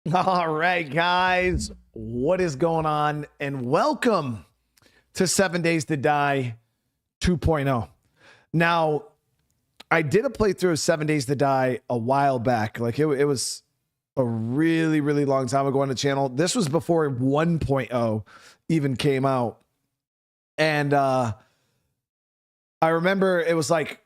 All right, guys, what is going on? And welcome to 7 Days to Die 2.0. Now, I did a playthrough of 7 Days to Die a while back. Like it was a really, really long time ago on the channel. This was before 1.0 even came out. And I remember it was like,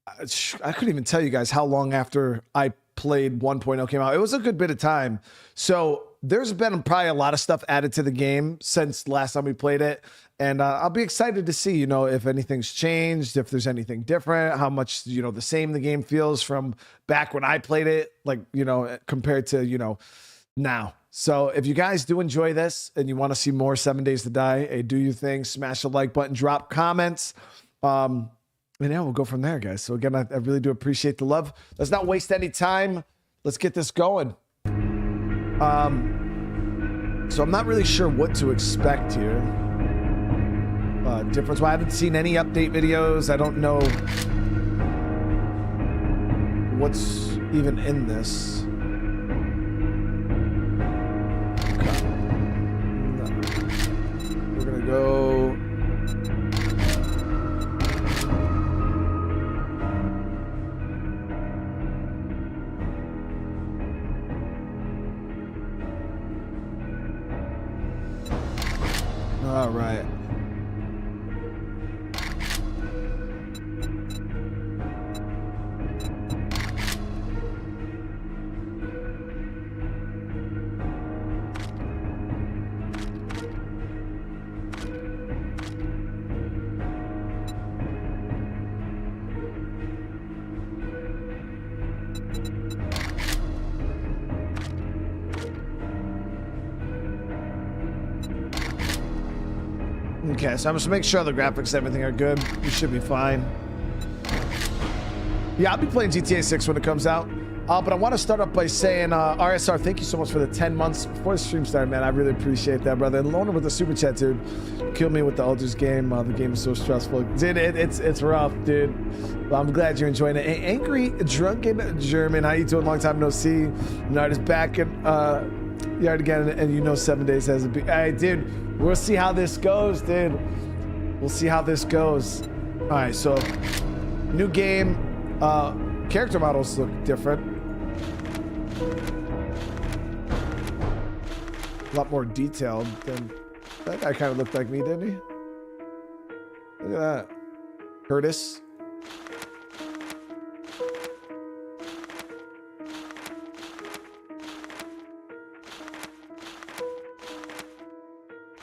I couldn't even tell you guys how long after I played 1.0 came out. It was a good bit of time. So there's been probably a lot of stuff added to the game since last time we played it. And I'll be excited to see, if anything's changed, if there's anything different, how much, the same the game feels from back when I played it, like, compared to, now. So if you guys do enjoy this and you want to see more 7 Days to Die, hey, do your thing, smash the like button, drop comments. And yeah, we'll go from there, guys. So again, I really do appreciate the love. Let's not waste any time. Let's get this going. So I'm not really sure what to expect here. Difference. Well, I haven't seen any update videos. I don't know what's even in this. Okay. No. We're gonna go. All right. Okay, so I'm just make sure the graphics and everything are good. We should be fine. Yeah, I'll be playing GTA 6 when it comes out. But I want to start up by saying, RSR, thank you so much for the 10 months before the stream started, man. I really appreciate that, brother. And Loner with the super chat, dude. Killed me with the Alders game. The game is so stressful. Dude, it's rough, dude. But I'm glad you're enjoying it. Hey, Angry Drunken German, how you doing? Long time no see. Nard is back in yard again, and 7 days has a big. Hey, dude, we'll see how this goes, dude. We'll see how this goes. All right, so new game. Character models look different. A lot more detailed than that guy. Kind of looked like me, didn't he? Look at that. Curtis.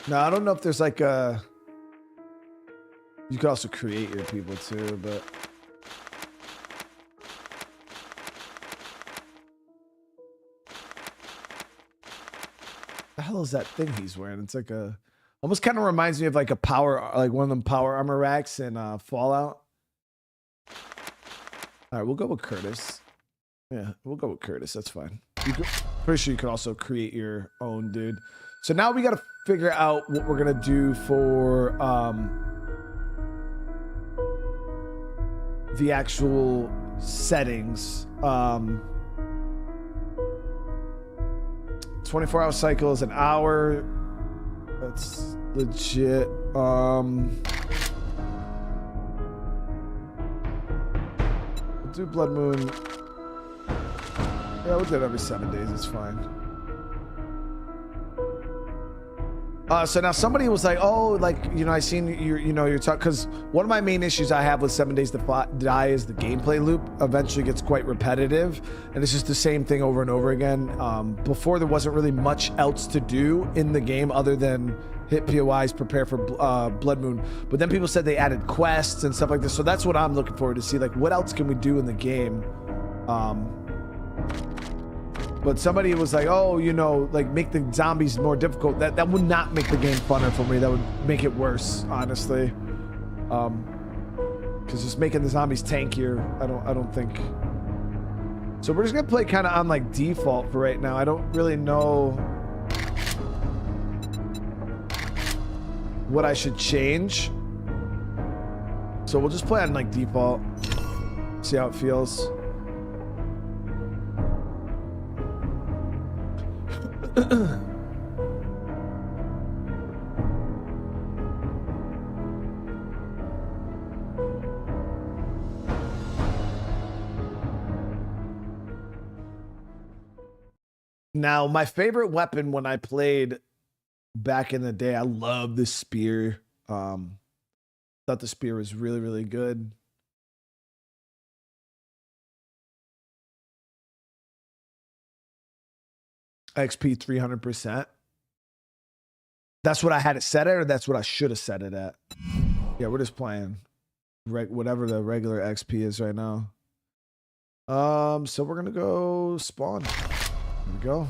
No, I don't know if there's like a... You could also create your people too, but... The hell is that thing he's wearing? It's like a... Almost kind of reminds me of like a power... Like one of them power armor racks in Fallout. Alright, we'll go with Curtis. Yeah, we'll go with Curtis. That's fine. Pretty sure you can also create your own, dude. So now we got to figure out what we're going to do for the actual settings. 24-hour cycle is an hour. That's legit. We'll do Blood Moon. Yeah, we'll do it every 7 days. It's fine. So now somebody was like, oh, like, I seen you're talking, because one of my main issues I have with 7 Days to Die is the gameplay loop eventually gets quite repetitive, and it's just the same thing over and over again. Before there wasn't really much else to do in the game other than hit POIs, prepare for Blood Moon. But then people said they added quests and stuff like this. So that's what I'm looking forward to see. Like, what else can we do in the game? But somebody was like, oh, like make the zombies more difficult. That would not make the game funner for me. That would make it worse, honestly. Because just making the zombies tankier, I don't think. So we're just gonna play kind of on like default for right now. I don't really know what I should change. So we'll just play on like default. See how it feels. Now, my favorite weapon when I played back in the day, I love the spear. Thought the spear was really, really good. XP 300%. That's what I had it set at, or that's what I should have set it at? Yeah, we're just playing whatever the regular XP is right now. So we're gonna go spawn. There we go.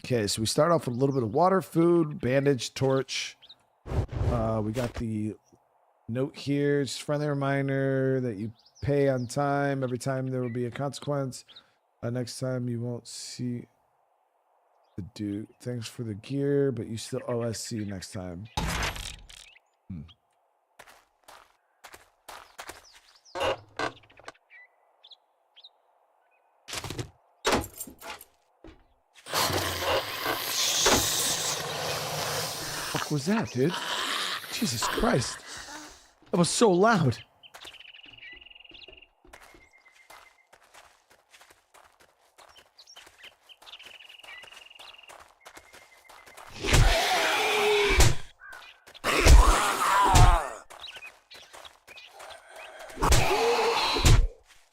Okay, so we start off with a little bit of water, food, bandage, torch. We got the note here, just friendly reminder that you pay on time. Every time there will be a consequence. Next time you won't see the dude. Thanks for the gear, but you still owe us. See you next time. What was that, dude? Jesus Christ. That was so loud.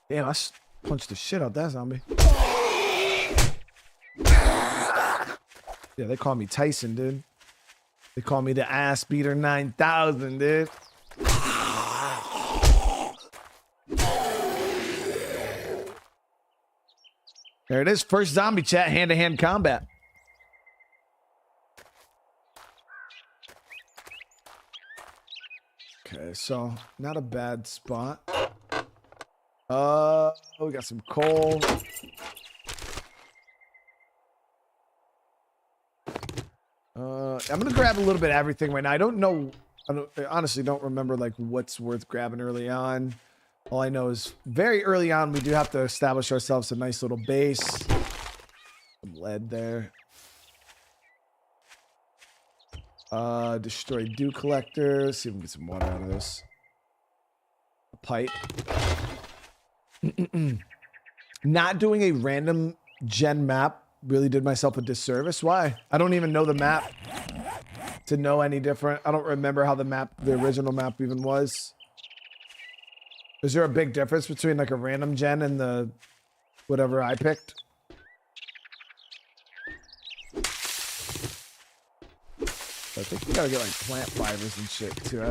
Damn, I punched the shit out that zombie. Yeah, they call me Tyson, dude. They call me the ass beater 9000, dude. There it is. First zombie chat, hand-to-hand combat. Okay, so not a bad spot. We got some coal. I'm gonna grab a little bit of everything right now. I honestly don't remember like what's worth grabbing early on. All I know is very early on we do have to establish ourselves a nice little base. Some lead there. Destroy dew collector. Let's see if we can get some water out of this. A pipe. Not doing a random gen map really did myself a disservice. Why? I don't even know the map to know any different. I don't remember how the original map even was. Is there a big difference between like a random gen and the whatever I picked? I think you gotta get like plant fibers and shit too.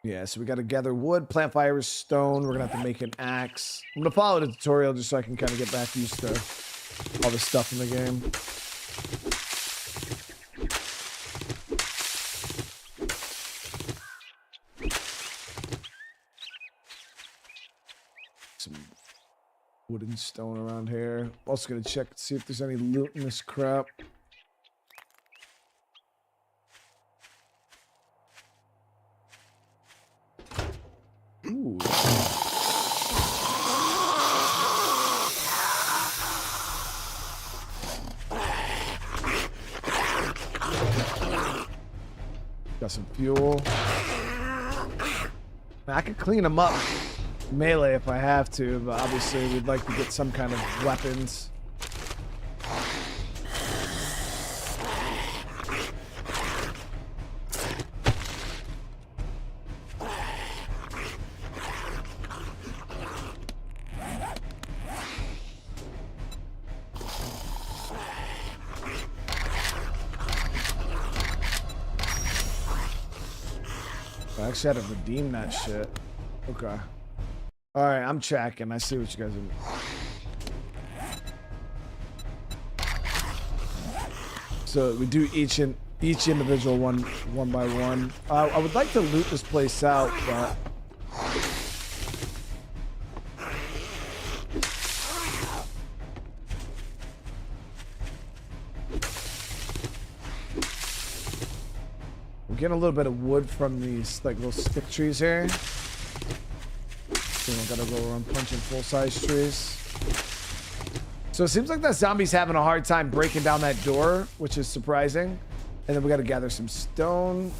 Yeah, so we got to gather wood, plant fibers, stone. We're going to have to make an axe. I'm going to follow the tutorial just so I can kind of get back used to all the stuff in the game. Some wood and stone around here. Also going to check to see if there's any loot in this crap. Ooh. Got some fuel. I could clean them up melee if I have to, but obviously we'd like to get some kind of weapons. I actually had to redeem that shit. Okay. All right, I'm tracking. I see what you guys are doing. So we do each individual one by one. I would like to loot this place out, but We're getting a little bit of wood from these like little stick trees here. So we don't gotta go around punching full-size trees. So it seems like that zombie's having a hard time breaking down that door, which is surprising. And then we gotta gather some stone.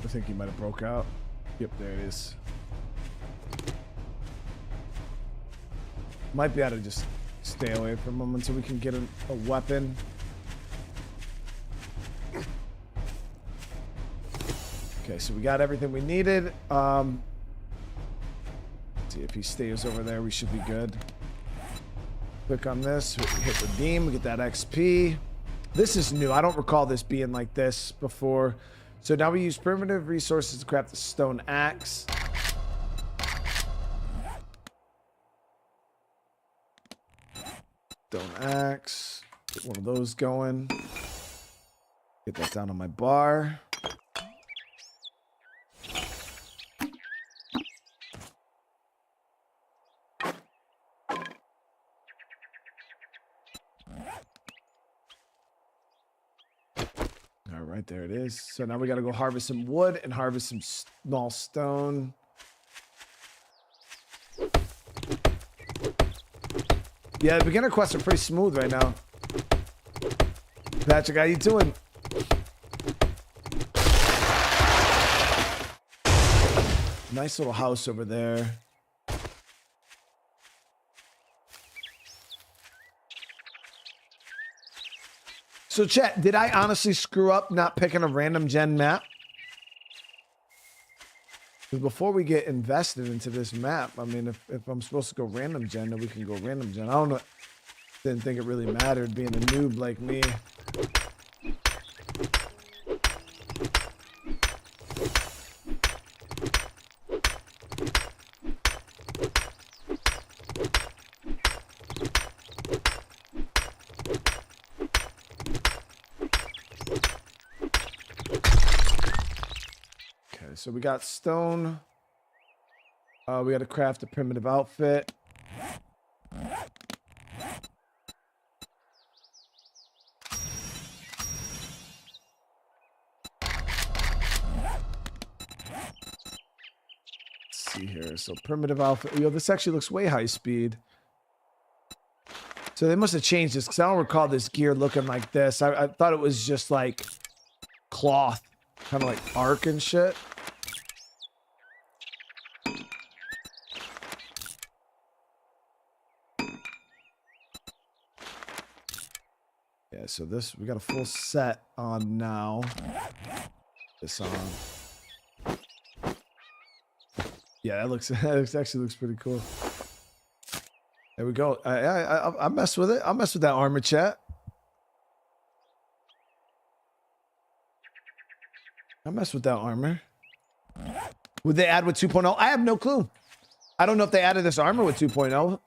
I think he might have broke out. Yep, there it is. Might be able to just stay away from him until we can get a weapon. Okay, so we got everything we needed. See if he stays over there, we should be good. Click on this, hit redeem, we get that XP. This is new. I don't recall this being like this before. So now we use primitive resources to craft the stone axe. Stone axe. Get one of those going. Get that down on my bar. All right, there it is. So now we got to go harvest some wood and harvest some small stone. Yeah, the beginner quests are pretty smooth right now. Patrick, how you doing? Nice little house over there. So chat, did I honestly screw up not picking a random gen map? Because before we get invested into this map, I mean, if I'm supposed to go random gen, then we can go random gen. I don't know. Didn't think it really mattered being a noob like me. So we got stone. We got to craft a primitive outfit. Let's see here. So primitive outfit. Yo, this actually looks way high speed. So they must have changed this because I don't recall this gear looking like this. I thought it was just like cloth, kind of like arc and shit. Yeah, so this, we got a full set on now. This on. Yeah, that looks, that actually looks pretty cool. There we go. I mess with it. I'll mess with that armor, chat. I mess with that armor. Would they add with 2.0? I have no clue. I don't know if they added this armor with 2.0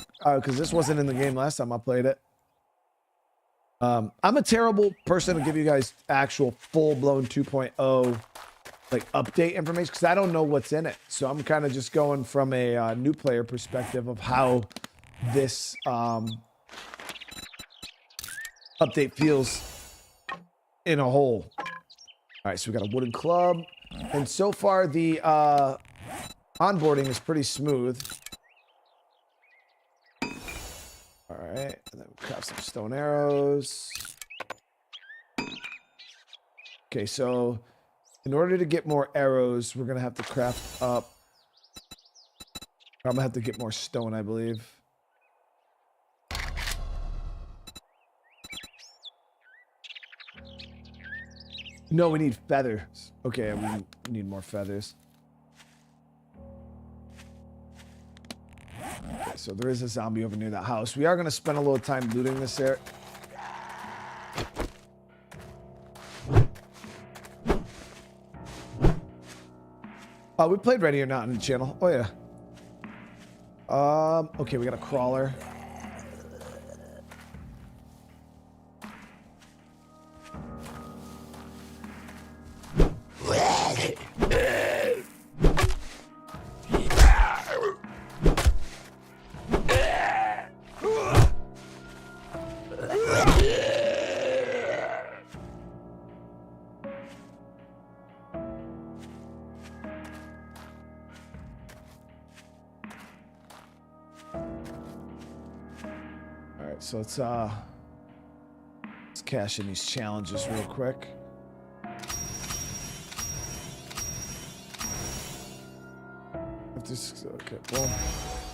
because this wasn't in the game last time I played it. I'm a terrible person to give you guys actual full-blown 2.0 like update information because I don't know what's in it. So I'm kind of just going from a new player perspective of how this update feels in a whole. All right, so we got a wooden club, and so far the onboarding is pretty smooth. All right, and then we craft some stone arrows. Okay, so in order to get more arrows, we're gonna have to craft up. I'm gonna have to get more stone, I believe. No, we need feathers. Okay, we need more feathers. Okay, so there is a zombie over near that house. We are going to spend a little time looting this area. We played Ready or Not on the channel. Oh yeah. Okay, we got a crawler. So let's cash in these challenges real quick. Okay, boom.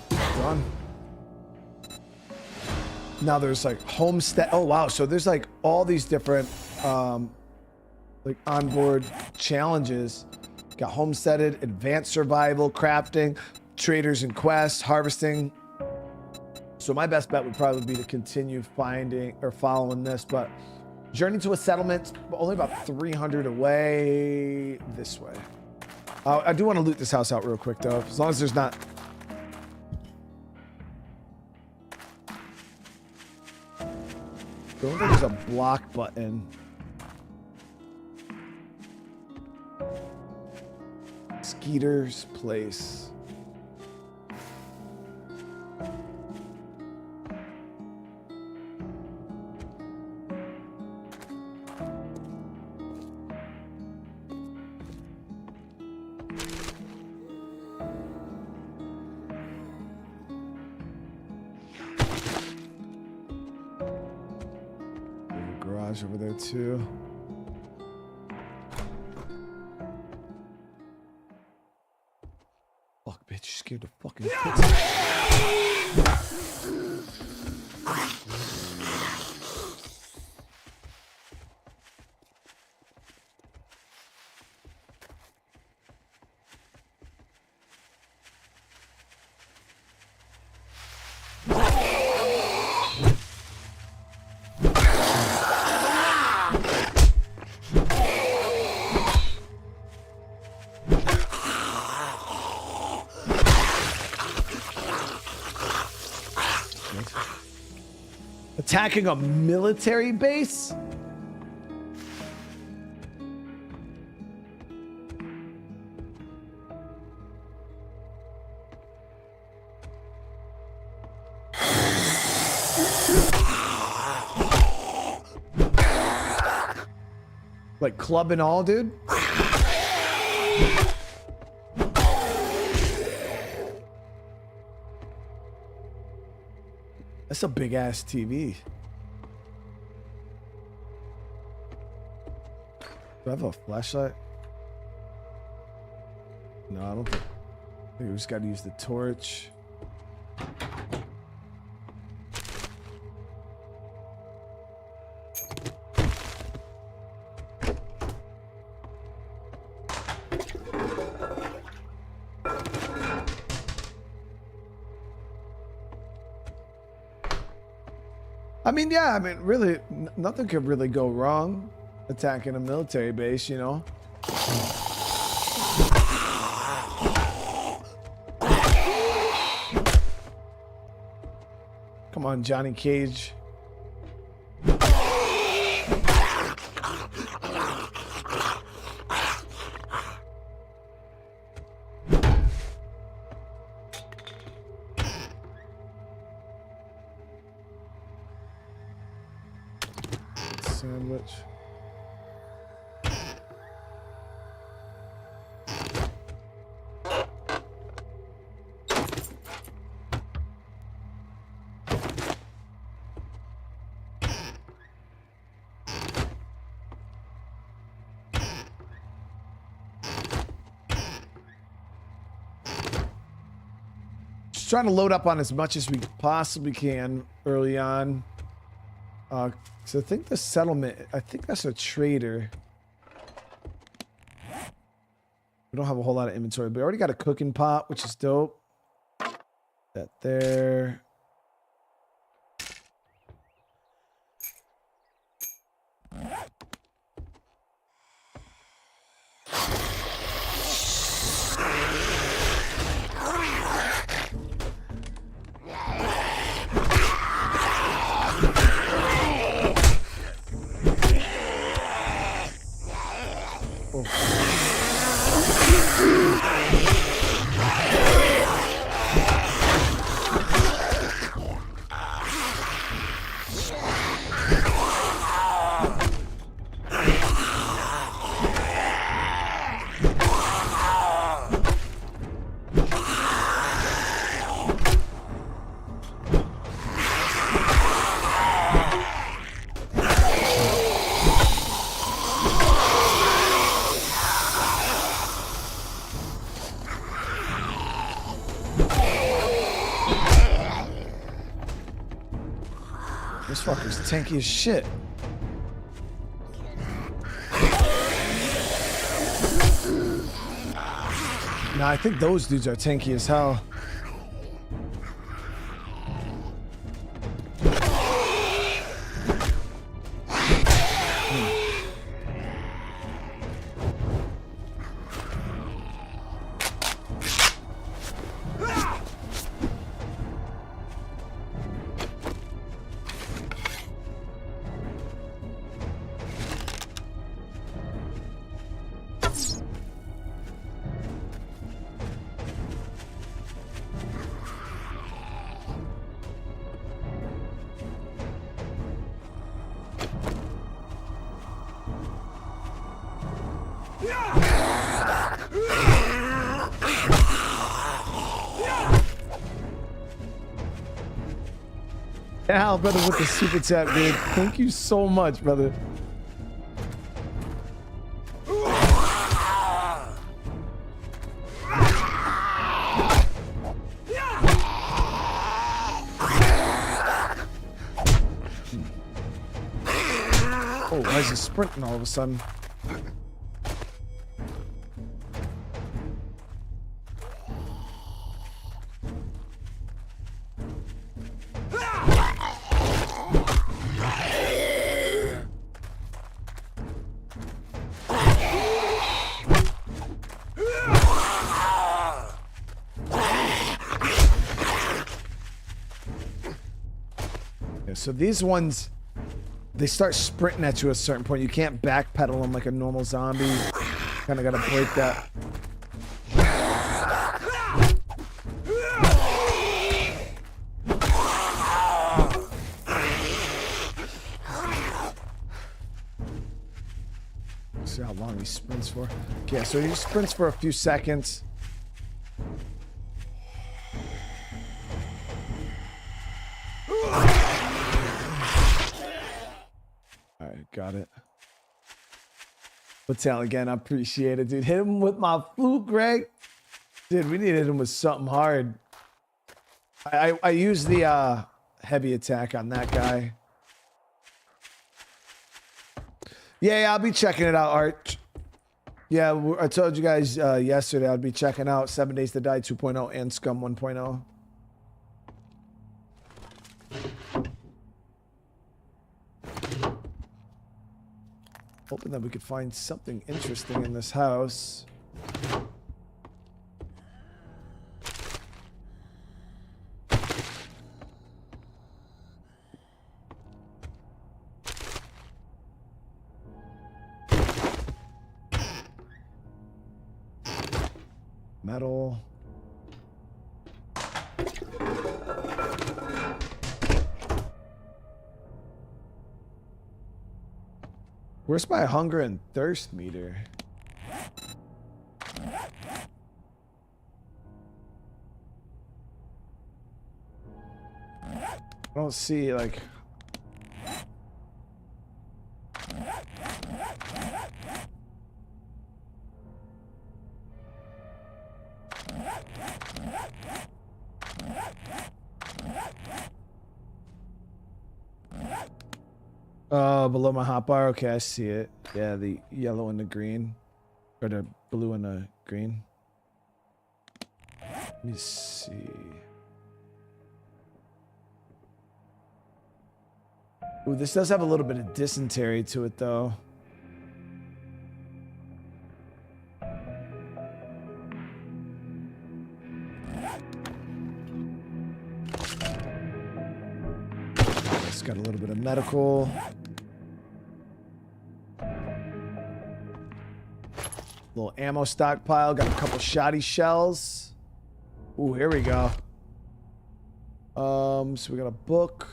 Done. Now there's like homestead. Oh wow, so there's like all these different like onboard challenges. Got homesteaded, advanced survival, crafting, traders and quests, harvesting. So my best bet would probably be to continue finding or following this, but journey to a settlement, only about 300 away this way. I do want to loot this house out real quick though, as long as there's not. There's a block button. Skeeter's place. Over there too. Fuck, bitch, you scared the fucking piss. Attacking a military base? Like club and all, dude? That's a big ass TV. Do I have a flashlight? No, I don't think. I think we just got to use the torch. I mean, yeah, I mean, really, nothing could really go wrong attacking a military base, you know? Come on, Johnny Cage. Sandwich. Just trying to load up on as much as we possibly can early on. So I think the settlement, I think that's a trader. We don't have a whole lot of inventory, but we already got a cooking pot, which is dope. That there. This fucker's tanky as shit. Nah, I think those dudes are tanky as hell. Al, brother, with the super chat, dude. Thank you so much, brother. Oh, why is he sprinting all of a sudden? So these ones, they start sprinting at you at a certain point. You can't backpedal them like a normal zombie. Kind of got to break that. See how long he sprints for. Okay, so he sprints for a few seconds. Got it. What's out again? I appreciate it, dude. Hit him with my flute, Greg. Dude, we need to hit him with something hard. I used the heavy attack on that guy. Yeah, I'll be checking it out, Art. Yeah, I told you guys yesterday I'd be checking out 7 Days to Die 2.0 and Scum 1.0. Hoping that we could find something interesting in this house. Metal. Where's my hunger and thirst meter? I don't see, like... below my hotbar. Okay, I see it. Yeah, the yellow and the green. Or the blue and the green. Let me see. Ooh, this does have a little bit of dysentery to it, though. It's got a little bit of medical. Little ammo stockpile. Got a couple shoddy shells. Ooh, here we go. So we got a book.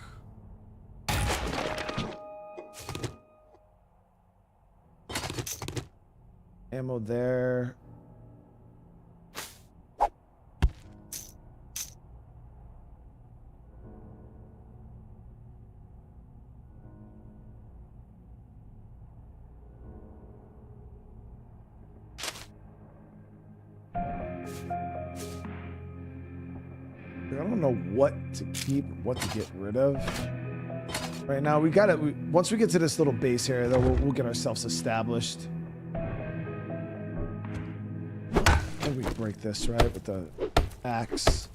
Ammo there. I don't know what to keep, what to get rid of. Right now, we got it. Once we get to this little base here, though, we'll get ourselves established. I think we can break this, right, with the axe.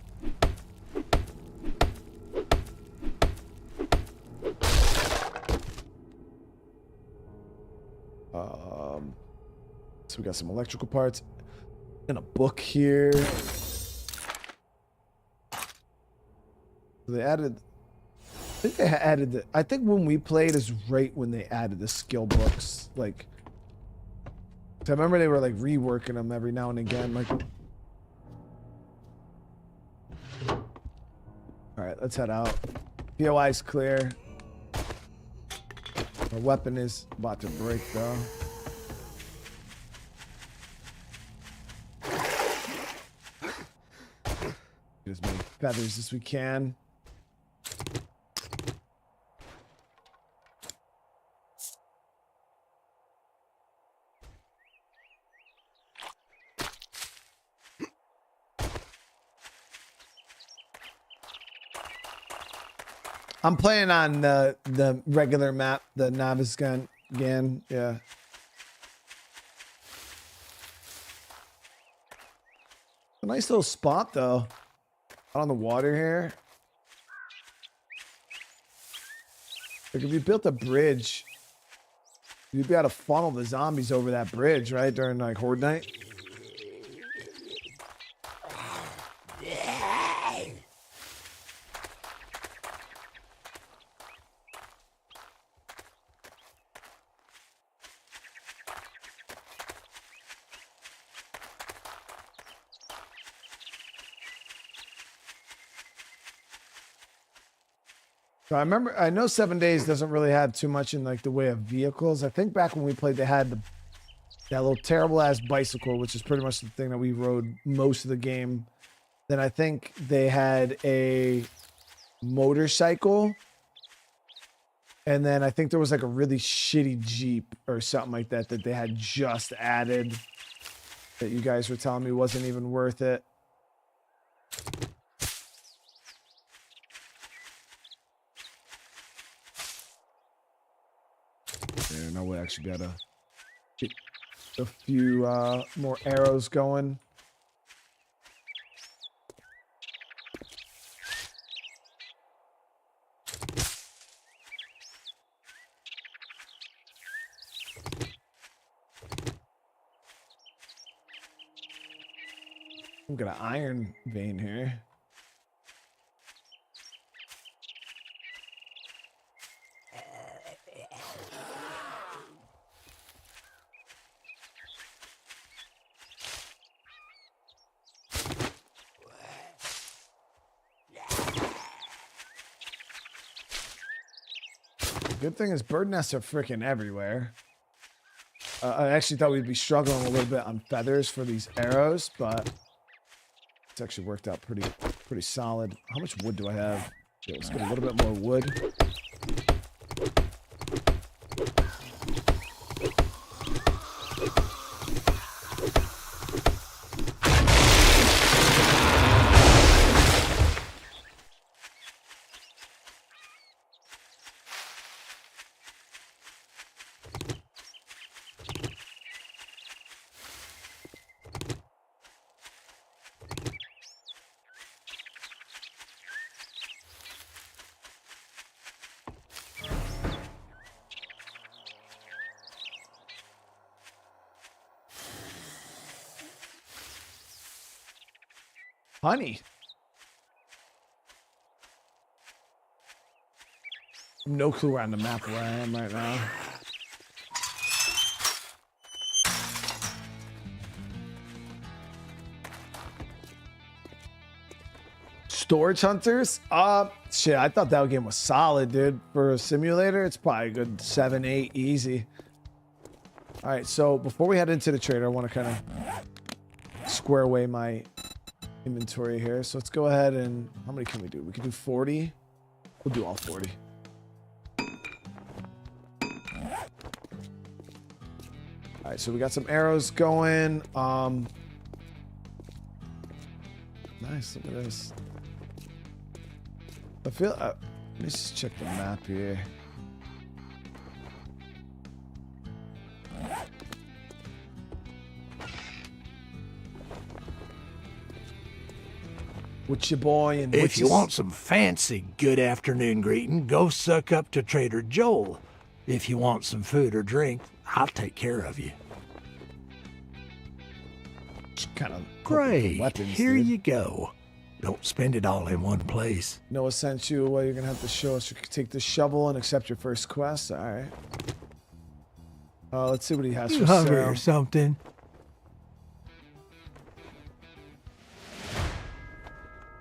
So we got some electrical parts and a book here. They added, I think they added the, I think when we played is right when they added the skill books. Like, I remember they were like reworking them every now and again. Like, all right, let's head out. POI's clear. Our weapon is about to break though. Get as many feathers as we can. I'm playing on the regular map, the Navezgane, yeah. A nice little spot though, out on the water here. Like if you built a bridge, you'd be able to funnel the zombies over that bridge, right, during like Horde night. So I know 7 Days doesn't really have too much in like the way of vehicles. I think back when we played, they had that little terrible ass bicycle, which is pretty much the thing that we rode most of the game. Then I think they had a motorcycle. And then I think there was like a really shitty Jeep or something like that that they had just added that you guys were telling me wasn't even worth it. Now we actually got a few more arrows going. I've got an iron vein here. Good thing is bird nests are freaking everywhere. I actually thought we'd be struggling a little bit on feathers for these arrows, but it's actually worked out pretty solid. How much wood do I have? Okay, let's get a little bit more wood. Honey. No clue where on the map where I am right now. Storage hunters? Shit, I thought that game was solid, dude. For a simulator, it's probably a good 7, 8, easy. All right, so before we head into the trader, I want to kind of square away my inventory here. So let's go ahead and how many can we do? We can do 40. We'll do all 40. All right, so we got some arrows going. Nice, look at this. I feel let me just check the map here. With your boy and if you want some fancy good afternoon greeting, go suck up to Trader Joel. If you want some food or drink, I'll take care of you. Kind of great. Weapons, Here dude. you go. Don't spend it all in one place. Noah sent you. Well, you're gonna have to show us. You can take the shovel and accept your first quest. All right. Let's see what he has You for hungry sale. or something?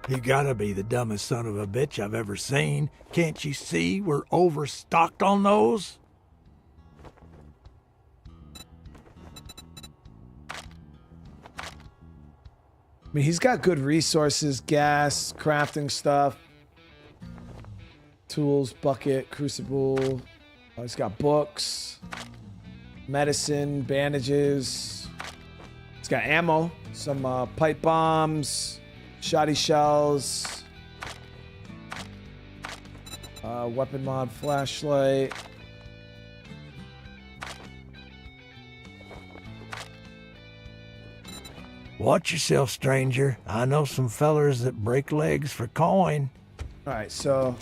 You gotta be the dumbest son of a bitch I've ever seen. Can't you see we're overstocked on those? I mean, he's got good resources, gas, crafting stuff, tools, bucket, crucible. He's got books, medicine, bandages. He's got ammo, some pipe bombs, shoddy shells, weapon mod, flashlight. Watch yourself, stranger. I know some fellers that break legs for coin. All right, so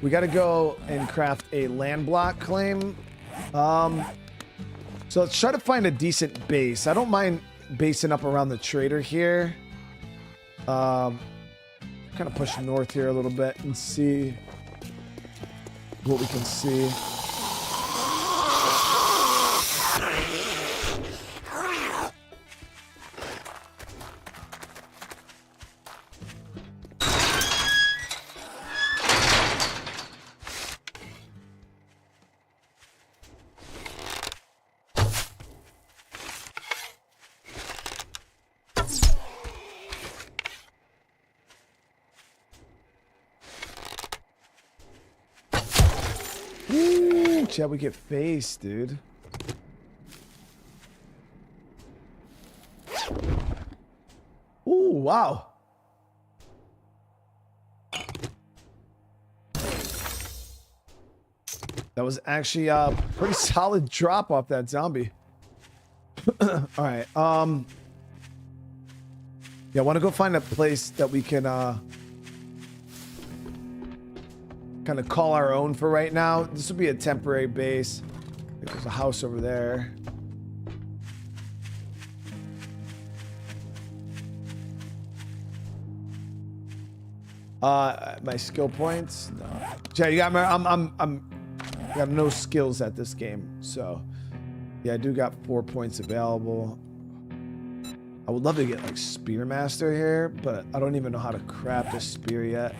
we got to go and craft a land block claim. So let's try to find a decent base. I don't mind basing up around the trader here. Kind of push north here a little bit and see what we can see. Yeah, we get faced, dude. Ooh, wow. That was actually a pretty solid drop off that zombie. All right. Yeah, I want to go find a place that we can kind of call our own for right now. This will be a temporary base. There's a house over there. My skill points. No. Yeah, you got me. I got no skills at this game, so yeah, I do got 4 points available. I would love to get like Spearmaster here, but I don't even know how to craft a spear yet.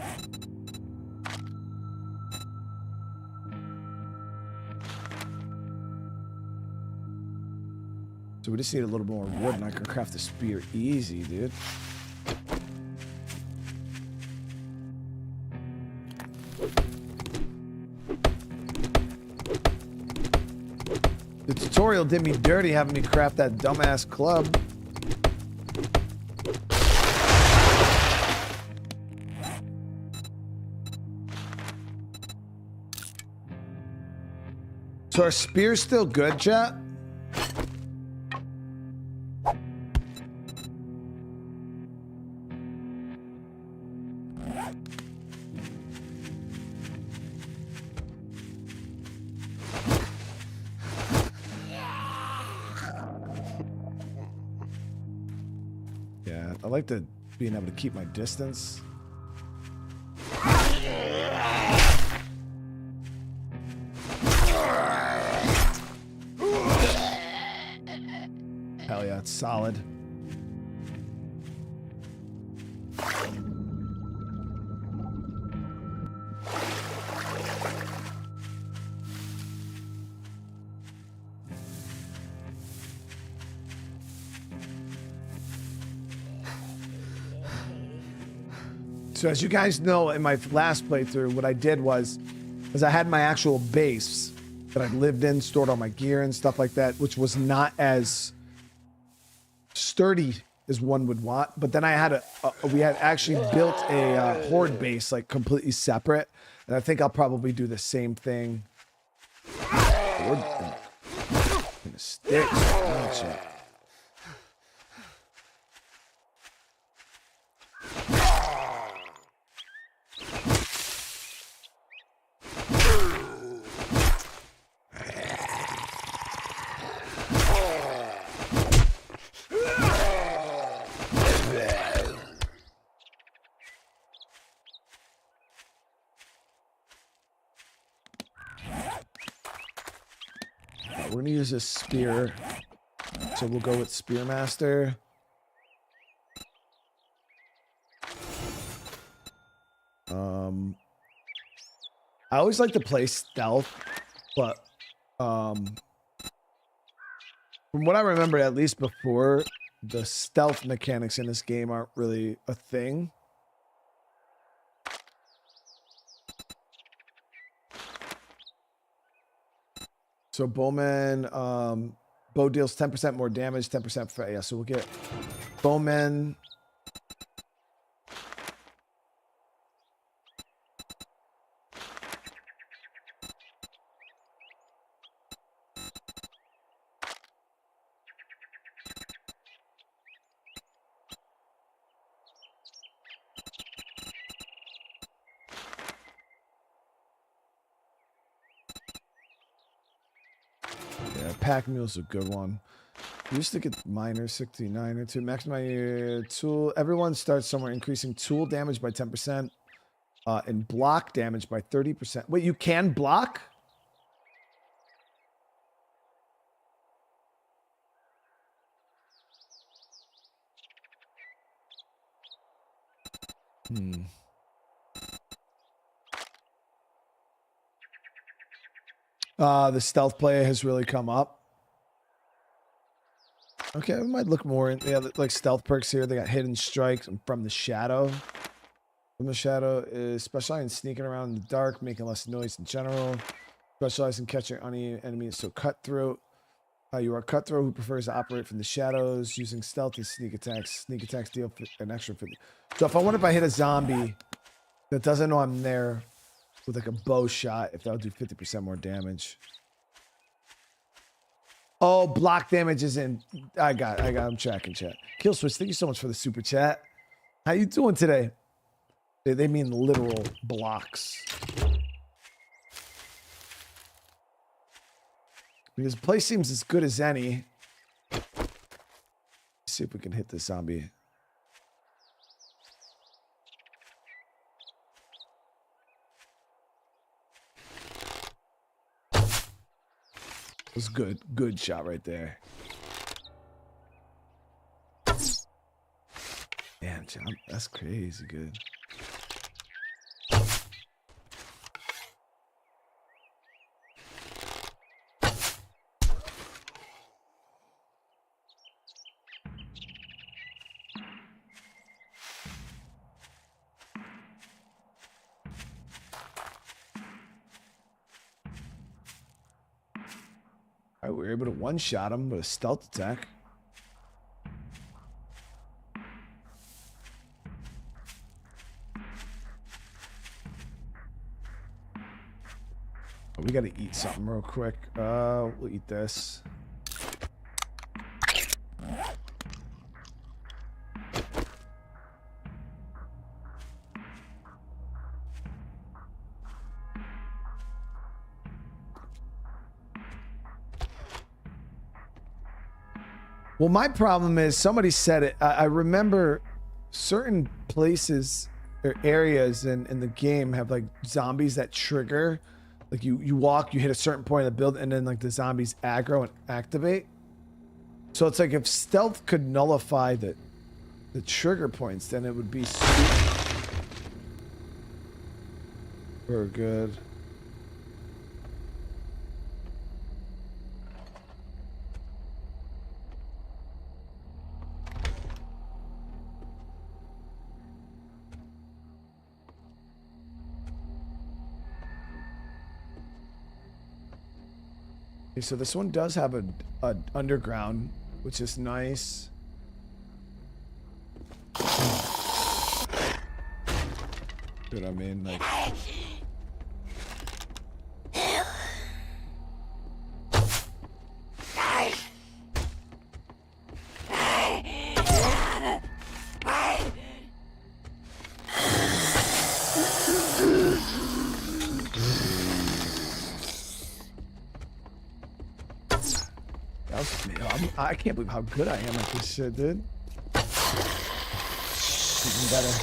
So we just need a little more wood and I can craft the spear easy, dude. The tutorial did me dirty having me craft that dumbass club. So our spear's still good, chat? I like being able to keep my distance. Hell yeah, it's solid. So as you guys know, in my last playthrough, what I did was I had my actual base that I lived in, stored all my gear and stuff like that, which was not as sturdy as one would want. But then I had we had actually built a horde base, like completely separate. And I think I'll probably do the same thing. Horde sticks. Oh, We're gonna use this spear. So we'll go with Spearmaster. I always like to play stealth, but from what I remember, at least before, the stealth mechanics in this game aren't really a thing. So Bowman, bow deals 10% more damage, 10% for, yeah, so we'll get Bowman. Pack mule's a good one. We used to get miner 69 or 2. Maximize your tool. Everyone starts somewhere, increasing tool damage by 10% and block damage by 30%. Wait, you can block? The stealth play has really come up. Okay, we might look more in, yeah, like stealth perks here. They got hidden strikes from the shadow. From the shadow is specialized in sneaking around in the dark, making less noise in general. Specialized in catching uneven enemies. So cutthroat. You are cutthroat who prefers to operate from the shadows, using stealth and sneak attacks. Sneak attacks deal an extra 50. So if I wonder if I hit a zombie that doesn't know I'm there with like a bow shot, if that'll do 50% more damage. Oh, block damage is in. I got. I'm tracking chat. Kill Switch, thank you so much for the super chat. How you doing today? They mean literal blocks. Because the place seems as good as any. Let's see if we can hit the zombie. It was good. Good shot right there. Damn, John, that's crazy good. All right, we were able to one-shot him with a stealth attack. We gotta eat something real quick. We'll eat this. Well, my problem is somebody said it. I remember certain places or areas in the game have like zombies that trigger. Like you walk, you hit a certain point of the build, and then like the zombies aggro and activate. So it's like if stealth could nullify the trigger points, then it would be super good. Okay, so this one does have a underground, which is nice. Good, I mean, like. I can't believe how good I am at this shit, dude. Even better.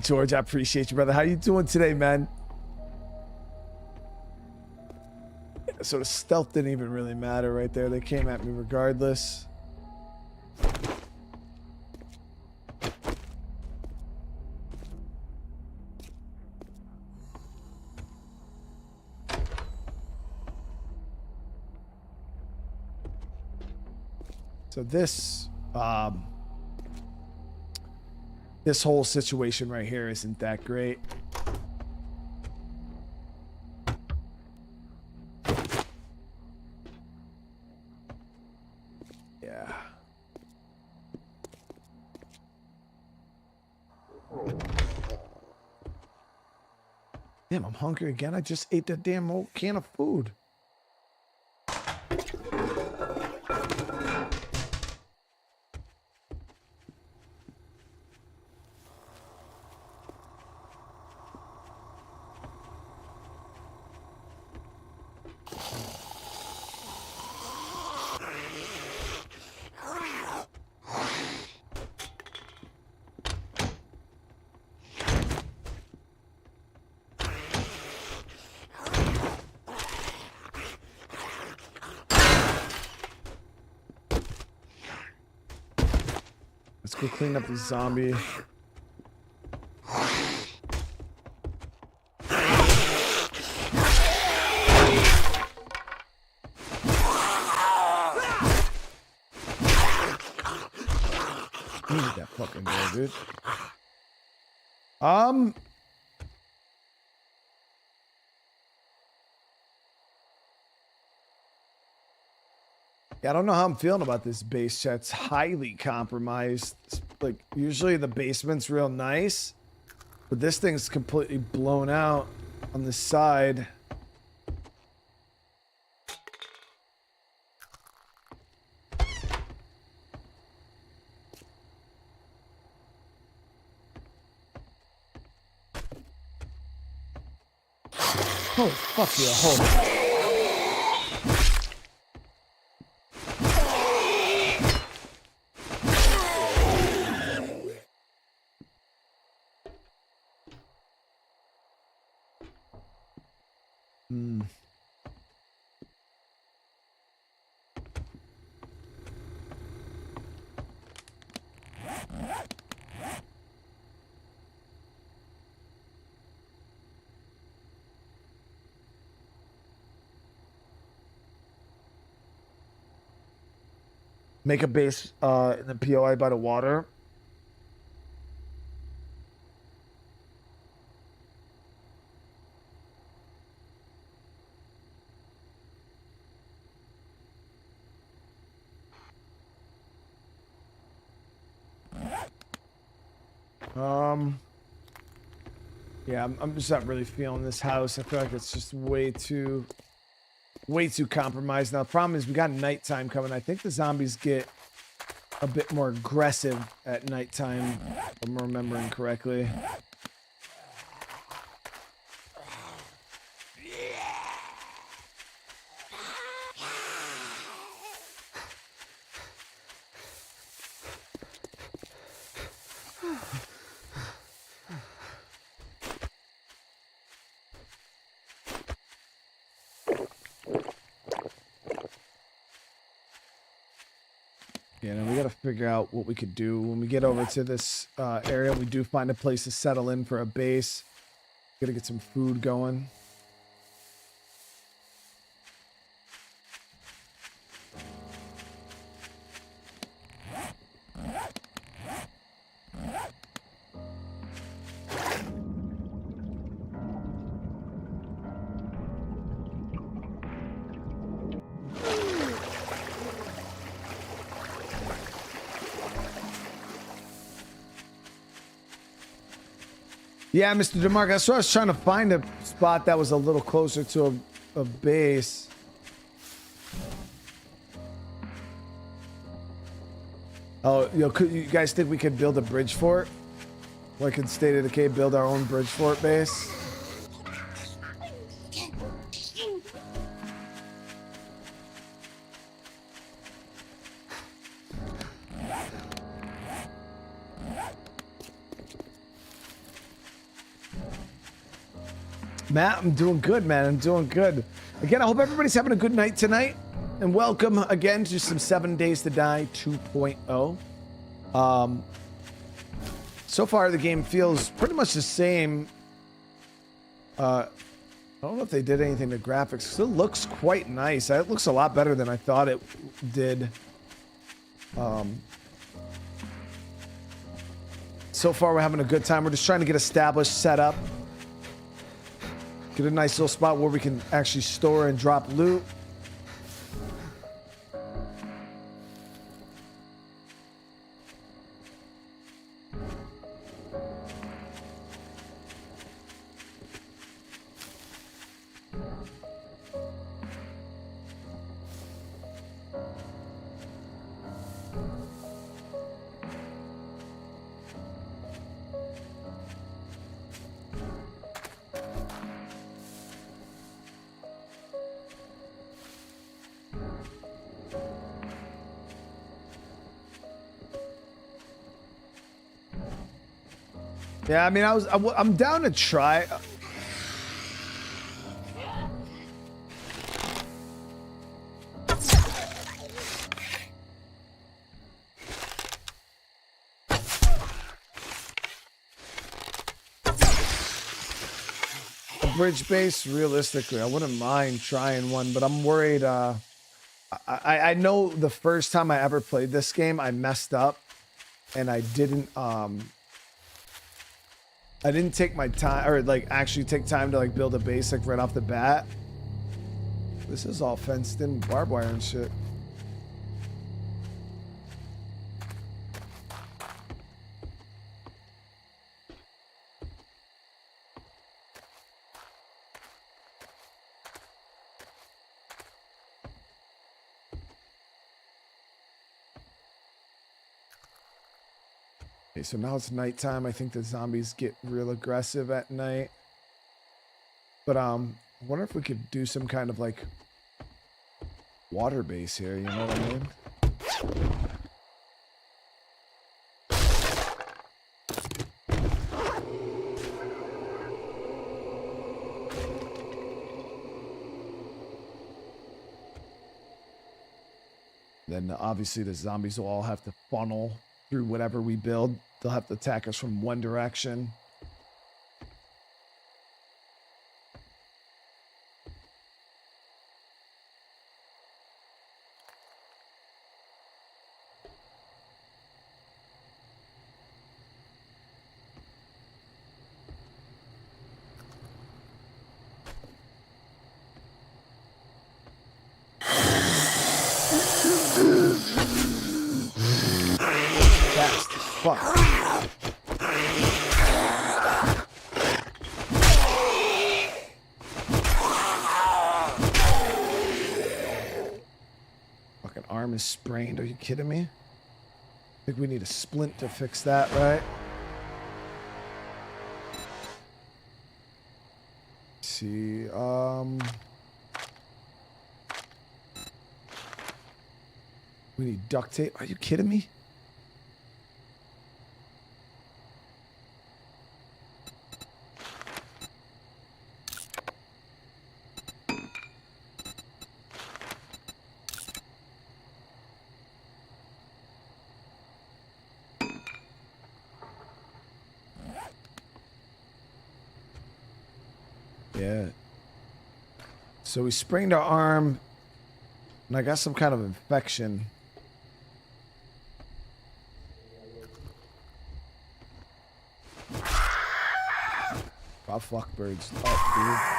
George, I appreciate you, brother. How you doing today, man? So the stealth didn't even really matter right there. They came at me regardless. So this this whole situation right here isn't that great. Yeah. Damn, I'm hungry again. I just ate that damn old can of food. Let's go clean up the zombie. Needed that fucking girl, dude. Yeah, I don't know how I'm feeling about this base chat. It's highly compromised. Like, usually the basement's real nice, but this thing's completely blown out on the side. Oh, fuck you. Hold on. Make a base in the POI by the water. Yeah, I'm just not really feeling this house. I feel like it's just way too compromised. Now, the problem is we got nighttime coming. I think the zombies get a bit more aggressive at nighttime, if I'm remembering correctly. Yeah, now we got to figure out what we could do when we get over to this area. We do find a place to settle in for a base. Got to get some food going. Yeah, Mr. DeMarc, that's what I was trying to find a spot that was a little closer to a base. Oh, could you guys think we could build a bridge fort? Like in State of Decay, build our own bridge fort base? Matt, I'm doing good, man. I'm doing good. Again, I hope everybody's having a good night tonight. And welcome again to some 7 Days to Die 2.0. So far, the game feels pretty much the same. I don't know if they did anything to graphics. Still looks quite nice. It looks a lot better than I thought it did. So far, we're having a good time. We're just trying to get established, set up. Get a nice little spot where we can actually store and drop loot. Yeah, I mean, I'm down to try. A bridge base, realistically, I wouldn't mind trying one, but I'm worried. I know the first time I ever played this game, I messed up, and I didn't take my time, or like actually take time to like build a base like right off the bat. This is all fenced in, barbed wire and shit. Okay, so now it's nighttime. I think the zombies get real aggressive at night. But I wonder if we could do some kind of like water base here, you know what I mean? Then obviously the zombies will all have to funnel through whatever we build. They'll have to attack us from one direction. Fuck. Fucking arm is sprained. Are you kidding me? I think we need a splint to fix that, right? Let's see, we need duct tape. Are you kidding me? Yeah. So we sprained our arm, and I got some kind of infection. Oh, fuck birds. Oh, dude.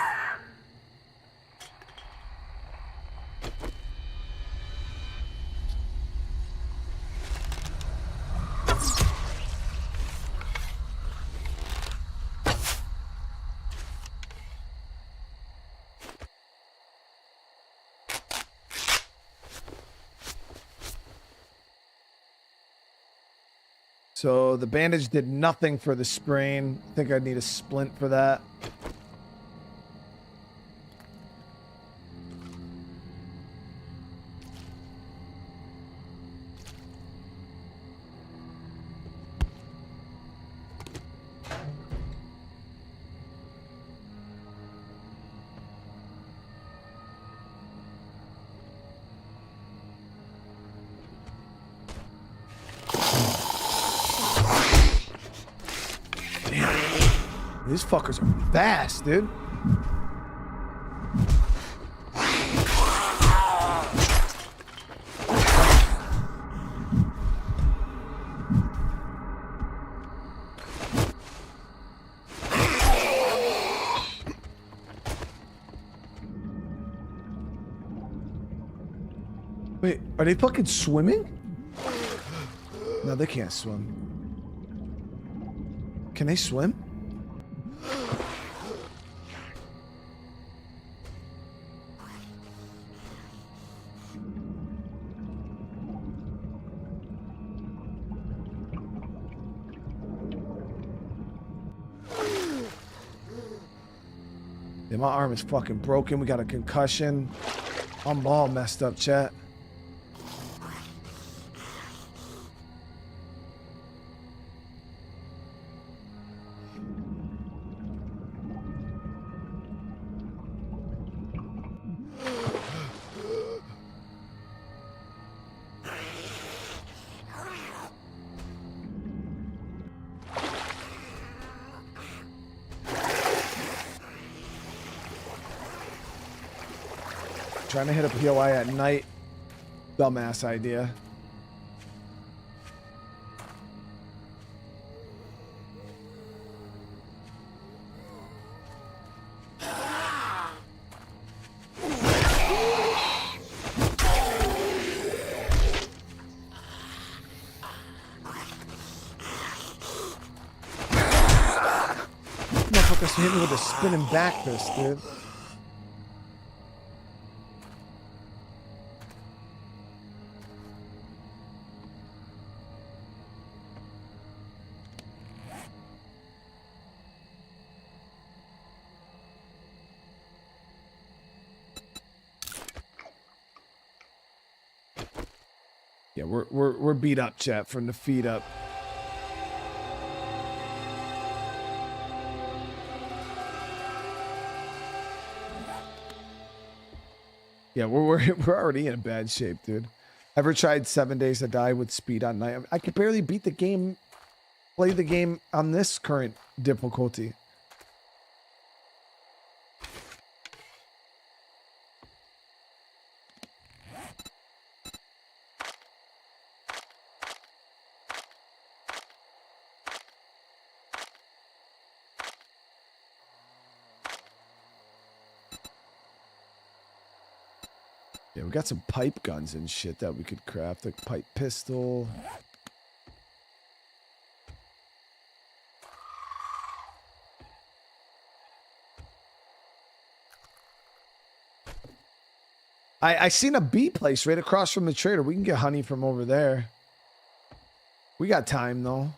So the bandage did nothing for the sprain. I think I need a splint for that. These fuckers are fast, dude. Wait, are they fucking swimming? No, they can't swim. Can they swim? Yeah, my arm is fucking broken. We got a concussion. I'm all messed up, chat. Trying to hit a POI at night. Dumbass idea. Motherfuckers hit me with a spinning back fist, dude. Yeah, we're beat up, chat, from the feet up. Yeah, we're already in a bad shape, dude. Ever tried 7 Days to Die with speed on night? I could barely beat the game, play the game on this current difficulty. Yeah, we got some pipe guns and shit that we could craft. A pipe pistol. I seen a bee place right across from the trader. We can get honey from over there. We got time though.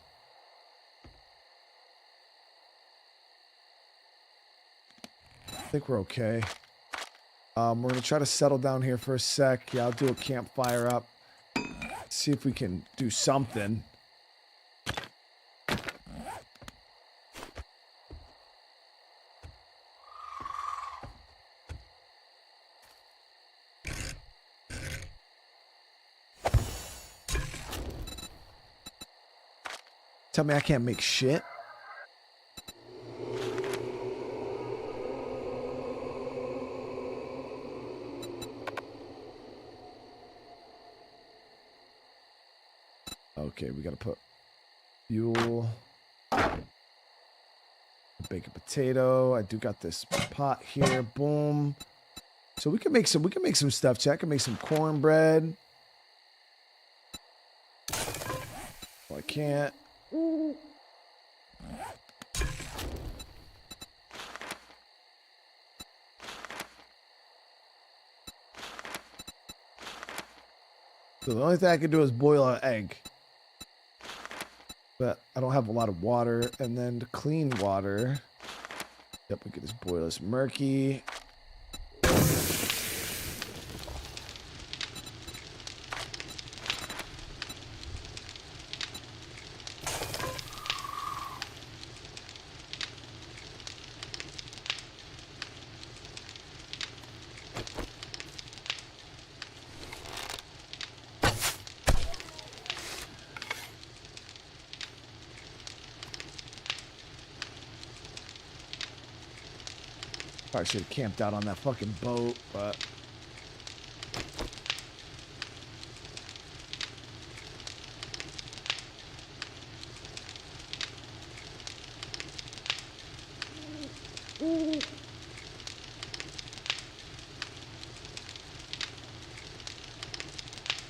I think we're okay. We're gonna try to settle down here for a sec. Yeah, I'll do a campfire up. See if we can do something. Tell me I can't make shit. Okay, we gotta put fuel. Bake a potato. I do got this pot here. Boom. So we can make some stuff, chat. I can make some cornbread. Oh, I can't. So the only thing I can do is boil an egg. But I don't have a lot of water. And then to clean water. Yep, we can just boil this murky. Probably should have camped out on that fucking boat, but.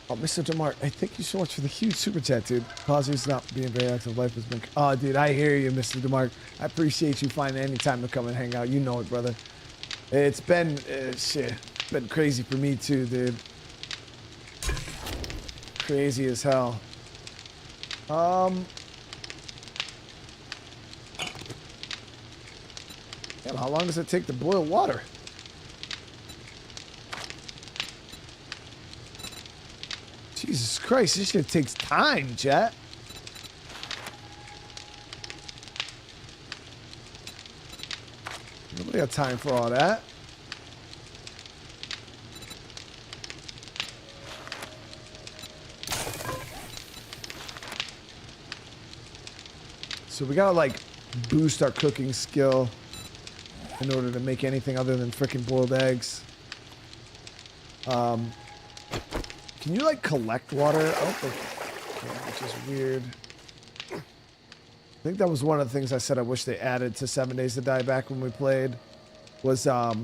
Oh, Mr. DeMark, I thank you so much for the huge super chat, dude. Apologies not being very active. Life has been... Oh, dude, I hear you, Mr. DeMark. I appreciate you finding any time to come and hang out. You know it, brother. It's been... shit. It's been crazy for me, too, dude. Crazy as hell. Damn, how long does it take to boil water? Jesus Christ, this shit takes time, chat. Nobody got time for all that. So we gotta like boost our cooking skill in order to make anything other than freaking boiled eggs. Can you like collect water? I don't think you can, which is weird. I think that was one of the things I said I wish they added to 7 Days to Die back when we played. Was a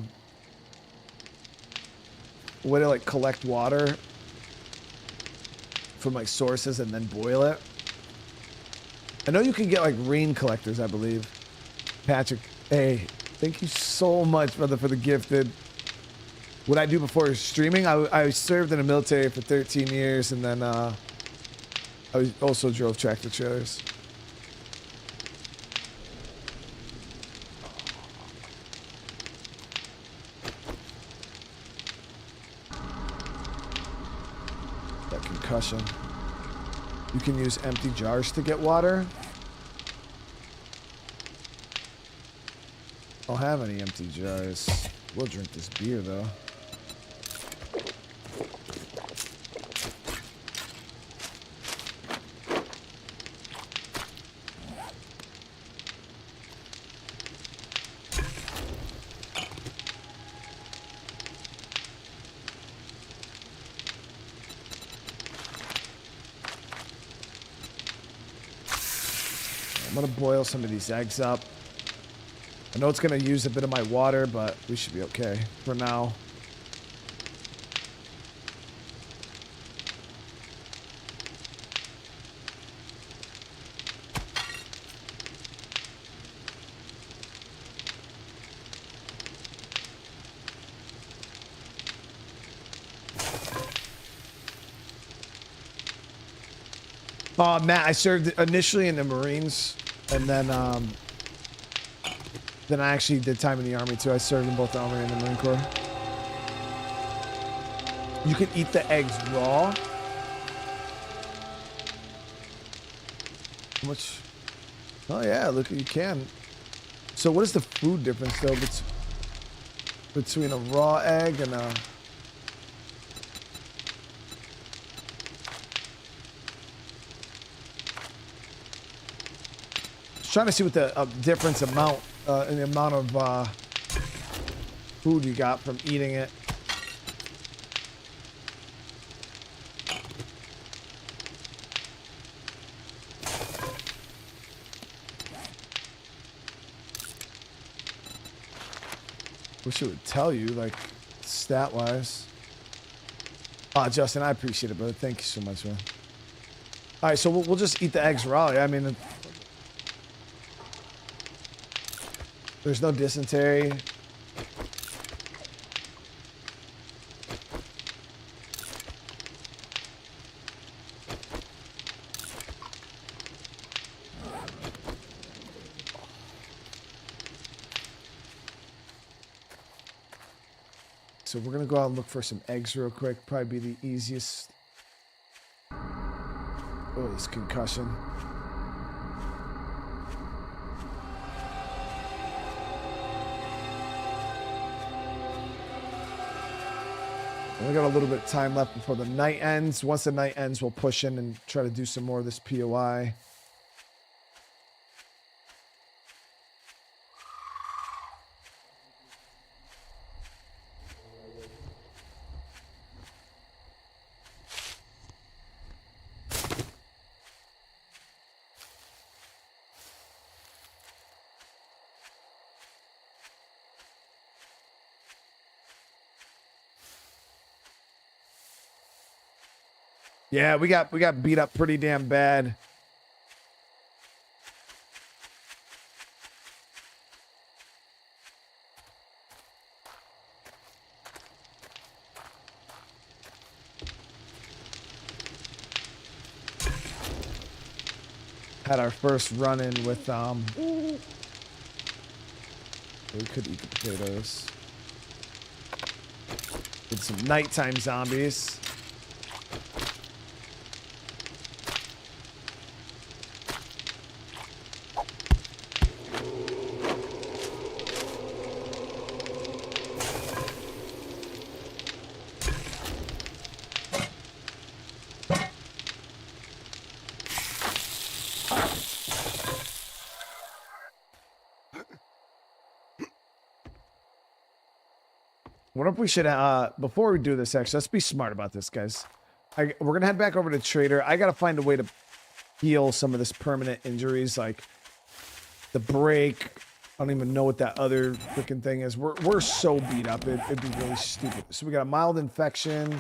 way to like collect water from like sources and then boil it. I know you can get like rain collectors, I believe. Patrick, hey, thank you so much, brother, for the gifted. What I do before streaming, I served in the military for 13 years, and then I also drove tractor trailers. That concussion. You can use empty jars to get water. I don't have any empty jars. We'll drink this beer, though. I'm gonna boil some of these eggs up. I know it's gonna use a bit of my water, but we should be okay for now. Matt, I served initially in the Marines, and then I actually did time in the Army too. I served in both the Army and the Marine Corps. You can eat the eggs raw. How much? Oh yeah, look, you can. So what is the food difference though between a raw egg and a... Trying to see what the difference amount in the amount of food you got from eating it. Wish it would tell you, like, stat wise. Justin, I appreciate it, brother. Thank you so much, man. All right, so we'll just eat the eggs raw. I mean, there's no dysentery. So we're gonna go out and look for some eggs real quick. Probably be the easiest. Oh, this concussion. We got a little bit of time left before the night ends. Once the night ends, we'll push in and try to do some more of this POI. Yeah, we got beat up pretty damn bad. Had our first run-in with we could eat the potatoes. With some nighttime zombies. What if we should, before we do this, actually, let's be smart about this, guys. We're going to head back over to Trader. I got to find a way to heal some of this permanent injuries, like the break. I don't even know what that other freaking thing is. We're so beat up. It'd be really stupid. So we got a mild infection. It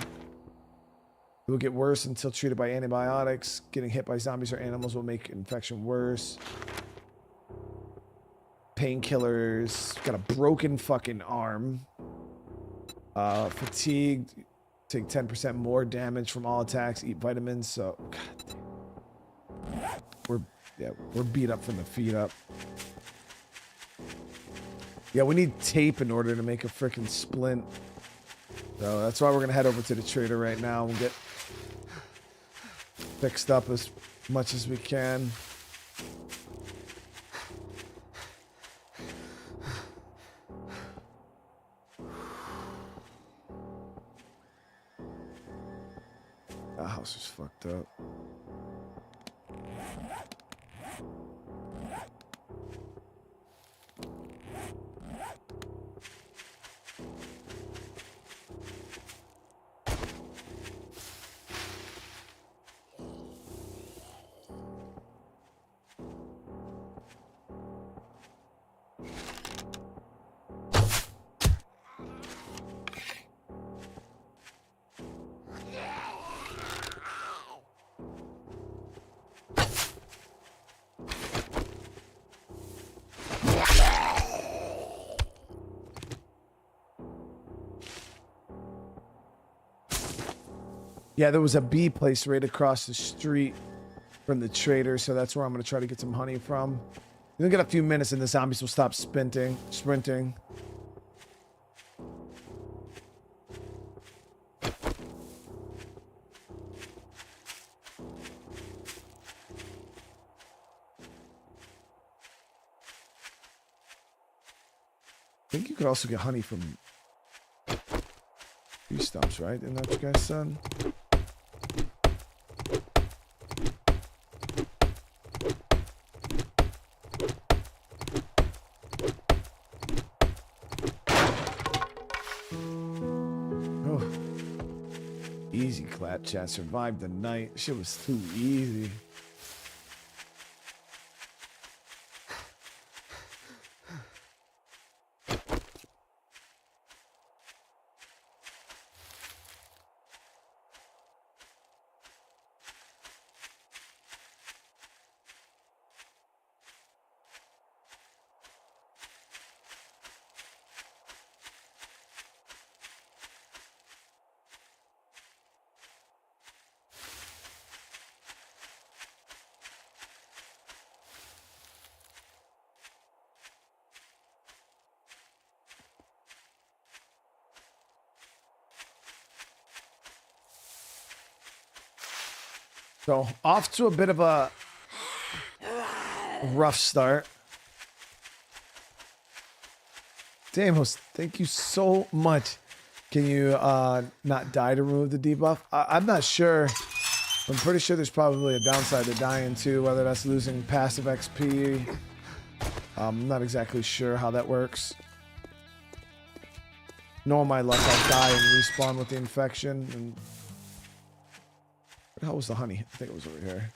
will get worse until treated by antibiotics. Getting hit by zombies or animals will make infection worse. Painkillers. Got a broken fucking arm. Fatigued, take 10% more damage from all attacks, eat vitamins, so God damn. We're beat up from the feet up. Yeah, we need tape in order to make a freaking splint. So that's why we're gonna head over to the trader right now and get fixed up as much as we can. That house is fucked up. Yeah, there was a bee place right across the street from the trader, so that's where I'm going to try to get some honey from. We'll get a few minutes and the zombies will stop sprinting. I think you could also get honey from tree stumps, right? Isn't that what you guys said? Easy clap chat, survived the night. Shit was too easy. So off to a bit of a rough start. Damos, thank you so much. Can you not die to remove the debuff? I'm not sure. I'm pretty sure there's probably a downside to dying too, whether that's losing passive XP. I'm not exactly sure how that works. Knowing my luck, I'll die and respawn with the infection. And where the hell was the honey? I think it was over here.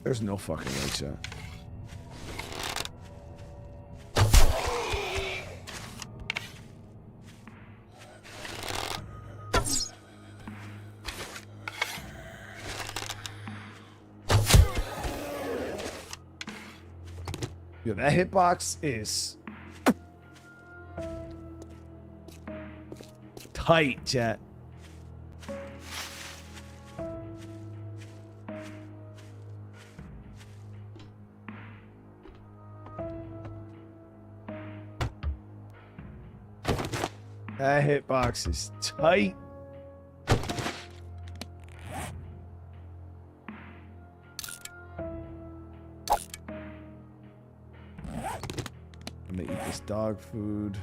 There's no fucking way, chat. Yo, that hitbox is tight, chat. That hitbox is tight. I'm gonna eat this dog food.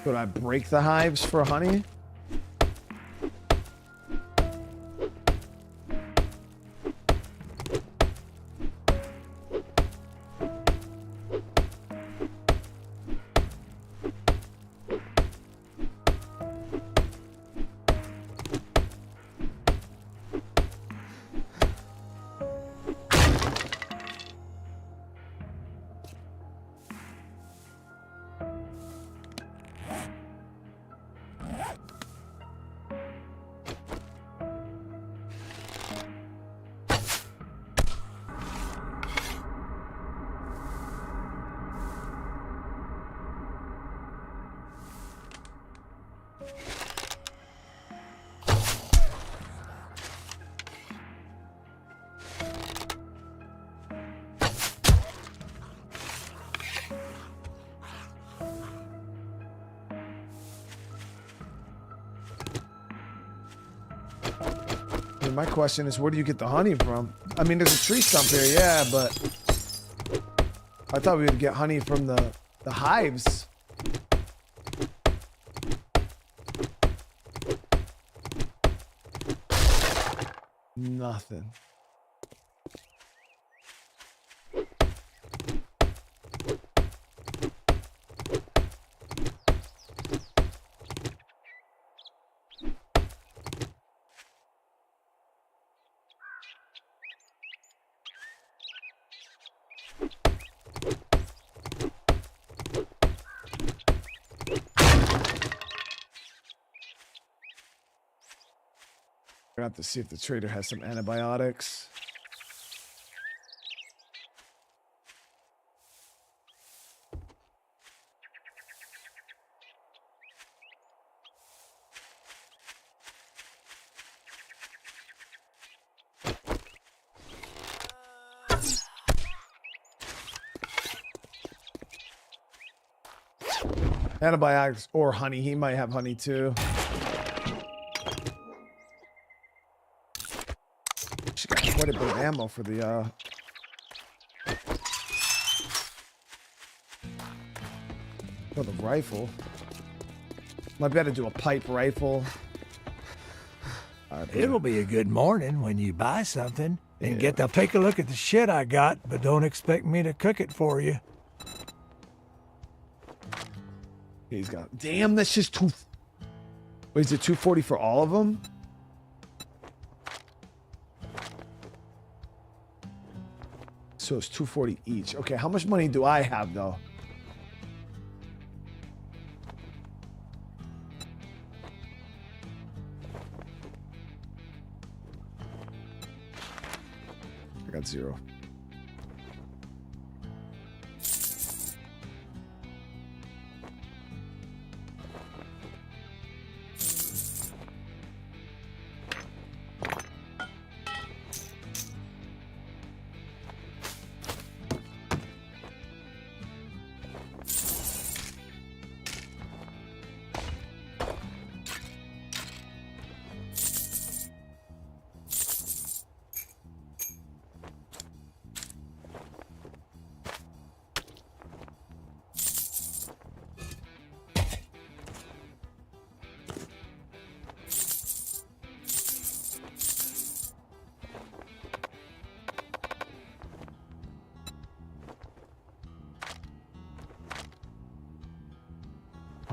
Could I break the hives for honey? My question is, where do you get the honey from? I mean, there's a tree stump here, yeah, but I thought we would get honey from the hives. Nothing. We're gonna have to see if the trader has some antibiotics. Antibiotics or honey. He might have honey too. She got quite a bit of ammo for the rifle. Might better do a pipe rifle. It'll be a good morning when you buy something and get to take a look at the shit I got, but don't expect me to cook it for you. He's got. Damn, that's just two. Wait, is it 240 for all of them? So it's 240 each. Okay, how much money do I have though? I got 0.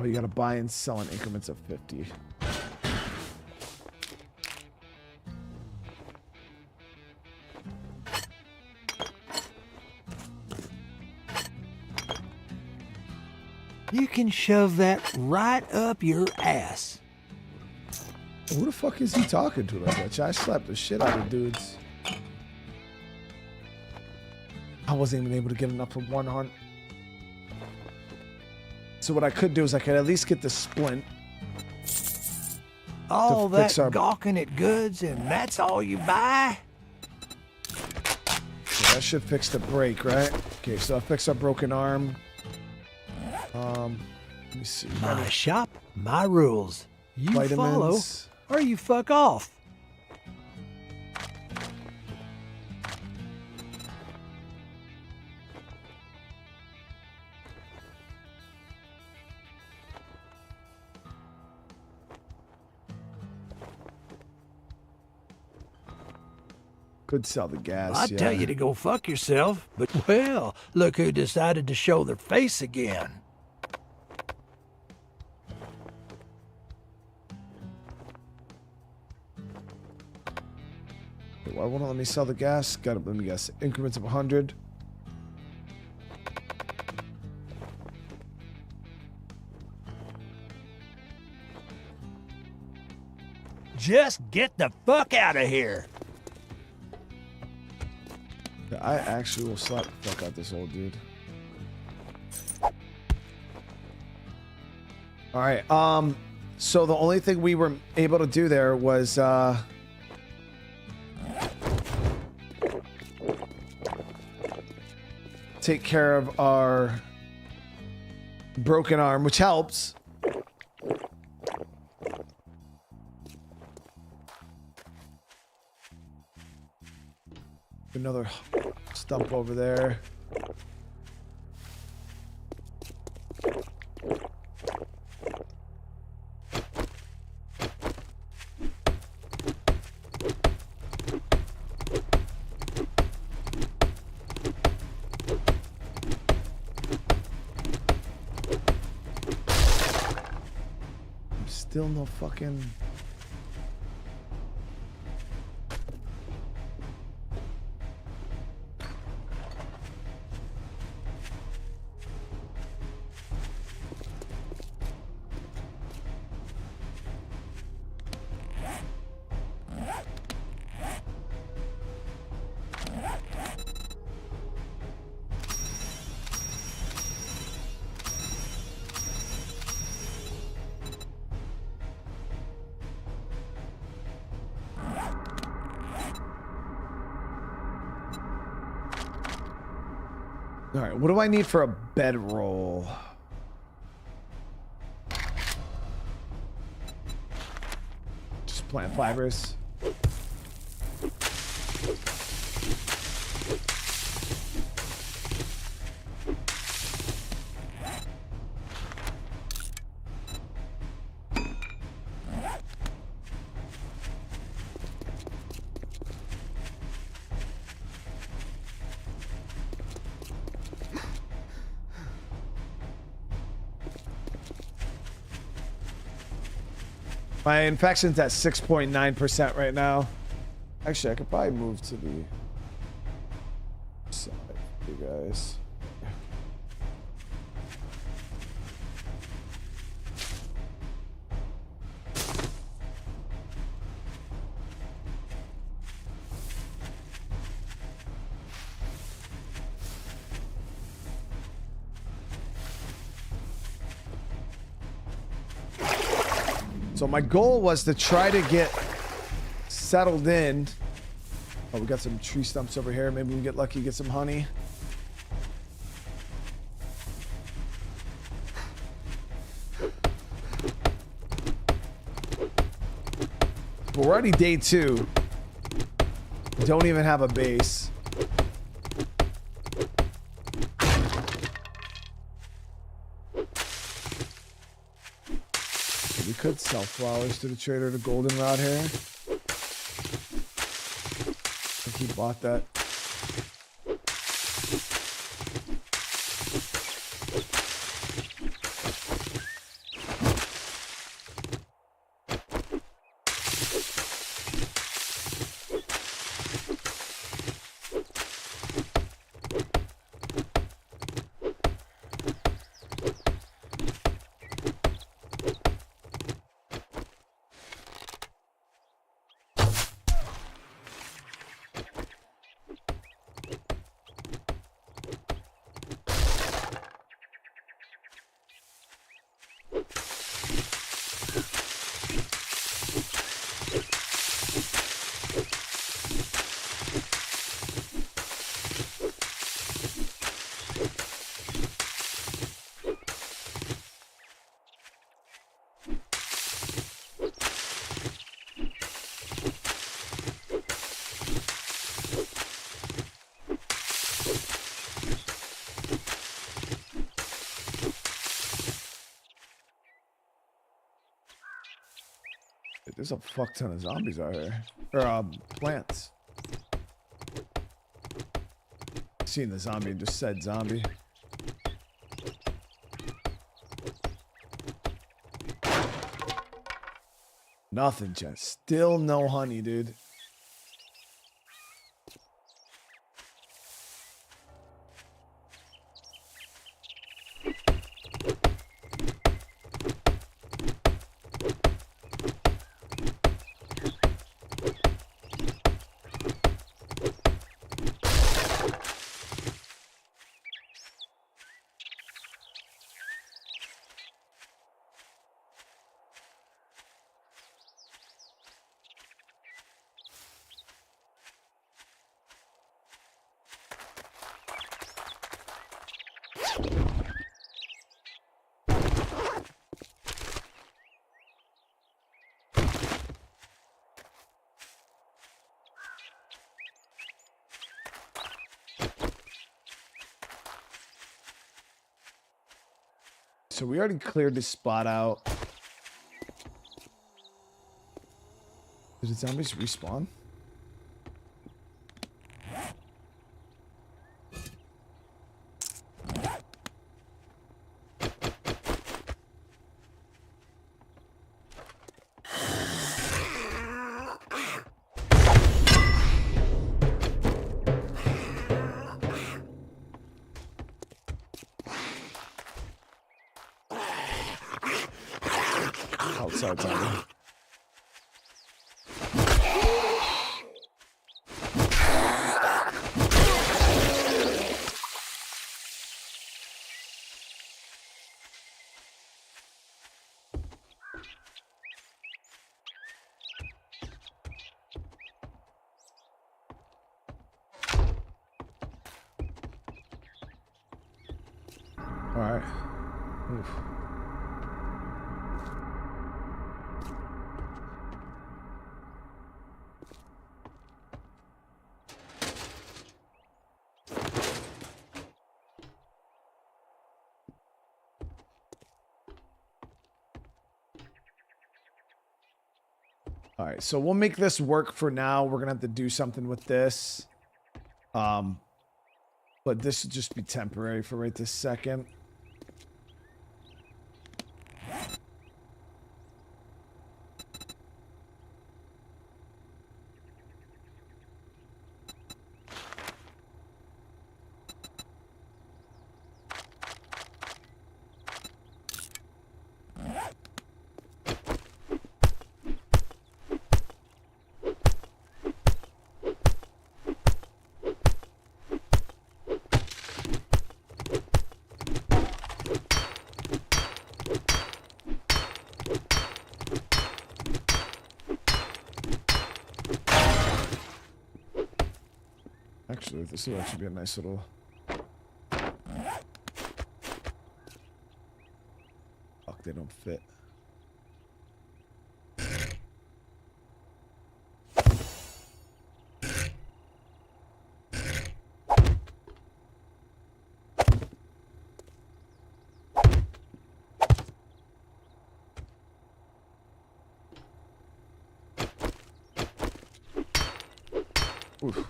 Oh, you got to buy and sell in increments of 50. You can shove that right up your ass. Who the fuck is he talking to like that? I slapped the shit out of dudes. I wasn't even able to get enough of one hunt. So what I could do is I could at least get the splint. All that gawking at goods and that's all you buy? So that should fix the break, right? Okay, so I fixed our broken arm. Let me see. My shop, my rules. You Vitamins. follow or you fuck off. Could sell the gas. I'd tell you to go fuck yourself, but well, look who decided to show their face again. Why won't it let me sell the gas? Got it. Let me guess. Increments of 100. Just get the fuck out of here. I actually will slap the fuck out this old dude. All right. So the only thing we were able to do there was take care of our broken arm, which helps. Another stump over there. Still no fucking... All right, what do I need for a bedroll? Just plant fibers. My infection's at 6.9% right now. Actually, I could probably move to the side, you guys. So my goal was to try to get settled in. Oh, we got some tree stumps over here. Maybe we can get lucky, get some honey. We're already day 2. We don't even have a base. We could sell flowers to the trader, the goldenrod here. I think he bought that. There's a fuck ton of zombies out here. Or, plants. Seen the zombie and just said zombie. Nothing, Jen. Still no honey, dude. So we already cleared this spot out. Did the zombies respawn? Outside zombie. All right. Oof. All right, so we'll make this work for now. We're gonna have to do something with this. But this will just be temporary for right this second. Actually, this will actually be a nice little... Fuck, they don't fit. Oof.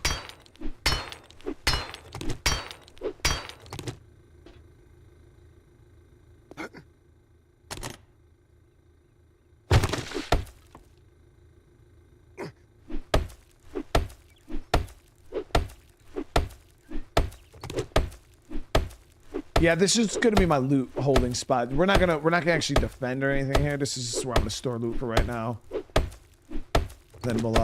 Yeah, this is gonna be my loot holding spot. We're not gonna actually defend or anything here. This is just where I'm gonna store loot for right now. Then we'll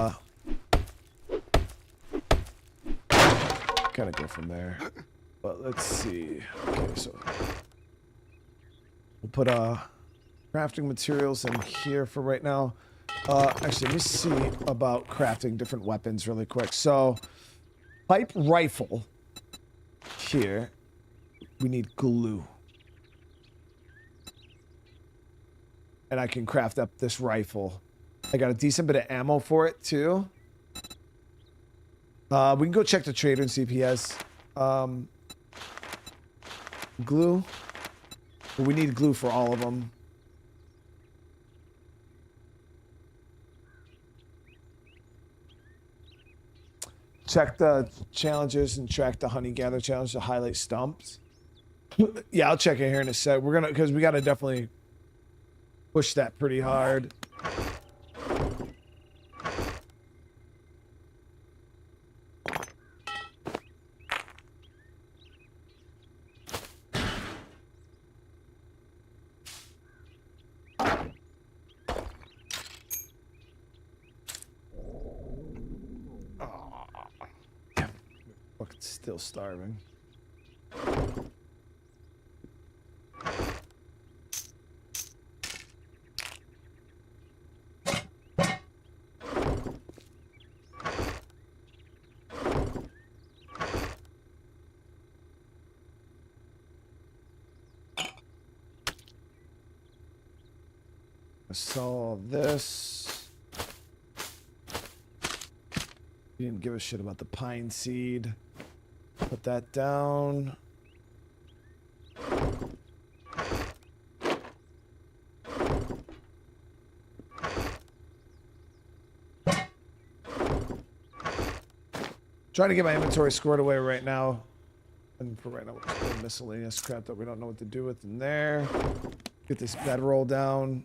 kind of go from there. But let's see. Okay, so we'll put Crafting materials in here for right now. Actually, let me see about crafting different weapons really quick. So, pipe rifle. Here. We need glue. And I can craft up this rifle. I got a decent bit of ammo for it, too. We can go check the trader and see if he has glue. But we need glue for all of them. Check the challenges and track the honey gather challenge to highlight stumps. Yeah, I'll check it here in a sec. We're gonna, because we gotta definitely push that pretty hard. Fucking still starving. I saw this. Didn't give a shit about the pine seed. Put that down. Trying to get my inventory squared away right now. And for right now, we'll just put miscellaneous crap that we don't know what to do with in there. Get this bedroll down.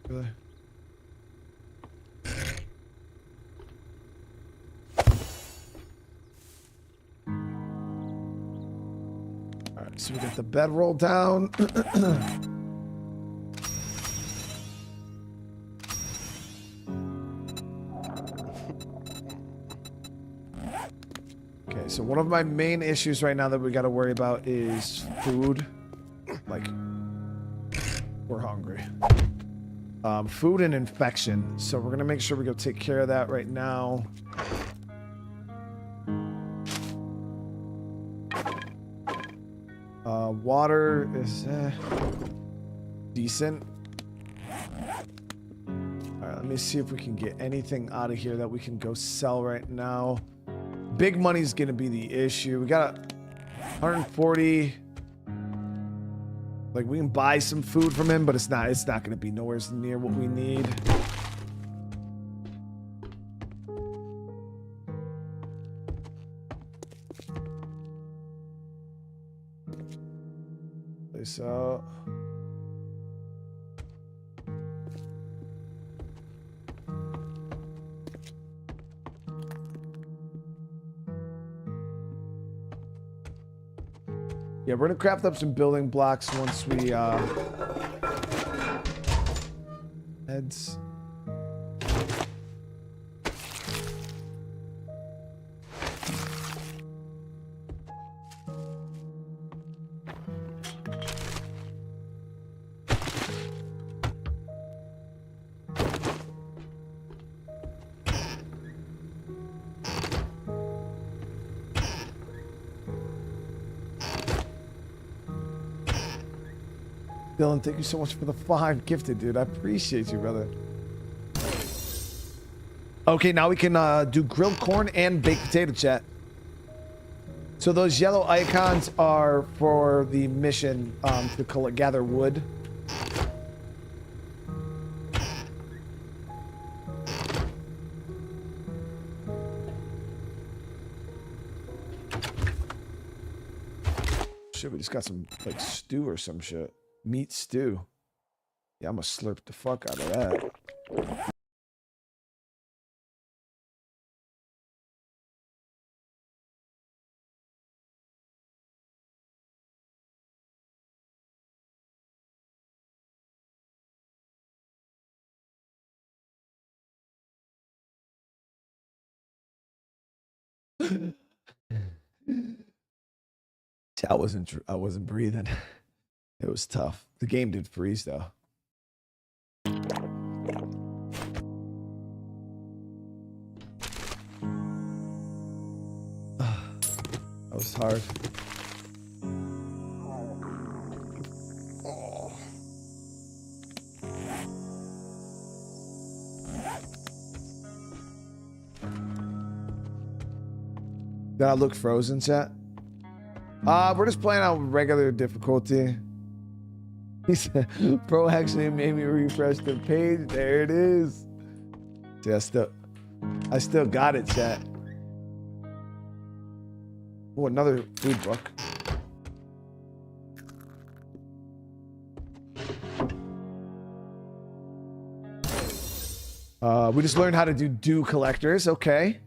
Really? All right, so we got the bedroll down. Okay, so one of my main issues right now that we got to worry about is food. Like, we're hungry. Food and infection. So we're gonna make sure we go take care of that right now. Water is decent. Alright, let me see if we can get anything out of here that we can go sell right now. Big money's gonna be the issue. We got 140. Like, we can buy some food from him, but it's not gonna be nowhere near what we need. So yeah, we're gonna craft up some building blocks once we heads. Dylan, thank you so much for the 5 gifted, dude. I appreciate you, brother. Okay, now we can do grilled corn and baked potato, chat. So those yellow icons are for the mission to gather wood. Shit, we just got some like stew or some shit. Meat stew. Yeah, I'm gonna slurp the fuck out of that. I wasn't breathing. It was tough. The game did freeze though. That was hard. Oh. Did I look frozen, chat? We're just playing on regular difficulty. He said, bro actually made me refresh the page. There it is. See, I still got it, chat. Oh, another food book. We just learned how to do dew collectors. Okay.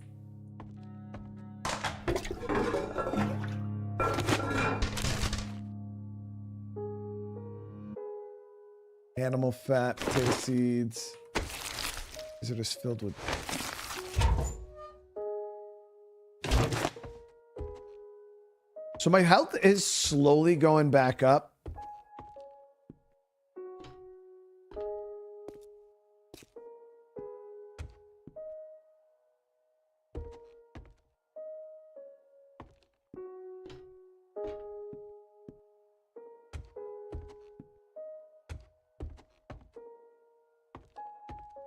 Animal fat, potato seeds. These are just filled with. So my health is slowly going back up.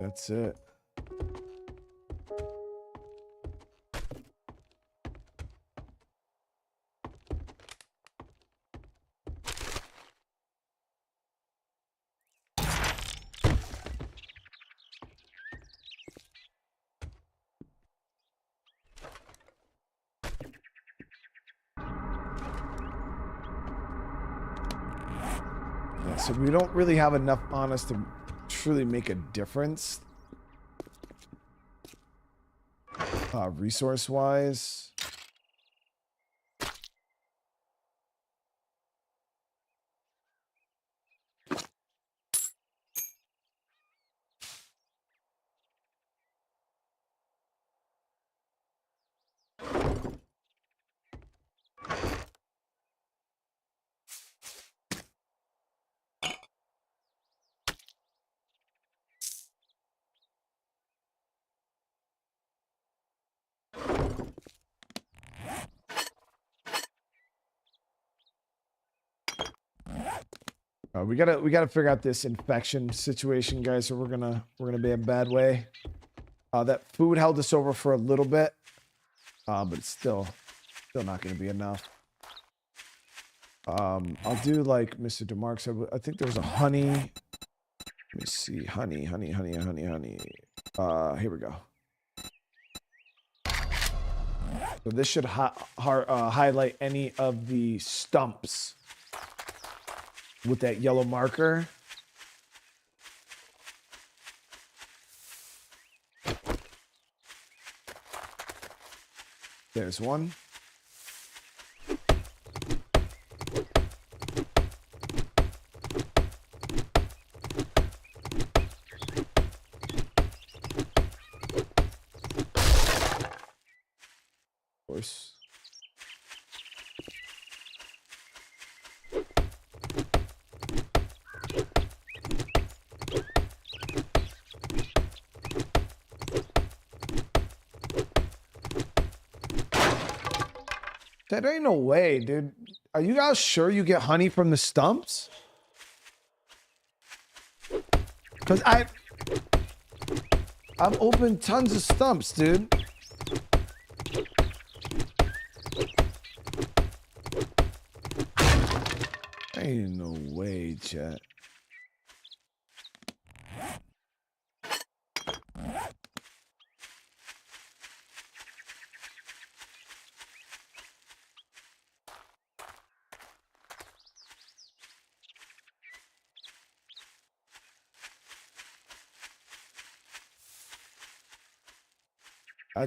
That's it. Yeah, so we don't really have enough on us to truly make a difference. Resource-wise. We gotta figure out this infection situation, guys, or we're gonna be in a bad way. That food held us over for a little bit, but it's still not gonna be enough. I'll do like Mr. DeMarc said. I think there was a honey. Let me see, honey. Here we go. So this should highlight any of the stumps with that yellow marker. There's one. Of course. That ain't no way, dude. Are you guys sure you get honey from the stumps? Because I've opened tons of stumps, dude. Ain't no way, chat.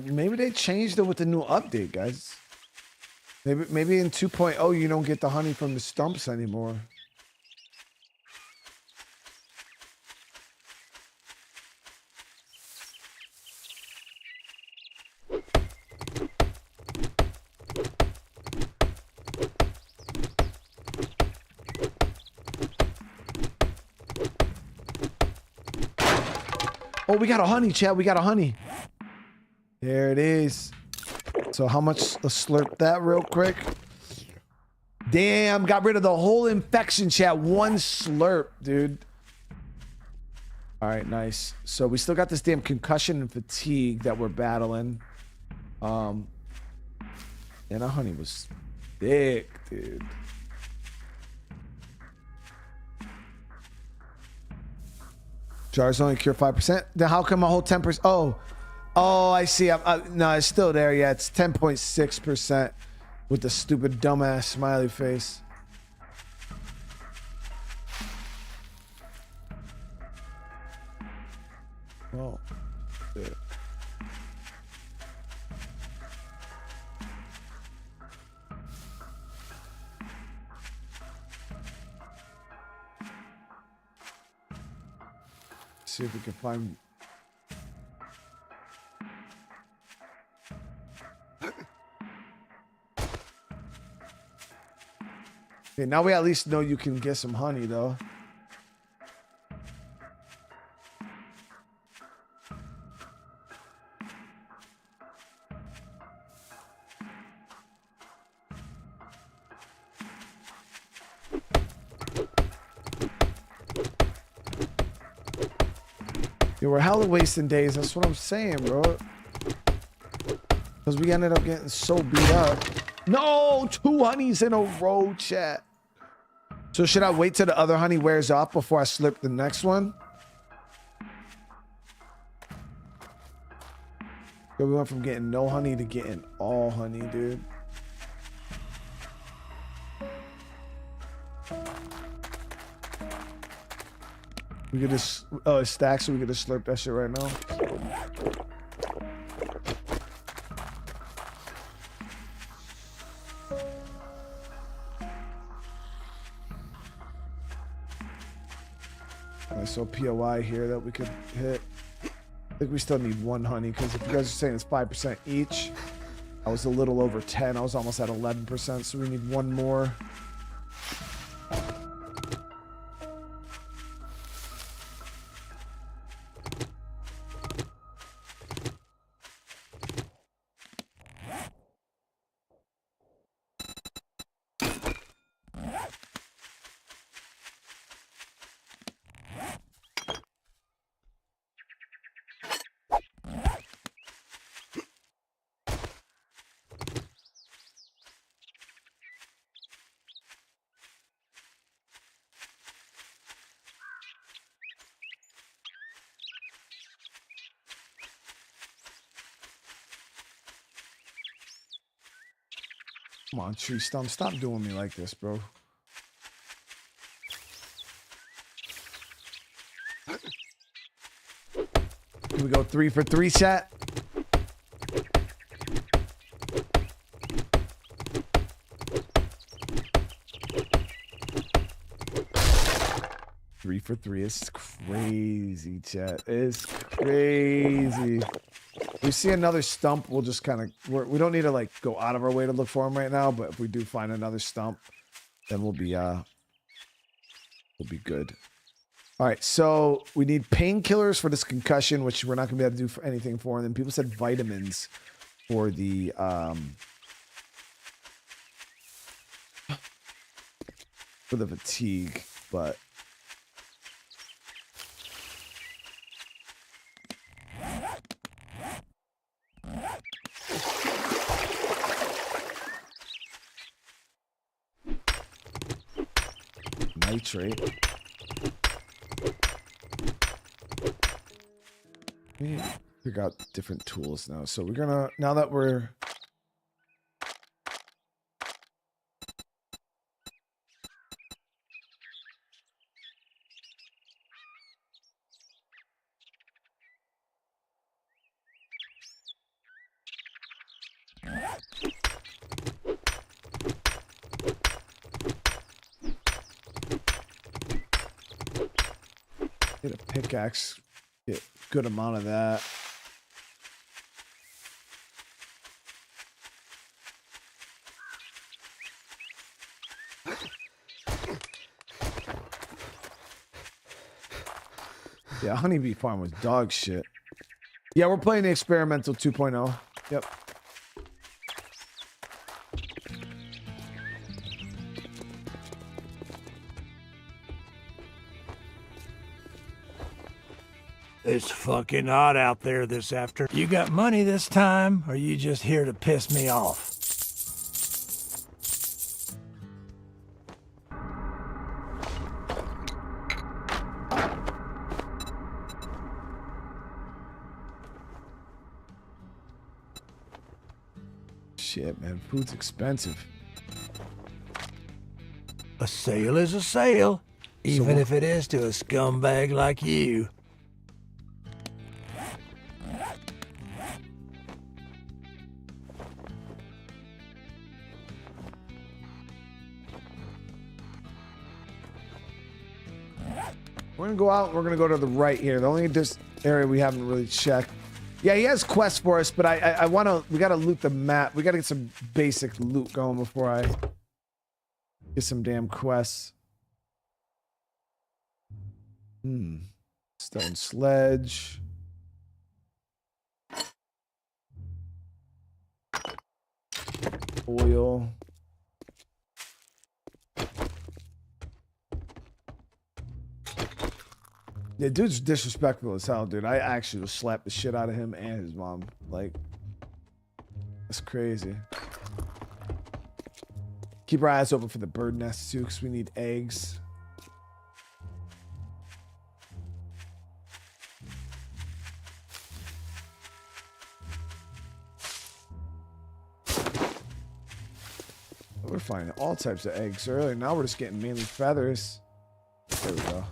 Maybe they changed it with the new update, guys. Maybe in 2.0 you don't get the honey from the stumps anymore. Oh, we got a honey, chat. We got a honey. There it is. So how much? Let's slurp that real quick. Damn, got rid of the whole infection, chat. One slurp, dude. All right, nice. So we still got this damn concussion and fatigue that we're battling. And our honey was thick, dude. Jars only cure 5%. Then how come a whole 10%? Oh, I see. No, it's still there. Yeah, it's 10.6% with the stupid dumbass smiley face. Oh, shit. See if we can find. Okay, now we at least know you can get some honey, though. Yeah, we're hella wasting days. That's what I'm saying, bro. Because we ended up getting so beat up. No, 2 honeys in a row, chat. So should I wait till the other honey wears off before I slip the next one? So we went from getting no honey to getting all honey, dude. We could just, oh, it's stacked, so we could just slurp that shit right now. I saw POI here that we could hit. I think we still need 1 honey, because if you guys are saying it's 5% each, I was a little over 10. I was almost at 11%, so we need 1 more. Come on, tree stump. Stop doing me like this, bro. Can we go 3 for 3, chat? Three for 3. It's crazy, chat. It's crazy. We see another stump, we'll just kind of, we don't need to like go out of our way to look for them right now, but if we do find another stump, then we'll be good. All right, so we need painkillers for this concussion, which we're not gonna be able to do for anything for. And then people said vitamins for the fatigue, but nitrate. We figure out different tools now. So we're gonna, now that we're Get a pickaxe. Get a good amount of that. Yeah, honeybee farm was dog shit. Yeah, we're playing the experimental 2.0. Yep. It's fucking hot out there this afternoon. You got money this time, or you just here to piss me off? Shit, man. Food's expensive. A sale is a sale, even if it is to a scumbag like you. We're gonna go out. We're gonna go to the right here. The only area we haven't really checked. Yeah, he has quests for us, but I want to. We gotta loot the map. We gotta get some basic loot going before I get some damn quests. Stone sledge. Oil. Yeah, dude's disrespectful as hell, dude. I actually will slap the shit out of him and his mom. Like, that's crazy. Keep our eyes open for the bird nests too, because we need eggs. We're finding all types of eggs earlier. Now we're just getting mainly feathers. There we go.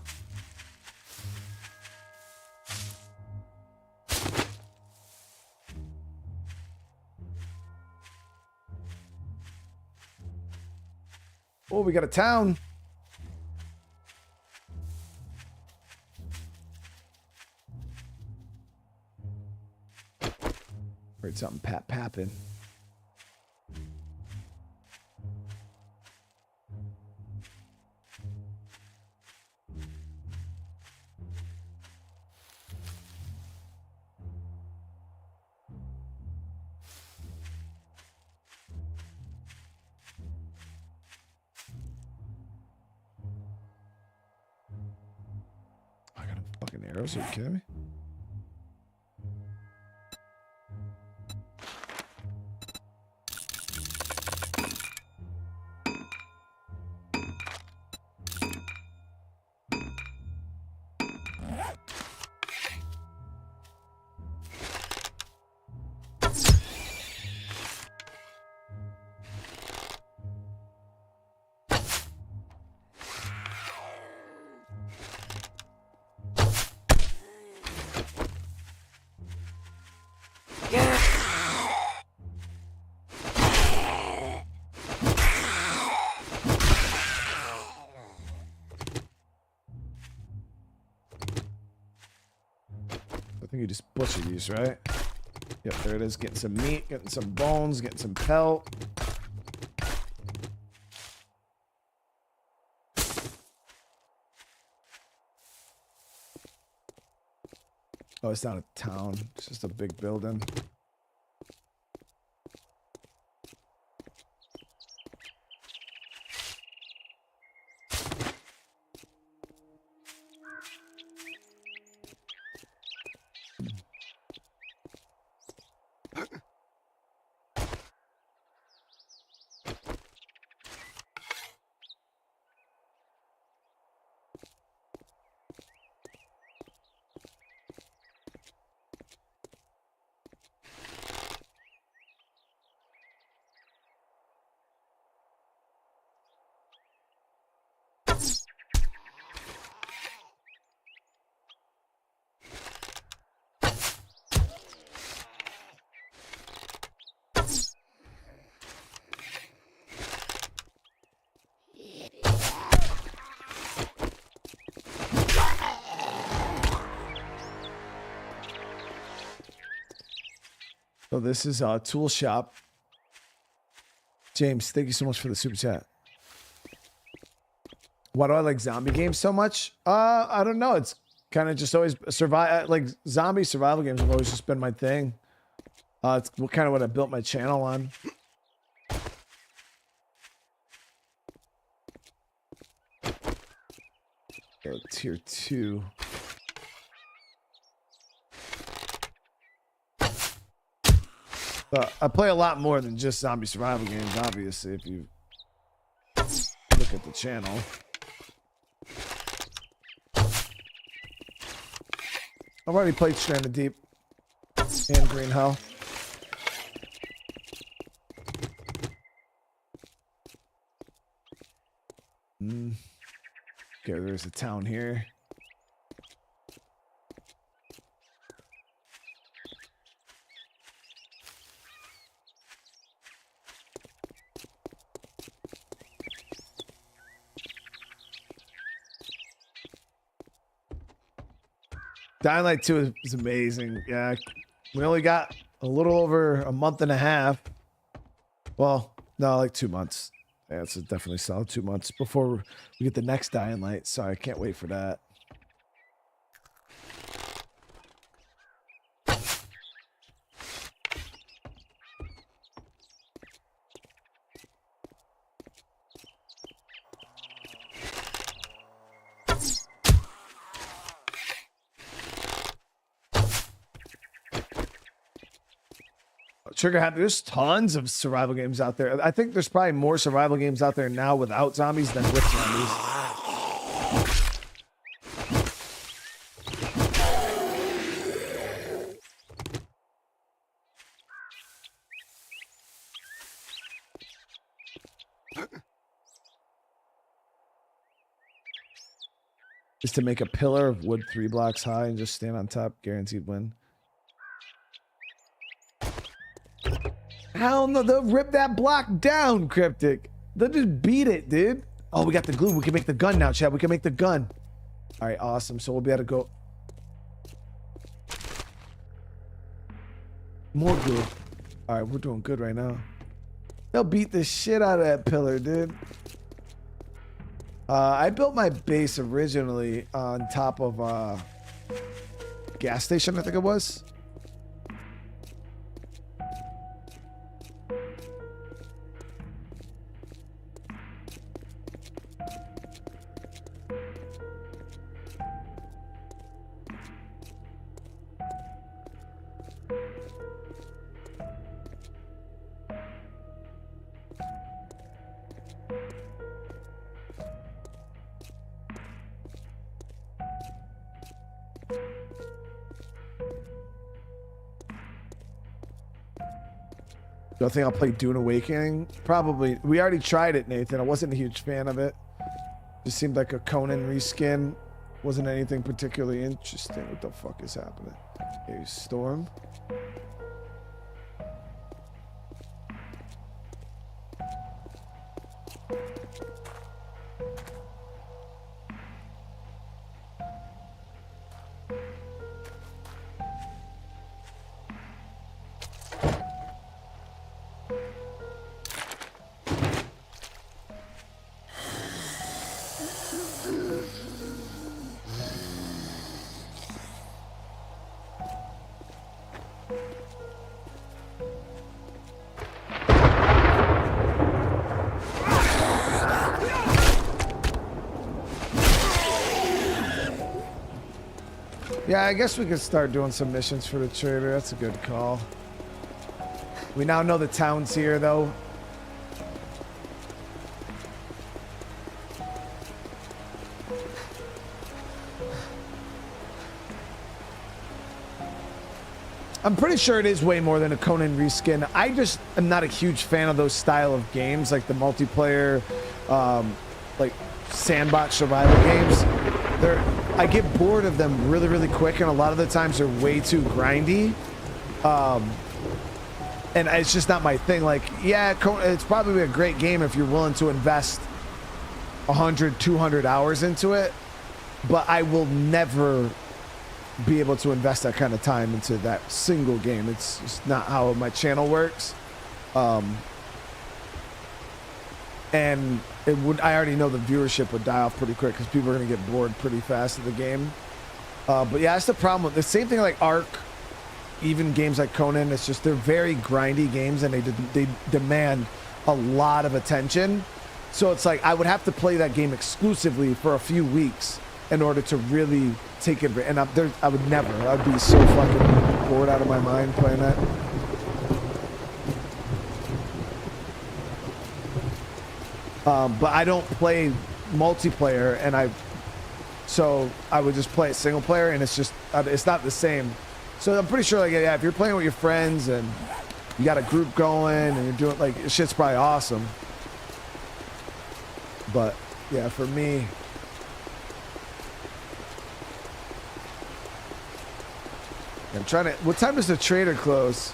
Oh, we got a town. Heard something papping. I got fucking arrows. Are you kidding me? I think you just butcher these, right? Yep, there it is. Getting some meat, getting some bones, getting some pelt. Oh, it's not a town. It's just a big building. So this is a tool shop. James, thank you so much for the super chat. Why do I like zombie games so much? I don't know. It's kind of just always like zombie survival games have always just been my thing. It's kind of what I built my channel on. Okay, tier 2. I play a lot more than just zombie survival games, obviously, if you look at the channel. I've already played Stranded Deep and Green Hell. Okay, there's a town here. Dying Light 2 is amazing. Yeah, we only got a little over a month and a half. Well, no, like 2 months. Yeah, it's definitely solid 2 months before we get the next Dying Light. So I can't wait for that. Trigger Happy, there's tons of survival games out there. I think there's probably more survival games out there now without zombies than with zombies. Just to make a pillar of wood 3 blocks high and just stand on top, guaranteed win. Hell no, they'll rip that block down, Cryptic. They'll just beat it, dude. Oh, we got the glue. We can make the gun now, Chad. We can make the gun. All right, awesome. So we'll be able to go. More glue. All right, we're doing good right now. They'll beat the shit out of that pillar, dude. I built my base originally on top of a gas station, I think it was. Do I think I'll play Dune Awakening? Probably. We already tried it, Nathan. I wasn't a huge fan of it. Just seemed like a Conan reskin. Wasn't anything particularly interesting. What the fuck is happening? Okay, Storm. Yeah, I guess we could start doing some missions for the trader. That's a good call. We now know the town's here, though. I'm pretty sure it is way more than a Conan reskin. I just am not a huge fan of those style of games, like the multiplayer, like sandbox survival games. I get bored of them really, really quick, and a lot of the times they're way too grindy. And it's just not my thing. Like, yeah, it's probably a great game if you're willing to invest 100, 200 hours into it, but I will never be able to invest that kind of time into that single game. It's just not how my channel works. And it would, I already know the viewership would die off pretty quick because people are going to get bored pretty fast of the game. But yeah, that's the problem with the same thing like Ark, even games like Conan. It's just they're very grindy games and they demand a lot of attention. So it's like I would have to play that game exclusively for a few weeks in order to really take it. And I would never. I'd be so fucking bored out of my mind playing that. But I don't play multiplayer, and so I would just play it single player, and it's just it's not the same. So I'm pretty sure, like, yeah, if you're playing with your friends and you got a group going and you're doing like shit's probably awesome. But yeah, for me, I'm trying to. What time does the trader close?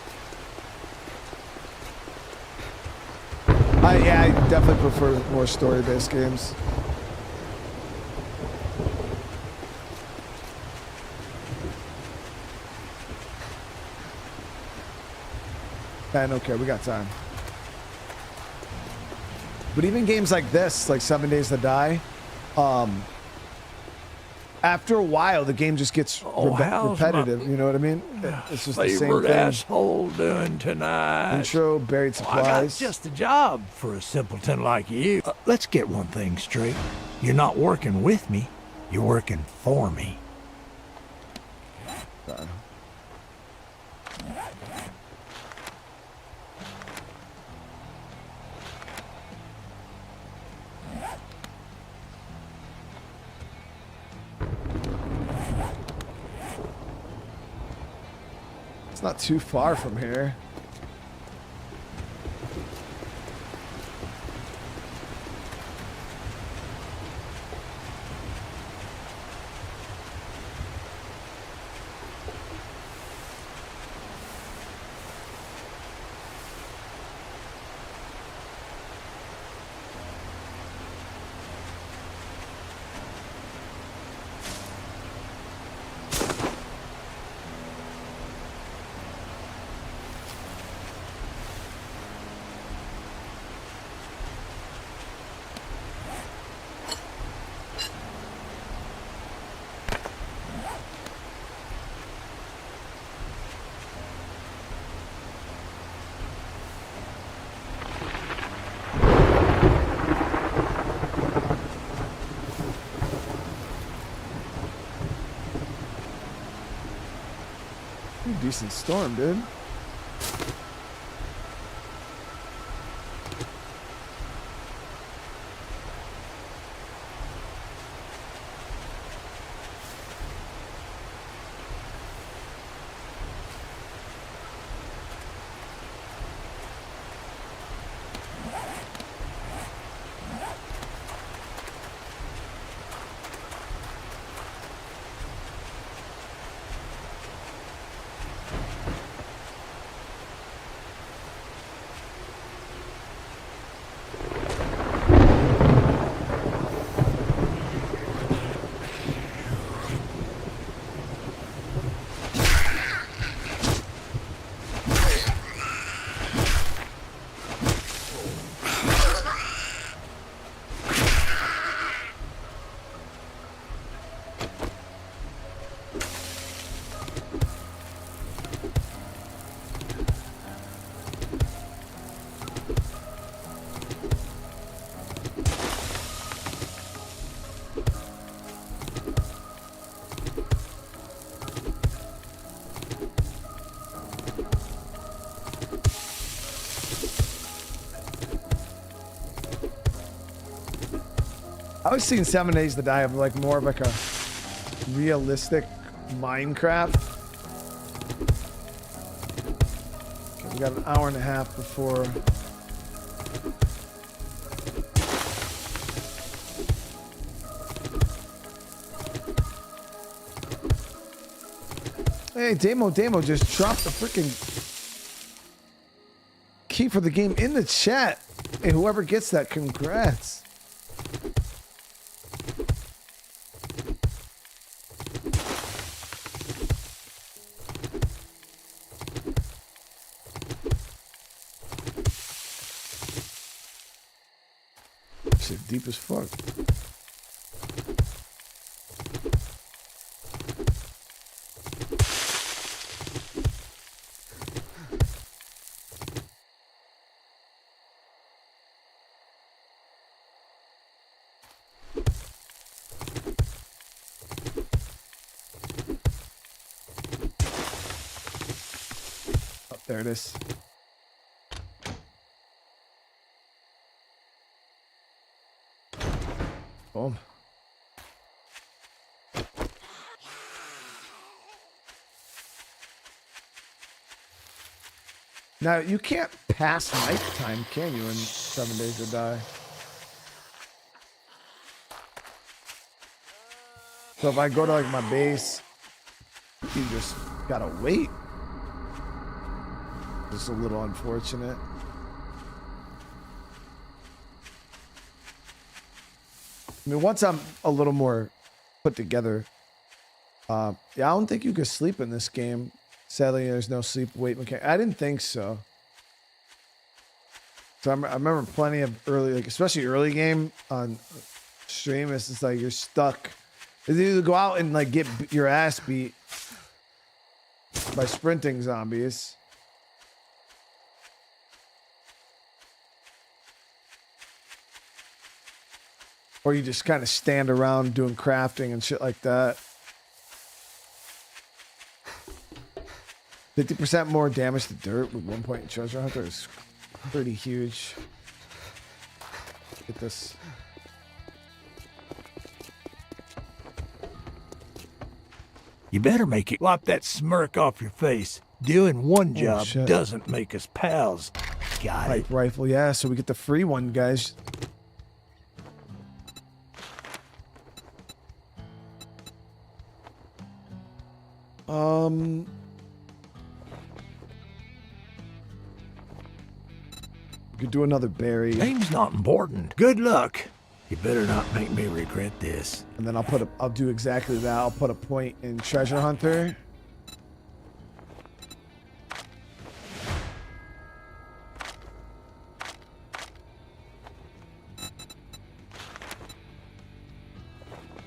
Yeah, I definitely prefer more story-based games. And okay, we got time. But even games like this, like 7 Days to Die, after a while, the game just gets repetitive. You know what I mean? It's just the same thing. Asshole doing tonight? Intro, buried supplies. I got just a job for a simpleton like you. Let's get one thing straight. You're not working with me. You're working for me. It's not too far from here. Decent storm, dude. I was seeing 7 Days to Die of like more of like a realistic Minecraft. Okay, we got an hour and a half before. Hey, Damo just dropped the freaking key for the game in the chat. Hey, whoever gets that, congrats. deep as fuck. Oh, there it is. Boom. Now, you can't pass nighttime, can you, in 7 Days to Die? So if I go to, like, my base, you just gotta wait. Just a little unfortunate. I mean, once I'm a little more put together, yeah, I don't think you could sleep in this game. Sadly, there's no sleep wait mechanic. I didn't think so. So I remember plenty of early, like especially early game on stream. It's just like you're stuck. It's either go out and like get your ass beat by sprinting zombies, or you just kind of stand around doing crafting and shit like that. 50% more damage to dirt with 1 point in treasure hunter is pretty huge. Look at this. You better make it. Wipe that smirk off your face. Doing one job shit. doesn't make us pals. Got it. Pipe rifle, yeah. So we get the free one, guys. We could do another berry, Name's not important. Good luck. You better not make me regret this. and then I'll do exactly that. I'll put a point in treasure hunter.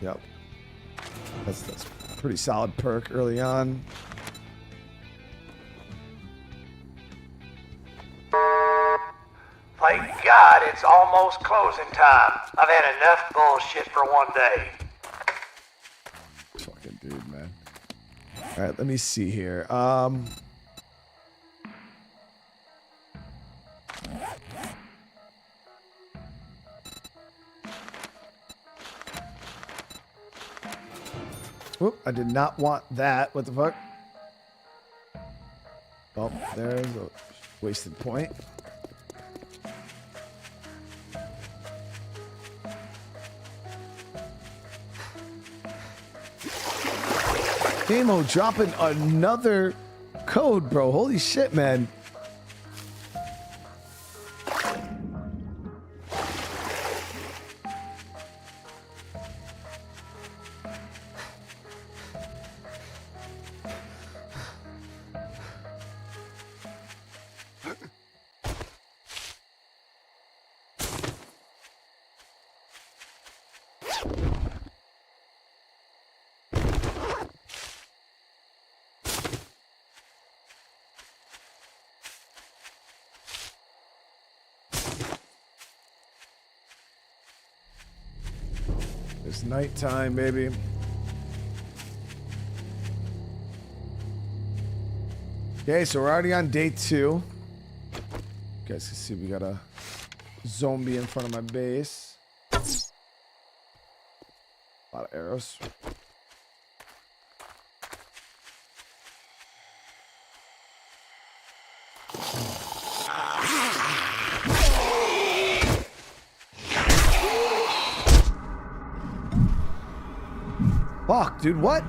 Yep. That's a pretty solid perk early on. Thank God it's almost closing time. I've had enough bullshit for one day. Fucking dude, man. All right, let me see here. Whoop, I did not want that. What the fuck? Oh, there's a wasted point. Damo dropping another code, bro. Holy shit, man. It's nighttime, baby. Okay, so we're already on day 2. You guys can see we got a zombie in front of my base. A lot of arrows. Fuck, dude, what?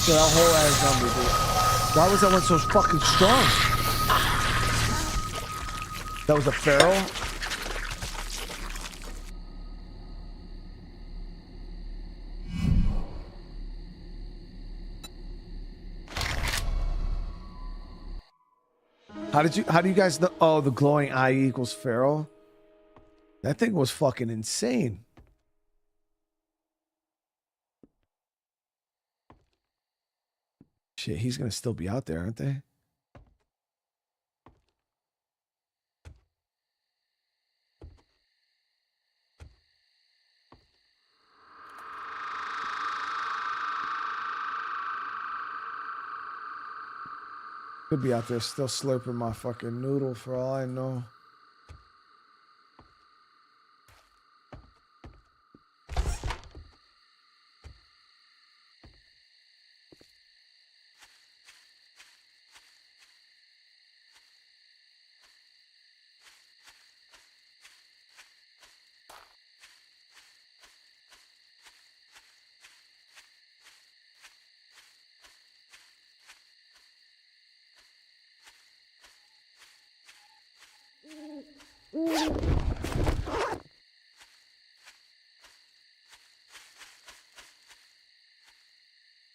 So that whole ass zombie, dude. Why was that one so fucking strong? That was a feral? How do you guys know? Oh, the glowing eye equals feral? That thing was fucking insane. Shit, he's gonna still be out there, aren't they? Could be out there still slurping my fucking noodle for all I know.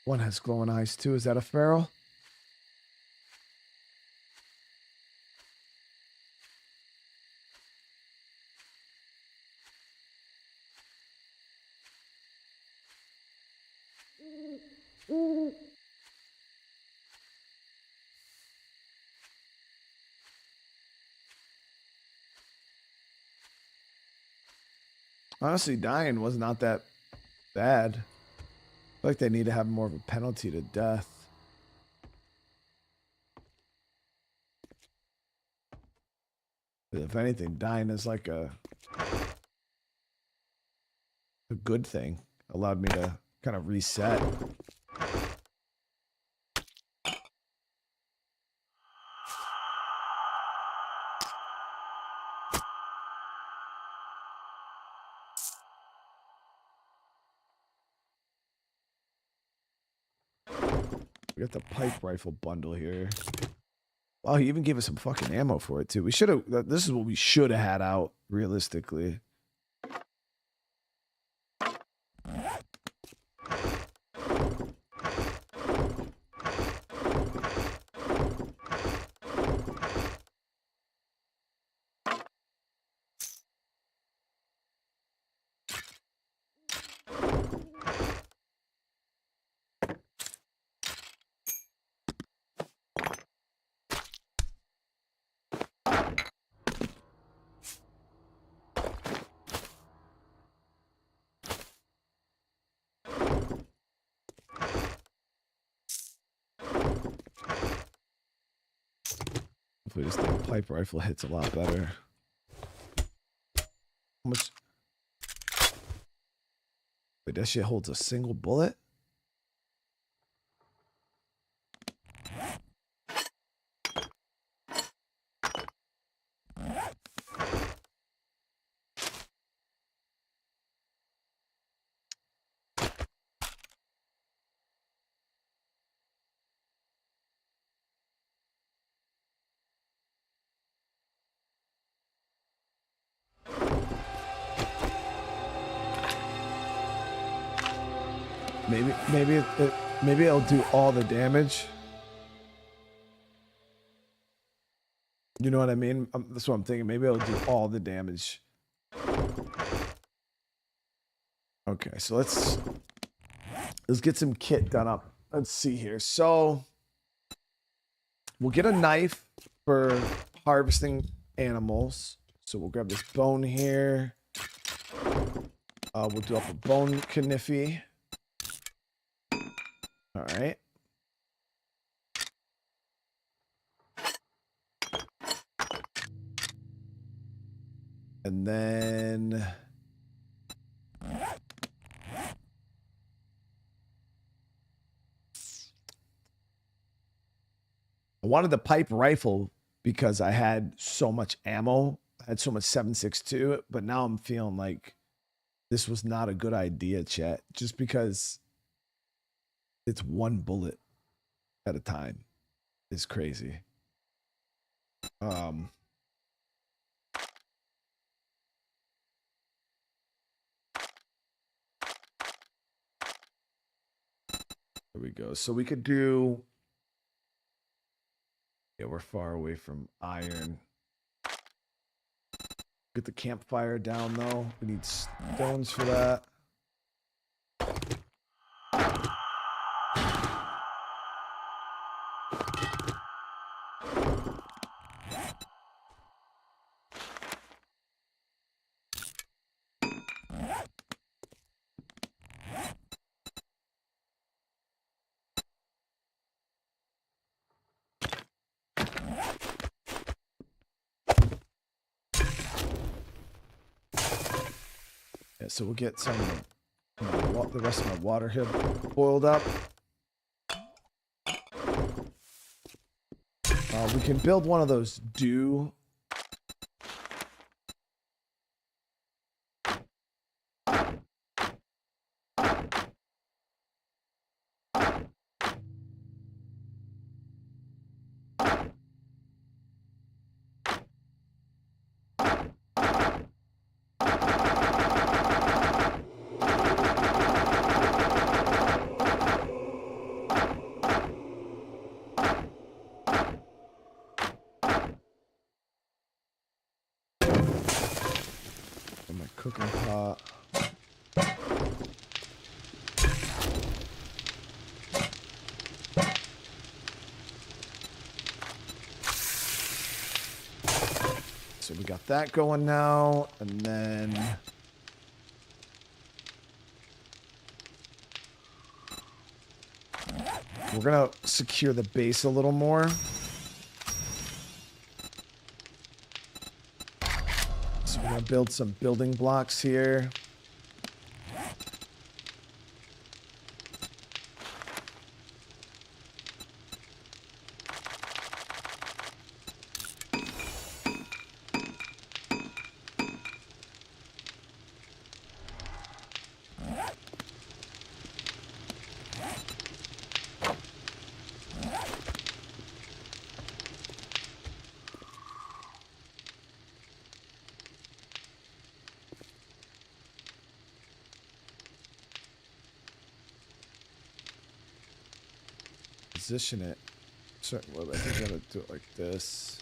One has glowing eyes too. Is that a feral? Honestly, dying was not that bad. I feel like they need to have more of a penalty to death. If anything, dying is like a good thing. Allowed me to kind of reset. We got the pipe rifle bundle here. Wow, he even gave us some fucking ammo for it too. We should have. This is what we should have had out realistically. Hopefully this damn pipe rifle hits a lot better. How much? Wait, that shit holds a single bullet? Maybe it'll do all the damage. You know what I mean? That's what I'm thinking. Maybe it'll do all the damage. Okay, so let's get some kit done up. Let's see here. So we'll get a knife for harvesting animals. So we'll grab this bone here. We'll do up a bone kniffy. All right. And then I wanted the pipe rifle because I had so much ammo. I had so much 7.62, but now I'm feeling like this was not a good idea, chat, just because it's one bullet at a time. is crazy. There we go. So we could do. Yeah, we're far away from iron. Get the campfire down though. We need stones for that. Yeah, so we'll get some the rest of my water here boiled up. We can build one of those dew. Cooking pot. So we got that going now, and then we're gonna secure the base a little more. We're gonna build some building blocks here. Position it certain way. I think I gotta do it like this.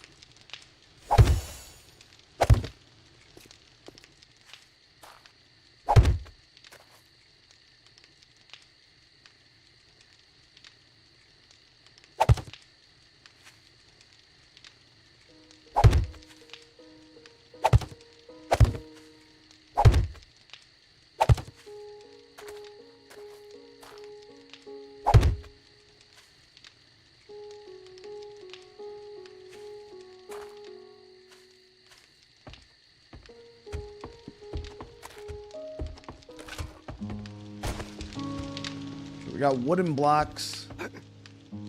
Got wooden blocks.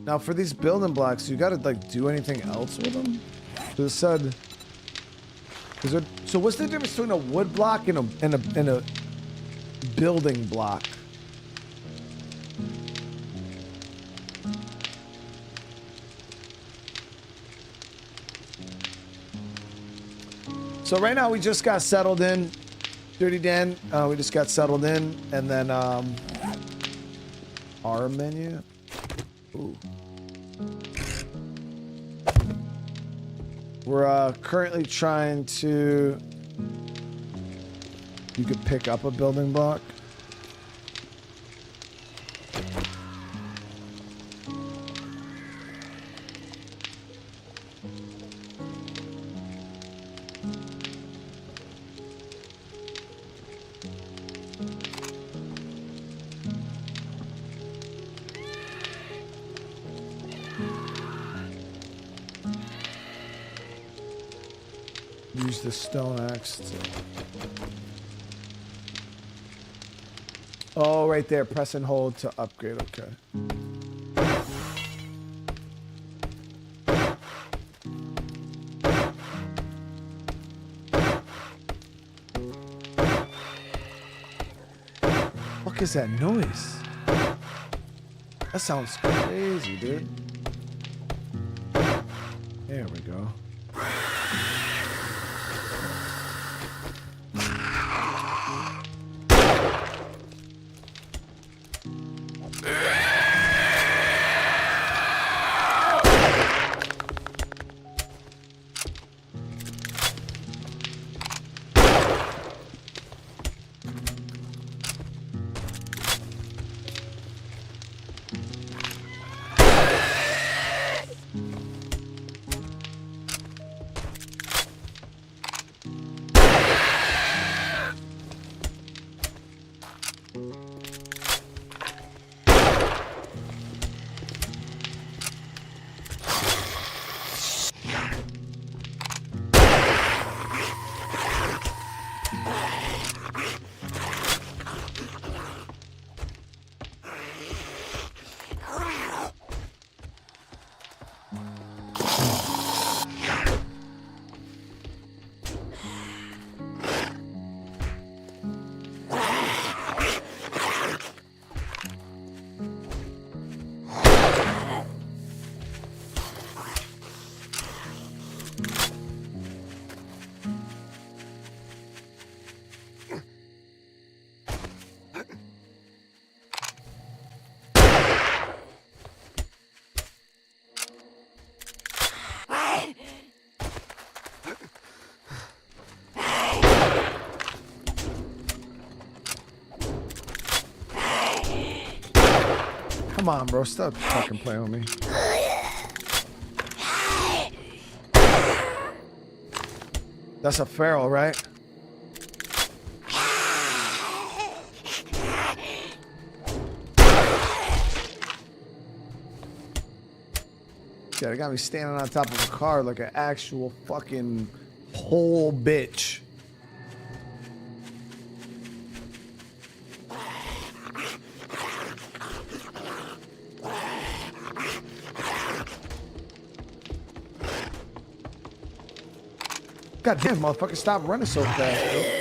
Now for these building blocks, you gotta like do anything else with them? So it said, so what's the difference between a wood block and a building block? So right now we just got settled in. Dirty Dan, we just got settled in, and then our menu. Ooh. We're currently trying to. You could pick up a building block. Use the stone axe to... Oh, right there. Press and hold to upgrade. Okay. What is that noise? That sounds crazy, dude. There we go. Come on, bro. Stop fucking playing with me. That's a feral, right? Yeah, they got me standing on top of a car like an actual fucking whole bitch. God damn, motherfucker, stop running so fast, bro.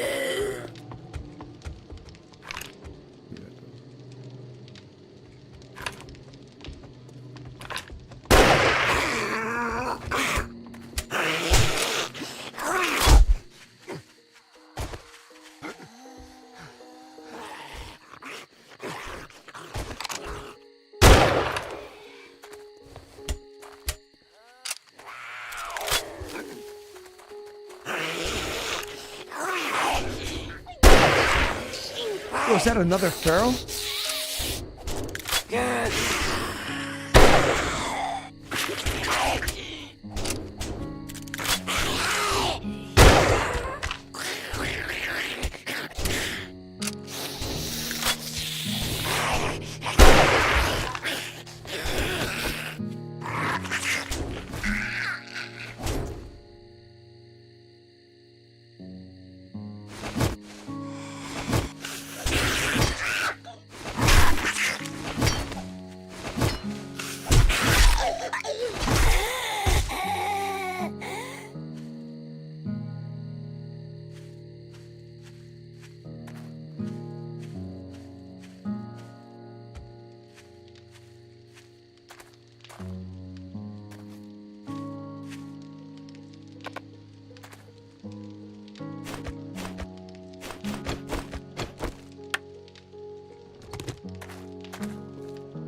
Oh, is that another feral?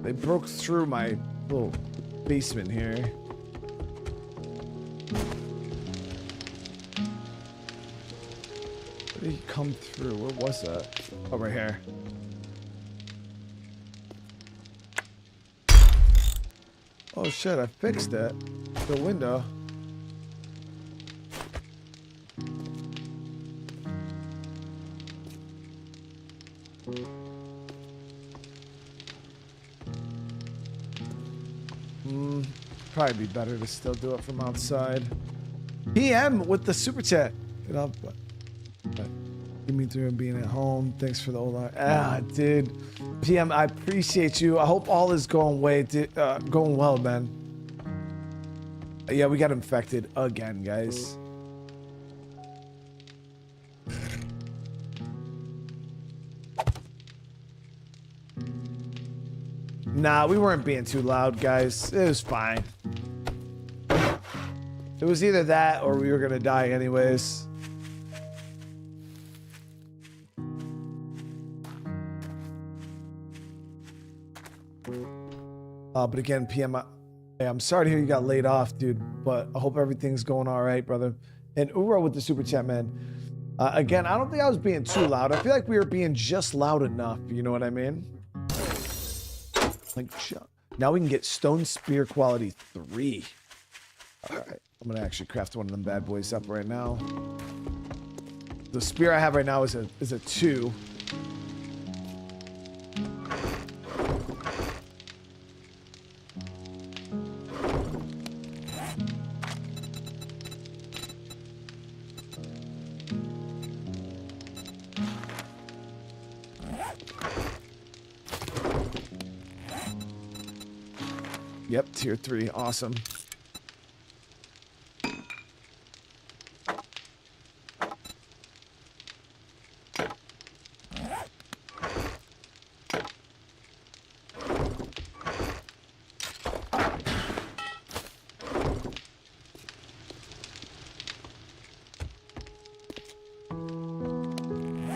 They broke through my little basement here. Where did he come through? Where was that? Oh, right here. Oh shit, I fixed it. The window. Probably be better to still do it from outside. PM with the super chat. Get up, but give me through and being at home. Thanks for the old dude. PM, I appreciate you. I hope all is going well, man. Yeah, we got infected again, guys. Nah, we weren't being too loud, guys. It was fine. It was either that or we were gonna die anyways. But again, PM, hey, I'm sorry to hear you got laid off, dude, but I hope everything's going all right, brother. And Uro with the super chat, man. Again, I don't think I was being too loud. I feel like we were being just loud enough. You know what I mean? Like, now we can get Stone Spear quality 3. All right, I'm gonna actually craft one of them bad boys up right now. The spear I have right now is a 2. Yep, tier 3, awesome.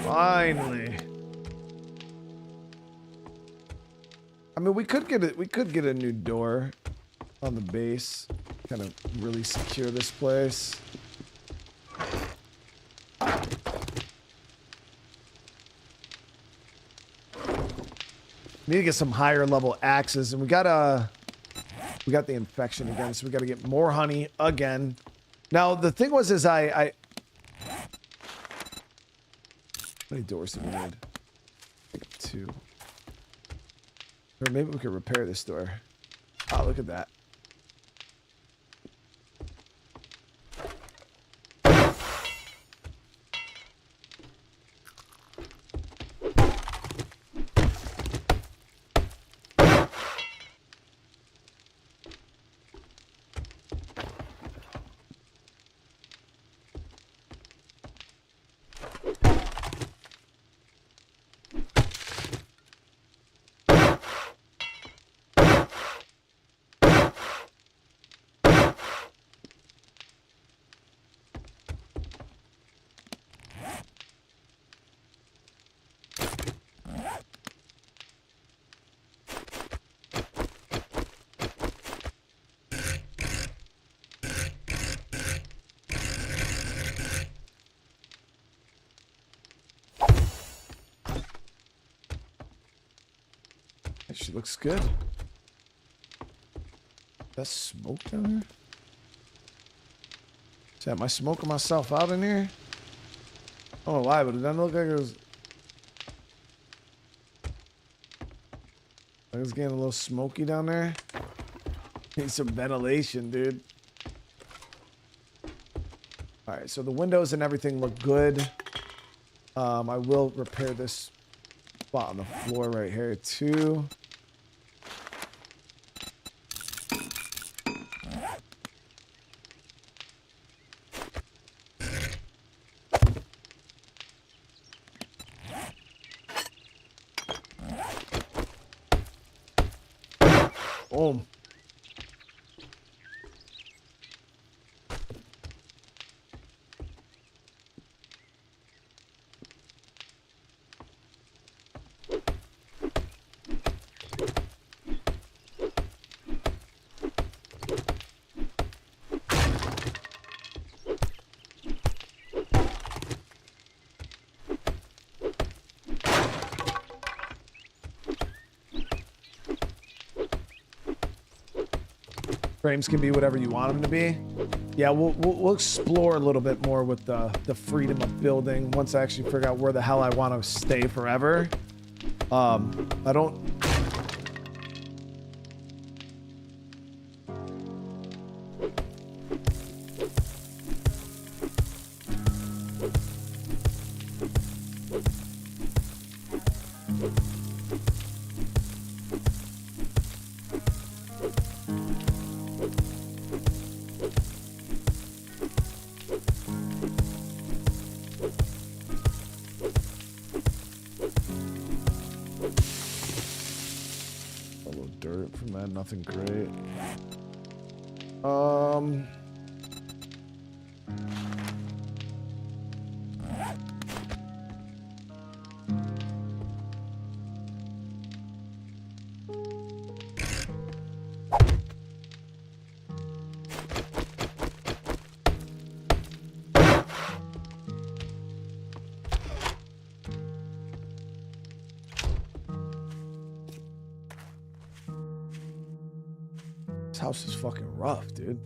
Finally. I mean, we could get a new door on the base, kind of really secure this place. Need to get some higher level axes, and we got the infection again, so we got to get more honey again. Now the thing was, is how many doors do we need? I think 2. Or maybe we could repair this door. Oh, look at that. She looks good. That's smoke down here? Is that, am I smoking myself out in here? I don't know why, but it doesn't look like it was... Like it's getting a little smoky down there. Need some ventilation, dude. Alright, so the windows and everything look good. I will repair this spot on the floor right here, too. Boom. Frames can be whatever you want them to be. Yeah, we'll explore a little bit more with the freedom of building once I actually figure out where the hell I want to stay forever. I don't... Nothing great. This house is fucking rough, dude.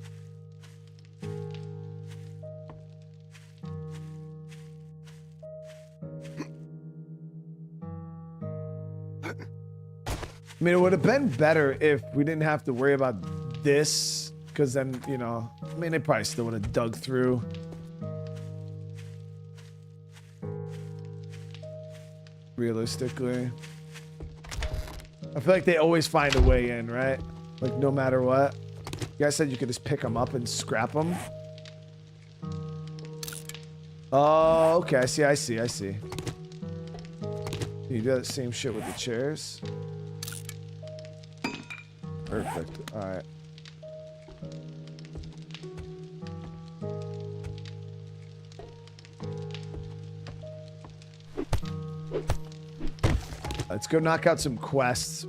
I mean, it would have been better if we didn't have to worry about this, because then, you know, I mean, they probably still would have dug through. Realistically. I feel like they always find a way in, right? Like, no matter what. You guys said you could just pick them up and scrap them. Oh, okay. I see. You do that same shit with the chairs. Perfect. All right. Let's go knock out some quests.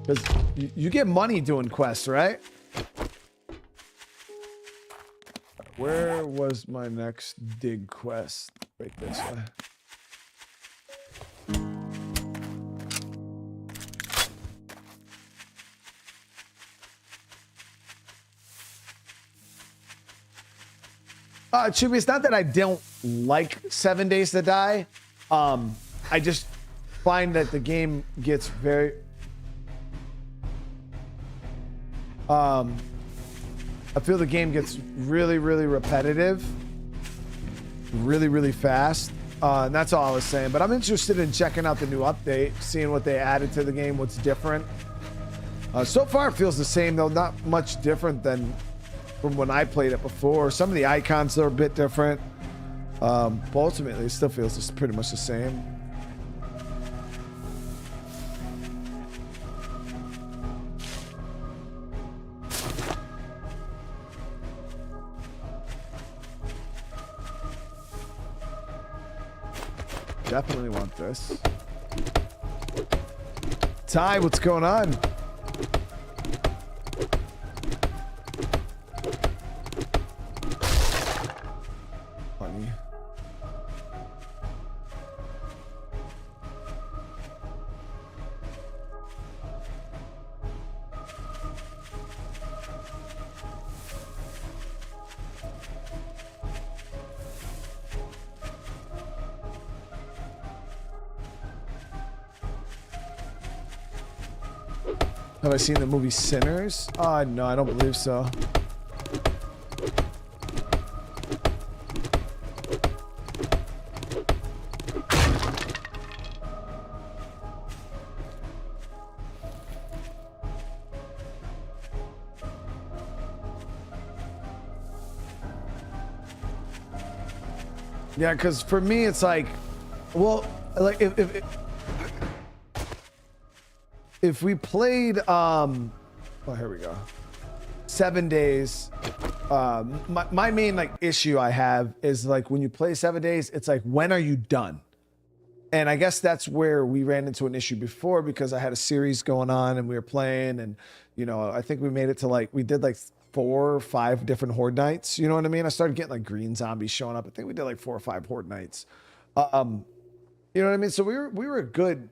Because you get money doing quests, right? Where was my next dig quest? Right this way. Chibi, it's not that I don't like 7 Days to Die. I just find that the game gets very... I feel the game gets really, really repetitive. Really, really fast. And that's all I was saying. But I'm interested in checking out the new update, seeing what they added to the game, what's different. So far, it feels the same, though. Not much different than from when I played it before. Some of the icons are a bit different. But ultimately, it still feels just pretty much the same. Definitely want this. Ty, what's going on? Funny. Have I seen the movie Sinners? No, I don't believe so. Yeah, because for me, it's like, well, like if we played, oh, here we go. 7 Days. My main like issue I have is like when you play 7 Days, it's like, when are you done? And I guess that's where we ran into an issue before, because I had a series going on and we were playing, and you know, I think we made it to like, we did like 4 or 5 different Horde nights. You know what I mean? I started getting like green zombies showing up. I think we did like 4 or 5 Horde nights. You know what I mean? So we were a good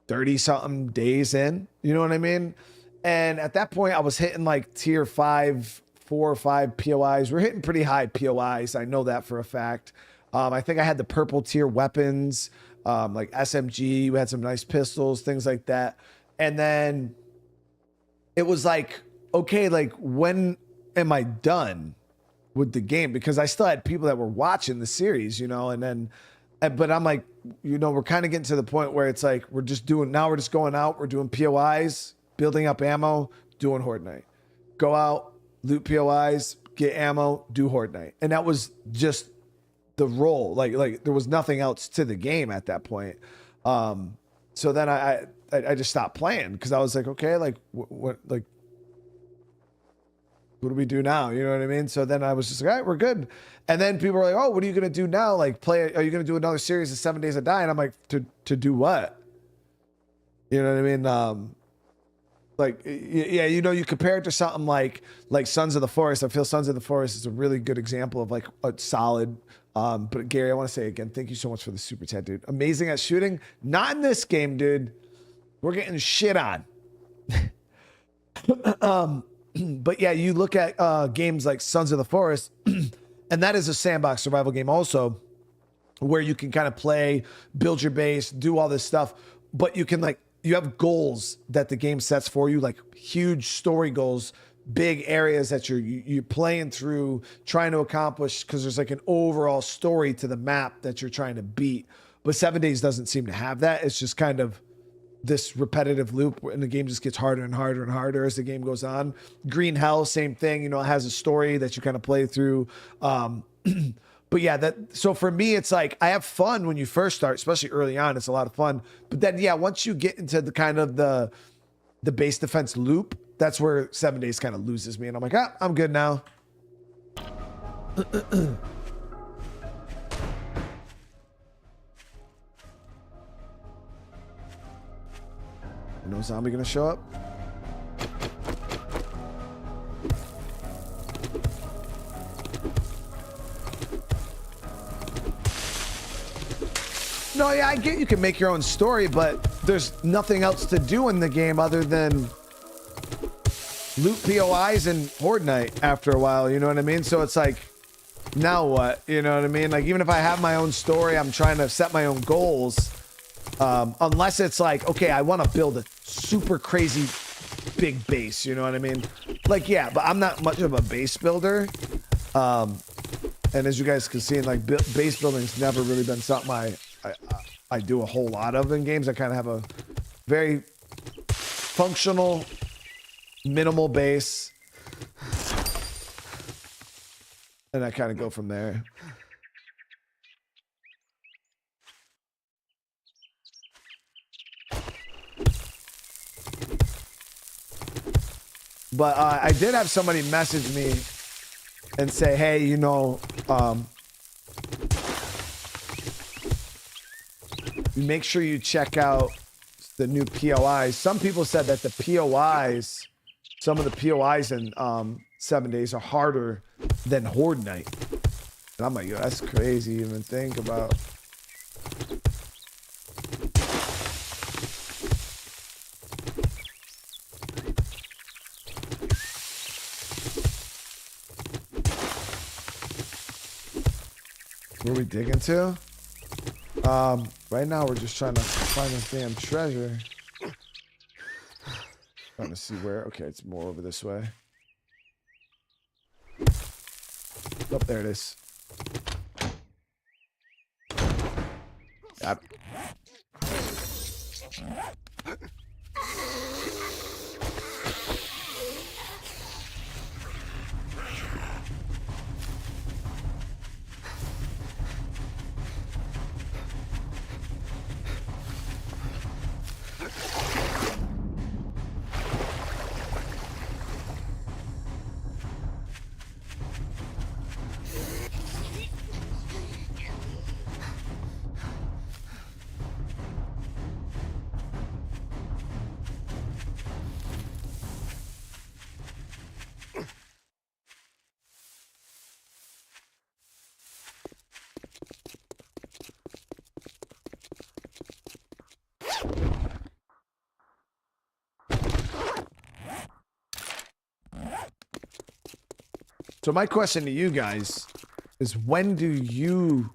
30 something days in, you know what I mean? And at that point I was hitting like tier 5, 4 or 5 POIs. We're hitting pretty high POIs. I know that for a fact. I think I had the purple tier weapons, like SMG. We had some nice pistols, things like that. And then it was like, okay, like when am I done with the game? Because I still had people that were watching the series, you know, and then, but I'm like, you know, we're kind of getting to the point where it's like, we're just going out, we're doing POIs, building up ammo, doing Horde Night. Go out, loot POIs, get ammo, do Horde Night. And that was just the role. Like there was nothing else to the game at that point. So then I just stopped playing, because I was like, okay, like what do we do now? You know what I mean? So then I was just like, all right, we're good. And then people were like, oh, what are you going to do now? Like are you going to do another series of 7 Days to Die? And I'm like, to do what? You know what I mean? Like, yeah, you know, you compare it to something like Sons of the Forest. I feel Sons of the Forest is a really good example of like a solid, but Gary, I want to say again, thank you so much for the super chat, dude. Amazing at shooting. Not in this game, dude. We're getting shit on. But yeah, you look at games like Sons of the Forest, and that is a sandbox survival game also, where you can kind of play, build your base, do all this stuff, but you can you have goals that the game sets for you, like huge story goals, big areas that you're playing through, trying to accomplish, because there's like an overall story to the map that you're trying to beat. But 7 Days doesn't seem to have that. It's just kind of this repetitive loop, and the game just gets harder and harder and harder as the game goes on. Green Hell, same thing. You know, it has a story that you kind of play through. But yeah, so for me, it's like I have fun when you first start, especially early on. It's a lot of fun. But then, yeah, once you get into the kind of the base defense loop, that's where 7 Days kind of loses me, and I'm like, I'm good now. No zombie gonna show up? No, yeah, I get you can make your own story, but there's nothing else to do in the game other than loot POIs and Horde Night after a while, you know what I mean? So it's like, now what? You know what I mean? Like, even if I have my own story, I'm trying to set my own goals. Unless it's like, okay, I want to build a super crazy big base, you know what I mean? Like, yeah, but I'm not much of a base builder. And as you guys can see, like, base building's never really been something I do a whole lot of in games. I kind of have a very functional, minimal base, and I kind of go from there. But I did have somebody message me and say, hey, you know, make sure you check out the new POIs. Some people said that the POIs, some of the POIs in 7 Days are harder than Horde Night. And I'm like, yo, that's crazy to even think about. Where are we digging to? Right now we're just trying to find this damn treasure. Trying to see where. Okay, it's more over this way. Oh, there it is. Yep. So my question to you guys is, when do you...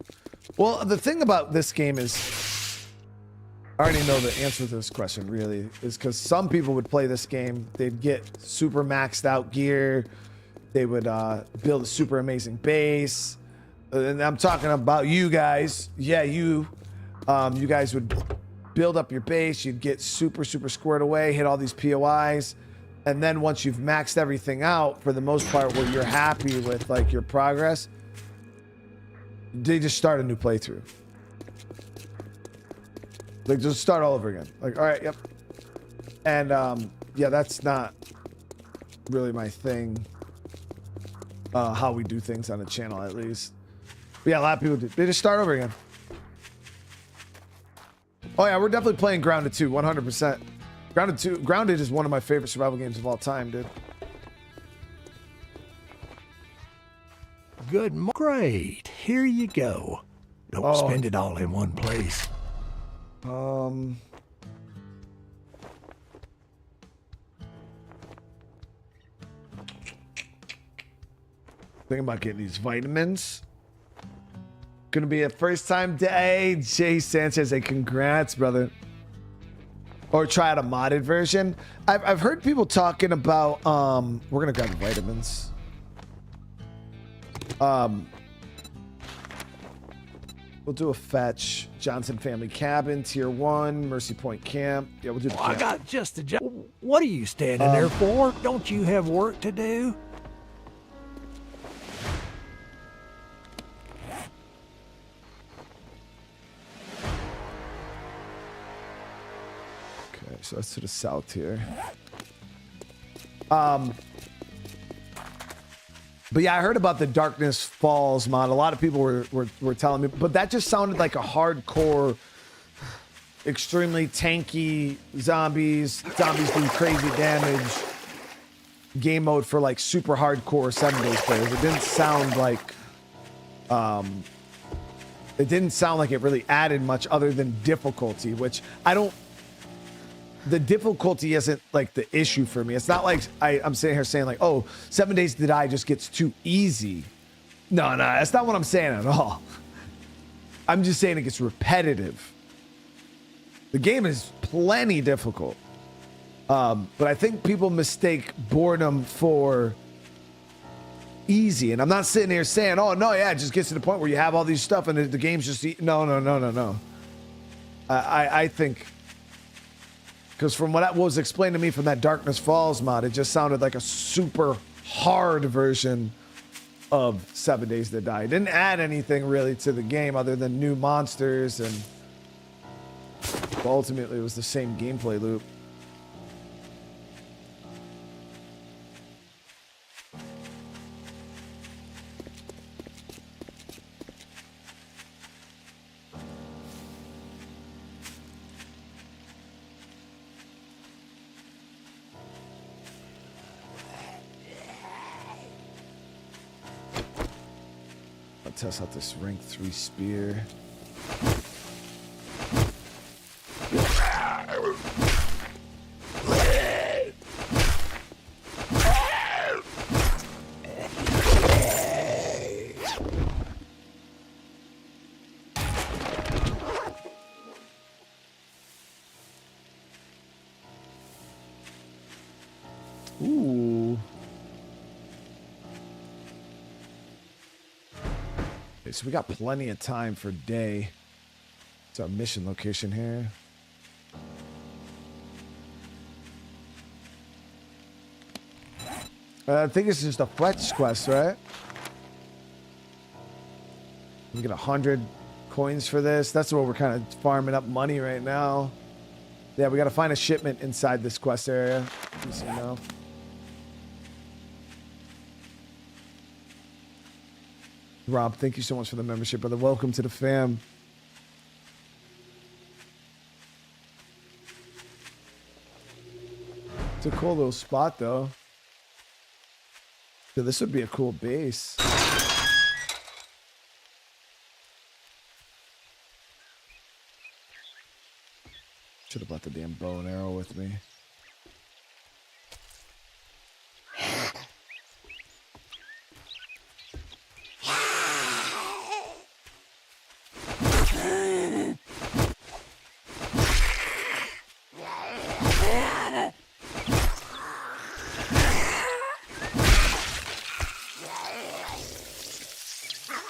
Well, the thing about this game is, I already know the answer to this question, really, is because some people would play this game, they'd get super maxed out gear, they would build a super amazing base, and I'm talking about you guys. Yeah, you guys would build up your base, you'd get super squared away, hit all these POIs, and then once you've maxed everything out, for the most part, where you're happy with like your progress, they just start a new playthrough. Like, just start all over again. Like, all right, yep. And yeah, that's not really my thing. How we do things on the channel, at least. But yeah, a lot of people do. They just start over again. Oh yeah, we're definitely playing Grounded 2, 100%. Grounded is one of my favorite survival games of all time, dude. Good. Great. Here you go. Don't spend it all in one place. Thinking about getting these vitamins. Gonna be a first time day. Jay Sanchez, a congrats, brother. Or try out a modded version. I've heard people talking about we're gonna grab the vitamins. We'll do a fetch. Johnson Family Cabin, Tier 1, Mercy Point Camp. Yeah, we'll do the camp. I got just a job. What are you standing there for? Don't you have work to do? Okay, so that's to the south here. But yeah, I heard about the Darkness Falls mod. A lot of people were telling me, but that just sounded like a hardcore, extremely tanky zombies do crazy damage game mode for like super hardcore 7 days players. It didn't sound like it really added much other than difficulty, which the difficulty isn't like the issue for me. It's not like I'm sitting here saying like, oh, 7 Days to Die just gets too easy. No, that's not what I'm saying at all. I'm just saying it gets repetitive. The game is plenty difficult. But I think people mistake boredom for easy. And I'm not sitting here saying, oh, no, yeah, it just gets to the point where you have all these stuff and the game's just... No. I think... Because from what was explained to me from that Darkness Falls mod, it just sounded like a super hard version of 7 Days to Die. It didn't add anything really to the game other than new monsters, and ultimately it was the same gameplay loop. Test out this rank 3 spear. Ooh. Okay, so we got plenty of time for day. It's our mission location here. I think it's just a fetch quest, right? We get 100 coins for this. That's where we're kind of farming up money right now. Yeah, we got to find a shipment inside this quest area. Just so you know. Rob, thank you so much for the membership, brother. Welcome to the fam. It's a cool little spot, though. So this would be a cool base. Should have brought the damn bow and arrow with me.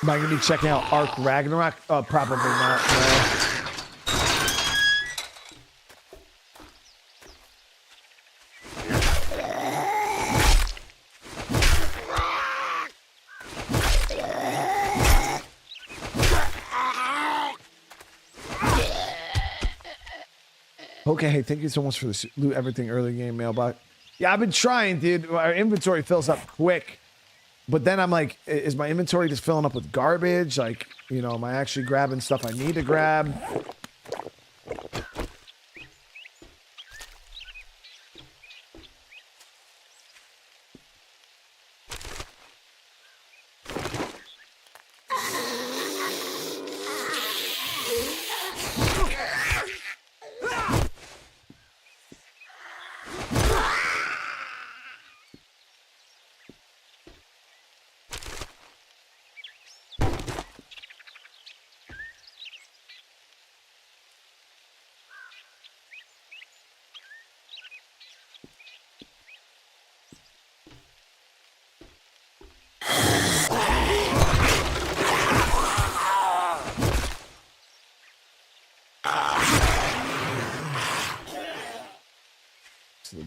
Am I going to be checking out Ark Ragnarok? Probably not. No. Okay, hey, thank you so much for the loot everything early game mailbox. Yeah, I've been trying, dude. Our inventory fills up quick. But then I'm like, is my inventory just filling up with garbage? Like, you know, am I actually grabbing stuff I need to grab?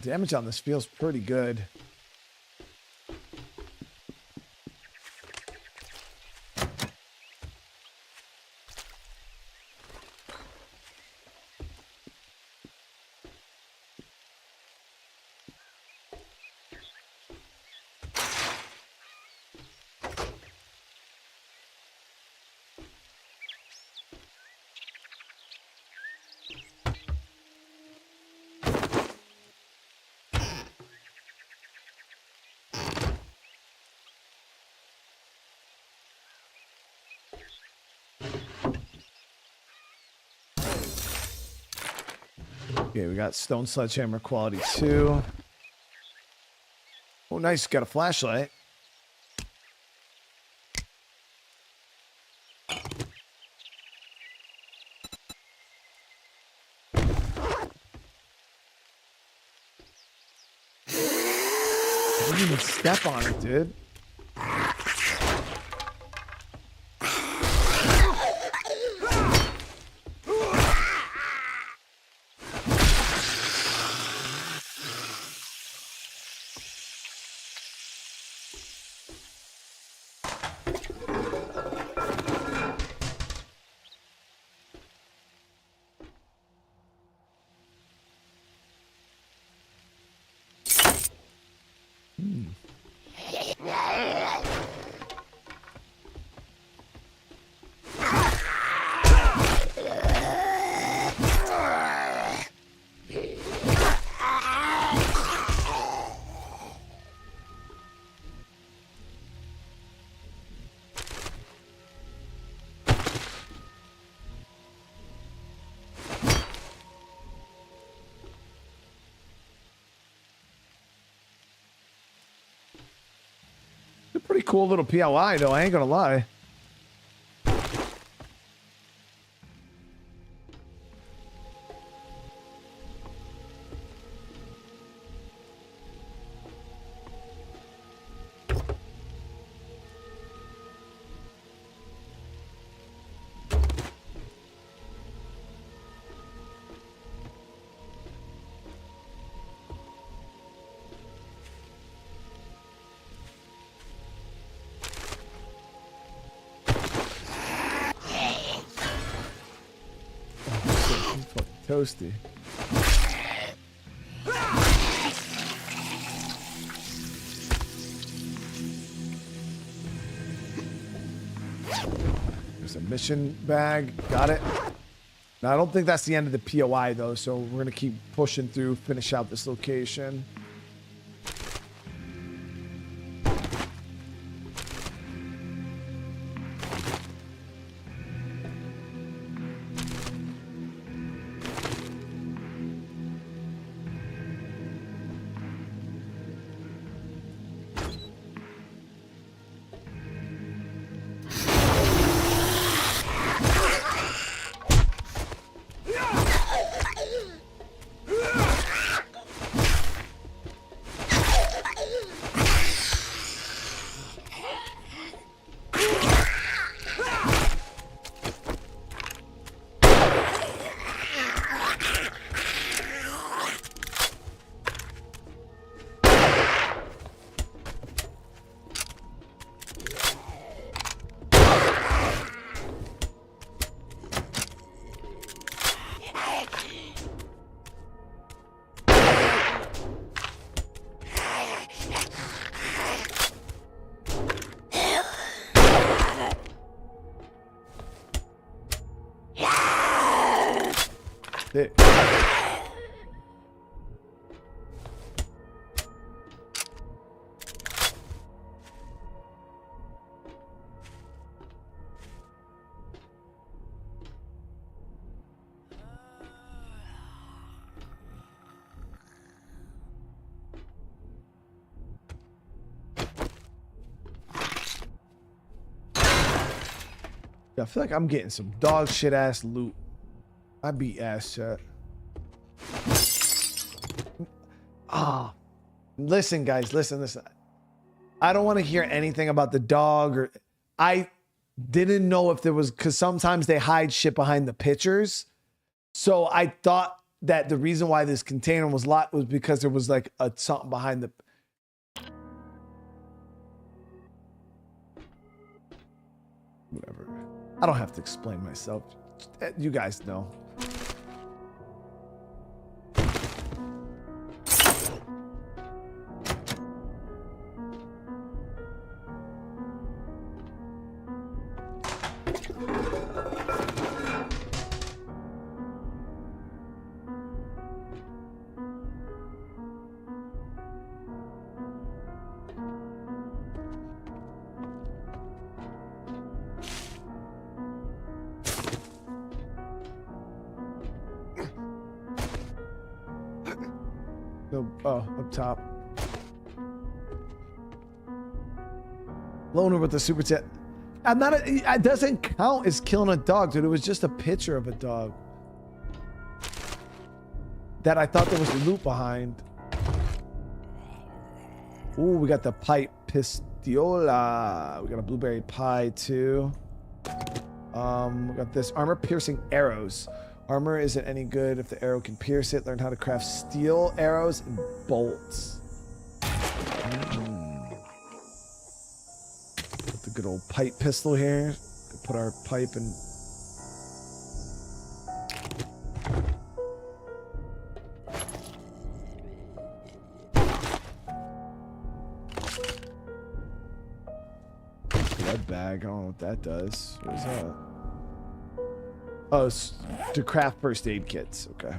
damage on this feels pretty good. Okay, we got stone sledgehammer quality 2. Oh, nice. Got a flashlight. I didn't even step on it, dude. Pretty cool little POI, though. I ain't gonna lie. Toasty. There's a mission bag. Got it. Now, I don't think that's the end of the POI, though, so we're going to keep pushing through, finish out this location. It. I feel like I'm getting some dog shit ass loot. I beat ass chat. Ah, listen, guys, listen. I don't want to hear anything about the dog, or I didn't know if there was, because sometimes they hide shit behind the pictures. So I thought that the reason why this container was locked was because there was like a something behind the. Whatever. I don't have to explain myself. You guys know. No, oh, up top. Loner with the super chat. I'm not. It doesn't count as killing a dog, dude. It was just a picture of a dog that I thought there was loot behind. Ooh, we got the pipe pistiola. We got a blueberry pie too. We got this armor piercing arrows. Armor isn't any good if the arrow can pierce it. Learn how to craft steel arrows and bolts. Put the good old pipe pistol here. Put our pipe in. Blood bag. I don't know what that does. What is that? Oh, it's to craft first aid kits. Okay.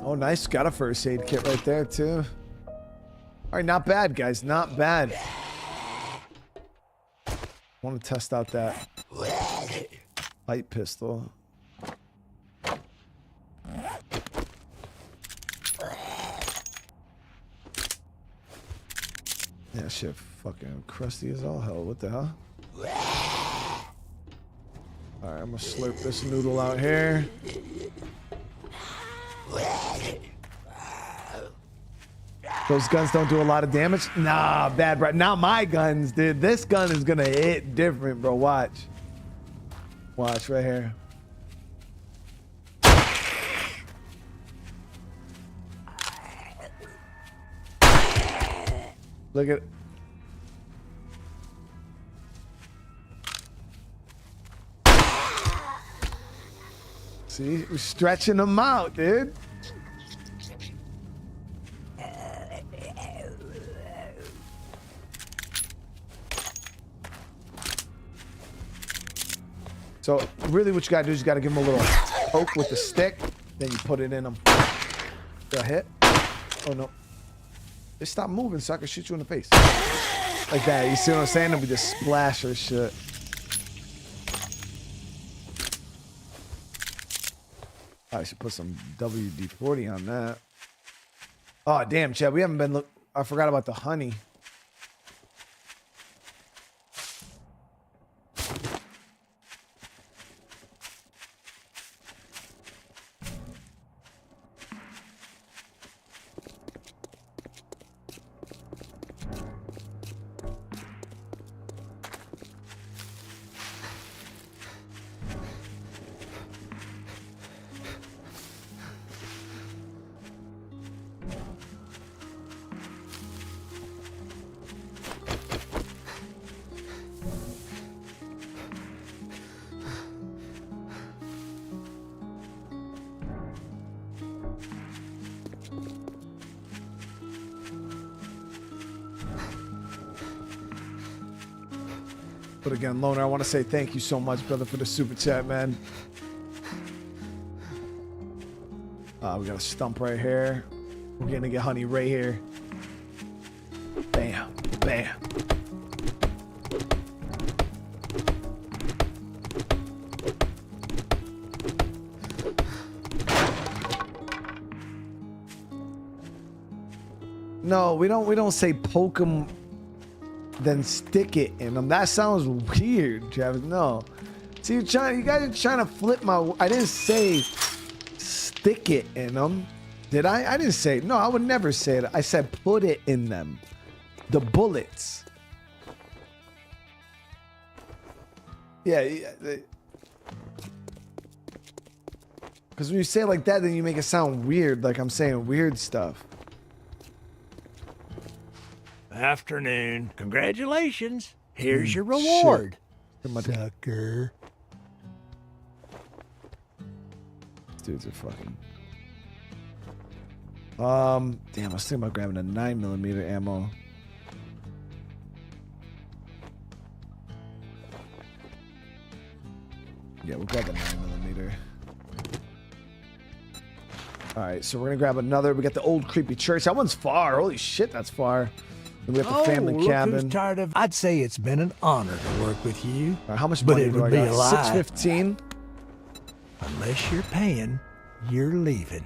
Oh, nice. Got a first aid kit right there, too. All right, not bad, guys. Not bad. Want to test out that light pistol. Yeah, shit fucking crusty as all hell. What the hell? Alright, I'm gonna slurp this noodle out here. Those guns don't do a lot of damage? Nah, bad, bro. Not my guns, dude. This gun is gonna hit different, bro. Watch. Watch right here. Look at. See, we're stretching them out, dude. So really what you gotta do is you gotta give them a little poke with the stick, then you put it in them. Got hit? Oh no. They stop moving so I can shoot you in the face. Like that, you see what I'm saying? Then we just splash or shit. I should put some WD-40 on that. Oh damn, Chad, we haven't been I forgot about the honey. But again, Loner, I want to say thank you so much, brother, for the super chat, man. We got a stump right here. We're gonna get honey right here. Bam, bam. No, we don't say poke them, then stick it in them. That sounds weird, Travis. No. See, you guys are trying to flip my. I didn't say stick it in them. Did I? I didn't say, no, I would never say it. I said put it in them. The bullets. Yeah. Because when you say it like that, then you make it sound weird, like I'm saying weird stuff. Afternoon. Congratulations. Here's your reward. Sucker. Dudes are fucking. Damn, I was thinking about grabbing a 9mm ammo. Yeah, we'll grab the 9mm. All right, so we're gonna grab another. We got the old creepy church. That one's far. Holy shit, that's far. And we got the family look cabin. Who's tired of. I'd say it's been an honor to work with you. All right, how much but money it do I would be got? a lie. 615. Unless you're paying, you're leaving.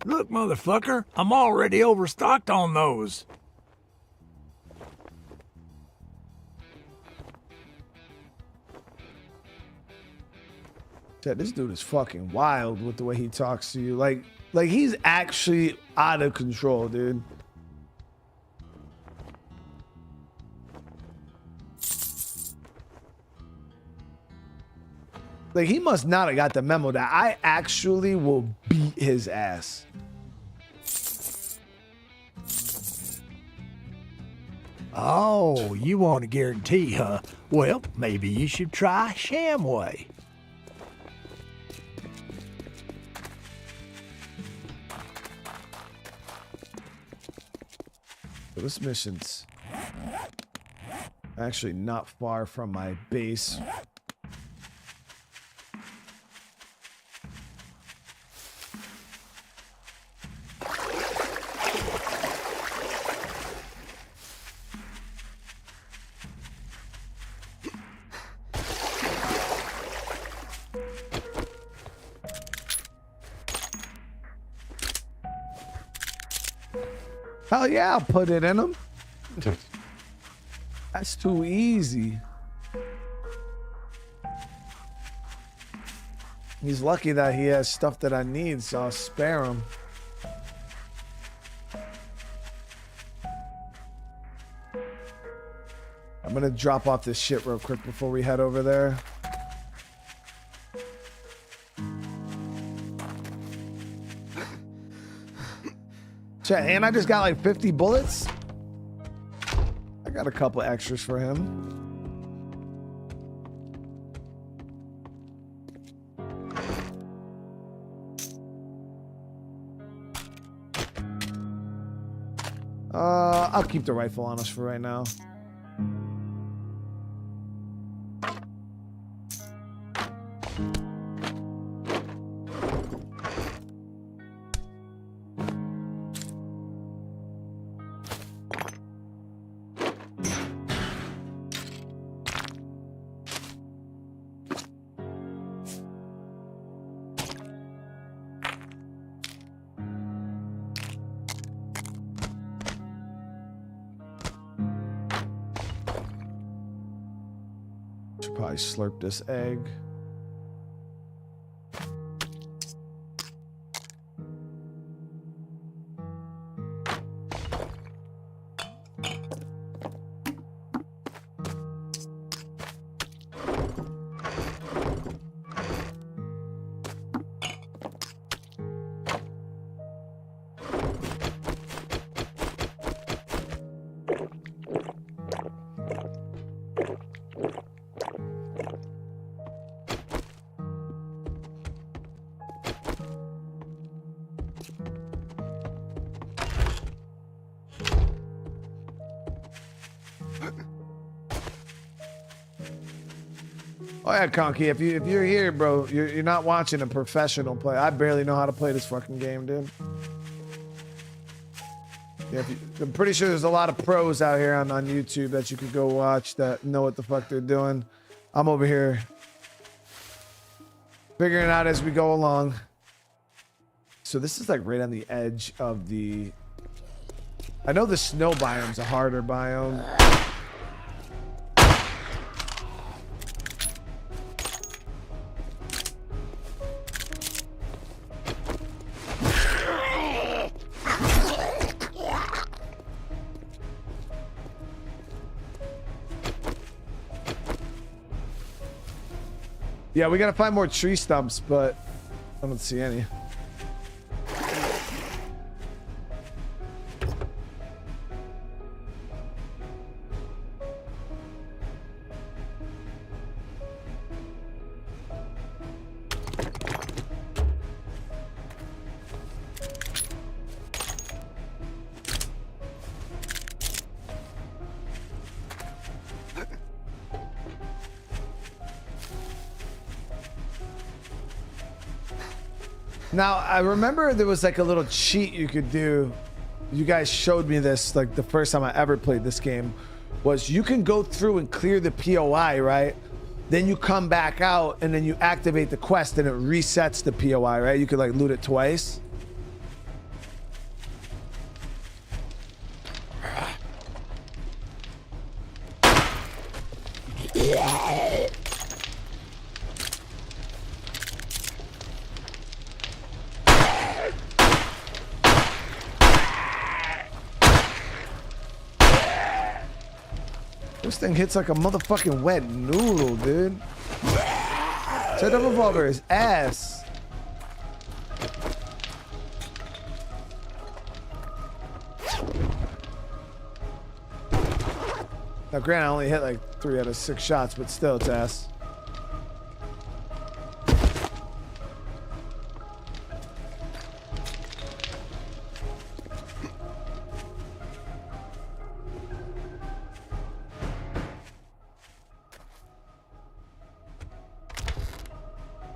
Look, motherfucker, I'm already overstocked on those. This dude is fucking wild with the way he talks to you. Like he's actually out of control, dude. Like, he must not have got the memo that I actually will beat his ass. Oh, you want a guarantee, huh? Well, maybe you should try Shamway. So this mission's actually not far from my base. Hell yeah, I'll put it in him. That's too easy. He's lucky that he has stuff that I need, so I'll spare him. I'm gonna drop off this shit real quick before we head over there. And I just got like 50 bullets. I got a couple extras for him. I'll keep the rifle on us for right now. Should probably slurp this egg. Oh yeah, Conky, if you're here, bro, you're not watching a professional play. I barely know how to play this fucking game, dude. Yeah, I'm pretty sure there's a lot of pros out here on YouTube that you could go watch that know what the fuck they're doing. I'm over here figuring it out as we go along. So this is like right on the edge of the... I know the snow biome's a harder biome. Yeah, we gotta find more tree stumps, but I don't see any. Now, I remember there was like a little cheat you could do. You guys showed me this like the first time I ever played this game, was you can go through and clear the POI, right? Then you come back out and then you activate the quest and it resets the POI, right? You could like loot it twice. This thing hits like a motherfucking wet noodle, dude. Set up revolver is ass. Now, granted, I only hit like 3 out of 6 shots, but still, it's ass.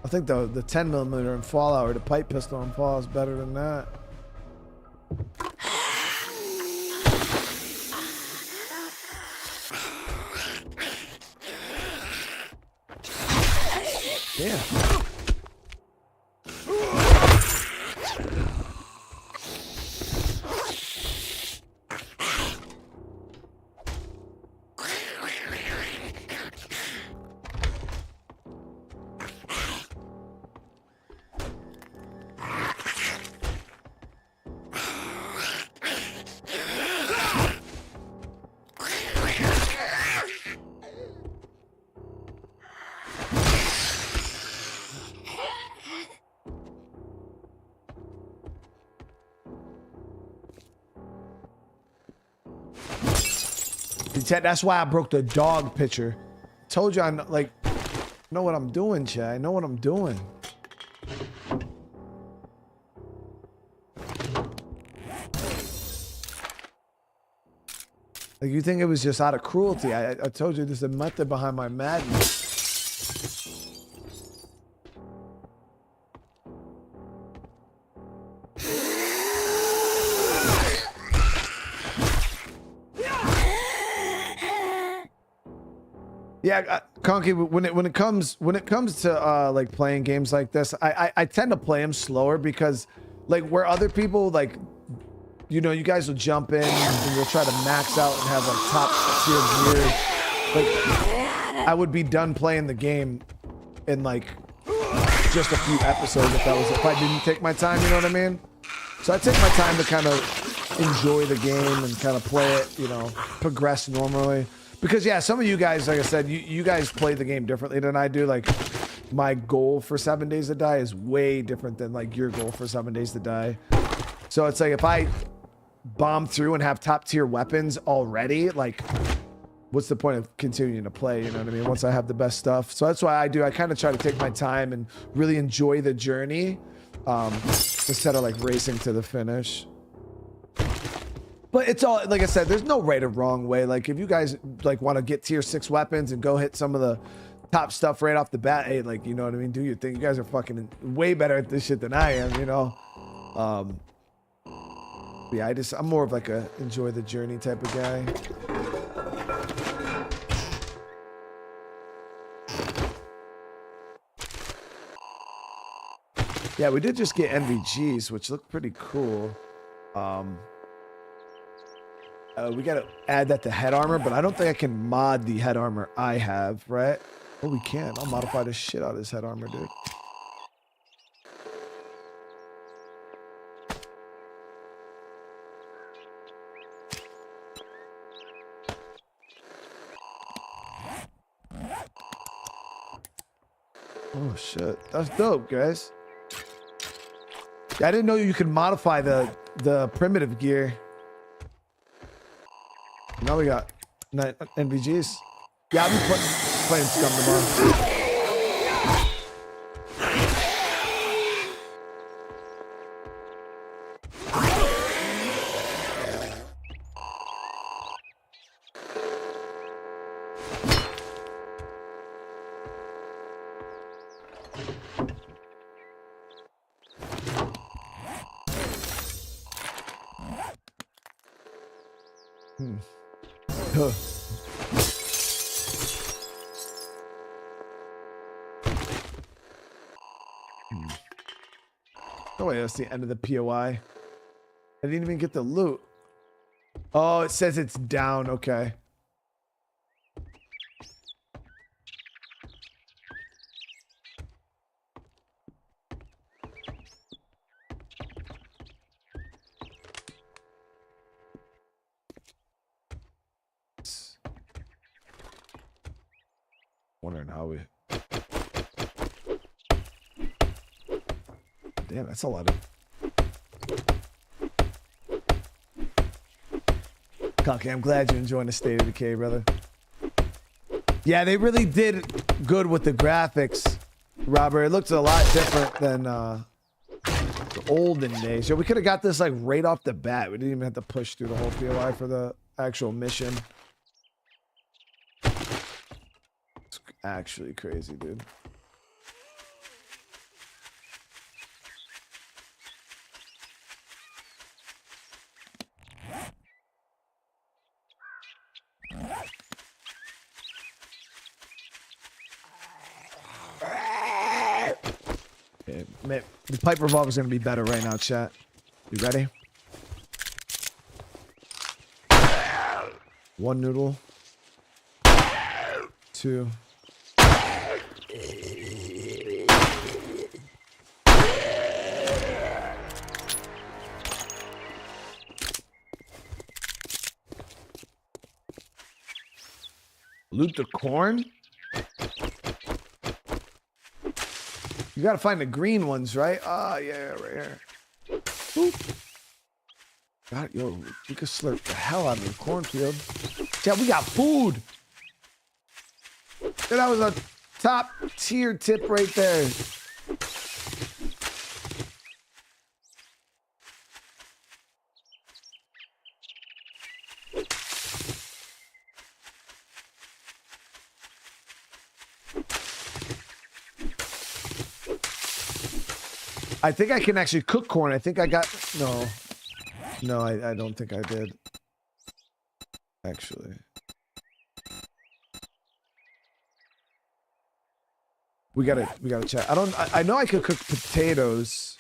I think the 10mm in Fallout or the pipe pistol in Fallout is better than that. Yeah. That's why I broke the dog picture. Told you I know what I'm doing, Chad. I know what I'm doing. Like, you think it was just out of cruelty? I told you there's a method behind my madness. Yeah, Conky, when it comes to like playing games like this, I tend to play them slower because like where other people like, you know, you guys will jump in and you'll try to max out and have like top tier gear. Like I would be done playing the game in like just a few episodes if I didn't take my time, you know what I mean? So I take my time to kind of enjoy the game and kind of play it, you know, progress normally. Because yeah, some of you guys, like I said, you guys play the game differently than I do. Like my goal for 7 Days to Die is way different than like your goal for 7 Days to Die. So it's like if I bomb through and have top tier weapons already, like what's the point of continuing to play? You know what I mean? Once I have the best stuff. So that's why I kind of try to take my time and really enjoy the journey instead of like racing to the finish. But it's all, like I said, there's no right or wrong way. Like if you guys like want to get tier 6 weapons and go hit some of the top stuff right off the bat, hey, like, you know what I mean? Do your thing. You guys are fucking way better at this shit than I am, you know? Yeah, I'm more of like a enjoy the journey type of guy. Yeah, we did just get NVGs, which look pretty cool. We gotta add that to head armor, but I don't think I can mod the head armor I have, right? Oh, we can. I'll modify the shit out of this head armor, dude. Oh shit, that's dope, guys. I didn't know you could modify the primitive gear. Now we got NVGs. Yeah, I'll be playing Scum tomorrow. Huh. Oh wait, that's the end of the POI. I didn't even get the loot. Oh, it says it's down. Okay. Wondering how we. Damn, that's a lot of. Cocky, I'm glad you're enjoying the State of Decay, brother. Yeah, they really did good with the graphics, Robert. It looks a lot different than the olden days. Yeah, we could have got this like right off the bat. We didn't even have to push through the whole POI for the actual mission. It's actually crazy, dude. Okay, the pipe revolver is going to be better right now, chat. You ready? One noodle. Two. Loot the corn? You gotta find the green ones, right? Ah, yeah, right here. Boop. God, yo, we could slurp the hell out of the cornfield. Yeah, we got food. That was a top tier tip right there. I think I can actually cook corn. I think I got no, I don't think I did. Actually. We gotta check. I know I could cook potatoes.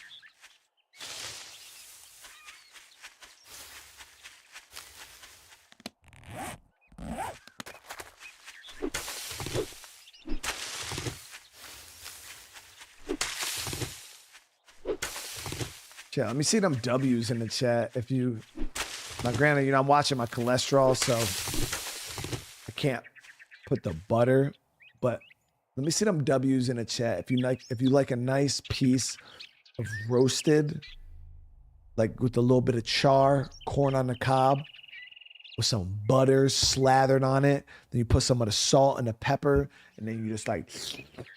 Yeah, let me see them W's in the chat. If you, now granted, you know, I'm watching my cholesterol, so I can't put the butter, but let me see them W's in the chat. If you like a nice piece of roasted, like with a little bit of char, corn on the cob, with some butter slathered on it, then you put some of the salt and the pepper, and then you just like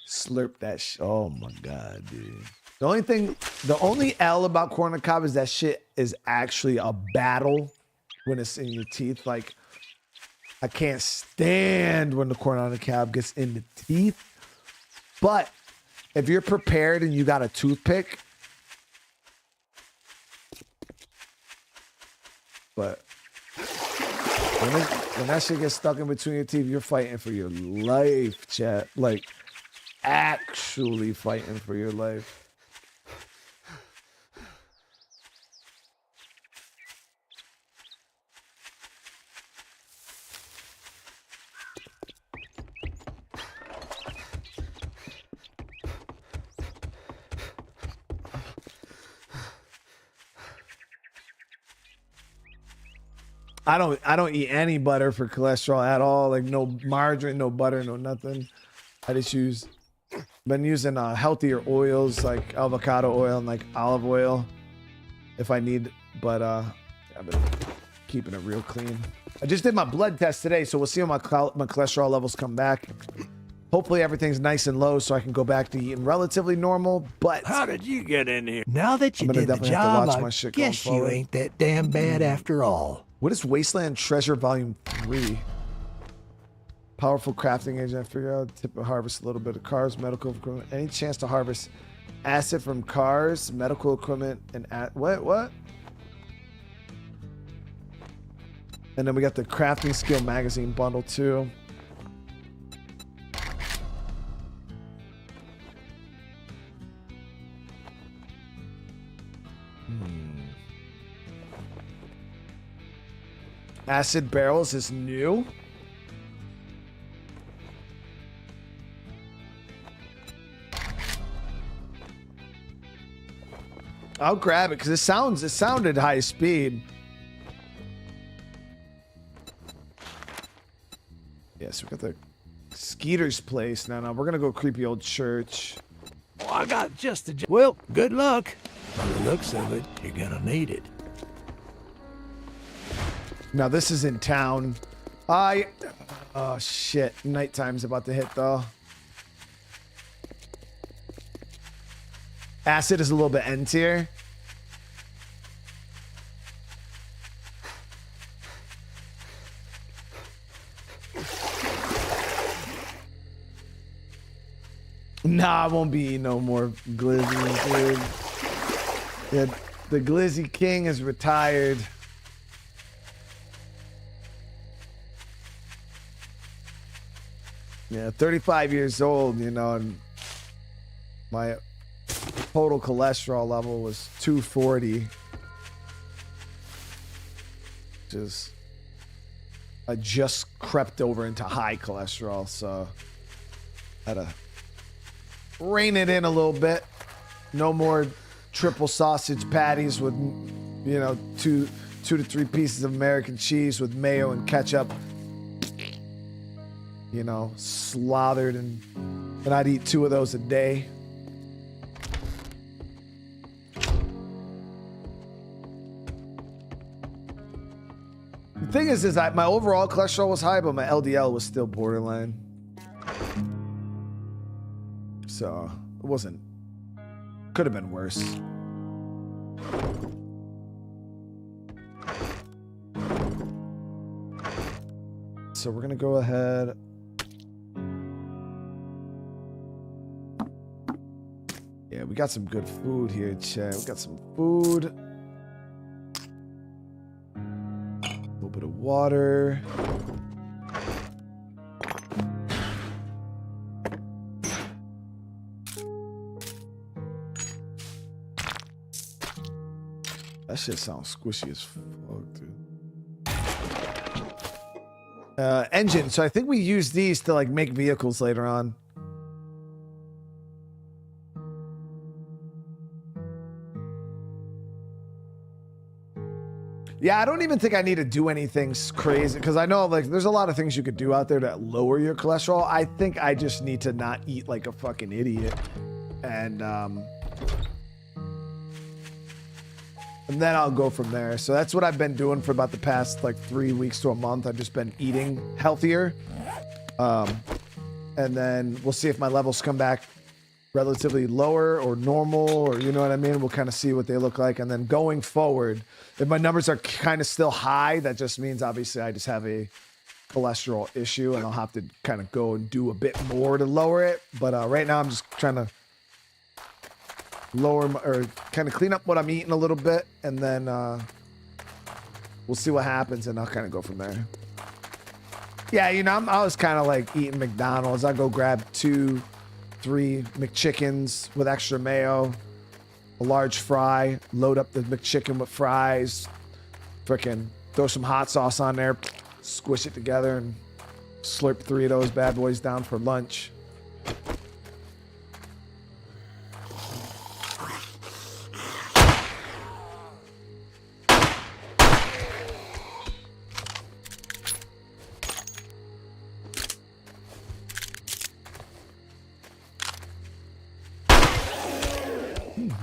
slurp that. Oh my God, dude. The only L about corn on the cob is that shit is actually a battle when it's in your teeth. Like, I can't stand when the corn on the cob gets in the teeth. But if you're prepared and you got a toothpick, but when that shit gets stuck in between your teeth, you're fighting for your life, chat. Like, actually fighting for your life. I don't eat any butter for cholesterol at all. Like no margarine, no butter, no nothing. I just use Been using healthier oils like avocado oil and like olive oil if I need, but I've been keeping it real clean. I just did my blood test today, so we'll see when my cholesterol levels come back. Hopefully everything's nice and low so I can go back to eating relatively normal, but... How did you get in here? Now that you I'm gonna did the definitely have to job, watch my I shit going guess you forward. ain't that damn bad after all. What is Wasteland Treasure Volume 3? Powerful crafting agent. I figure out tip of harvest a little bit of cars, medical equipment. Any chance to harvest acid from cars, medical equipment, and what? And then we got the crafting skill magazine bundle too. Acid barrels is new. I'll grab it because it sounded high speed. Yes, we got the Skeeter's place. Now we're gonna go creepy old church. Oh, I got just a... Well, good luck. By the looks of it, you're gonna need it. Now this is in town. Oh shit, nighttime's about to hit though. Acid is a little bit N tier. Nah, I won't be eating no more glizzy, dude. Yeah, the Glizzy King is retired. Yeah, 35 years old, you know, and my total cholesterol level was 240. I just crept over into high cholesterol, so I had to rein it in a little bit. No more triple sausage patties with, you know, two to three pieces of American cheese with mayo and ketchup. You know, slathered, and I'd eat 2 of those a day. The thing is that my overall cholesterol was high, but my LDL was still borderline. So it wasn't, could have been worse. So we're gonna go ahead. Yeah, we got some good food here, chat. We got some food. A little bit of water. That shit sounds squishy as fuck, dude. Engine. So I think we use these to like make vehicles later on. Yeah, I don't even think I need to do anything crazy because I know like there's a lot of things you could do out there that lower your cholesterol. I think I just need to not eat like a fucking idiot, and then I'll go from there. So that's what I've been doing for about the past like 3 weeks to a month. I've just been eating healthier, and then we'll see if my levels come back relatively lower or normal, or you know what I mean. We'll kind of see what they look like, and then going forward, if my numbers are kind of still high, that just means obviously I just have a cholesterol issue, and I'll have to kind of go and do a bit more to lower it. But right now I'm just trying to lower or kind of clean up what I'm eating a little bit, and then we'll see what happens, and I'll kind of go from there. Yeah, you know, I was kind of like eating McDonald's. I go grab 2-3 McChickens with extra mayo, a large fry, load up the McChicken with fries, frickin' throw some hot sauce on there, squish it together, and slurp 3 of those bad boys down for lunch.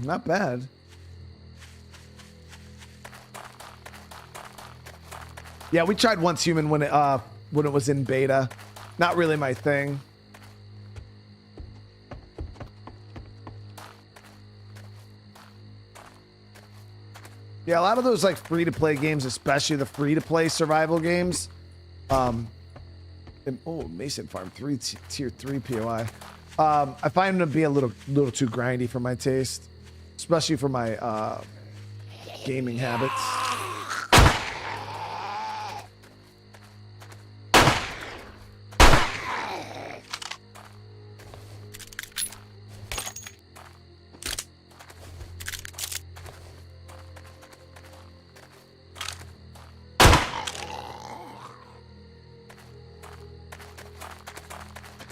Not bad. Yeah, we tried Once Human when it was in beta. Not really my thing. Yeah, a lot of those like free-to-play games, especially the free-to-play survival games. Oh, Mason Farm 3 tier 3 POI. I find them to be a little too grindy for my taste, especially for my gaming habits.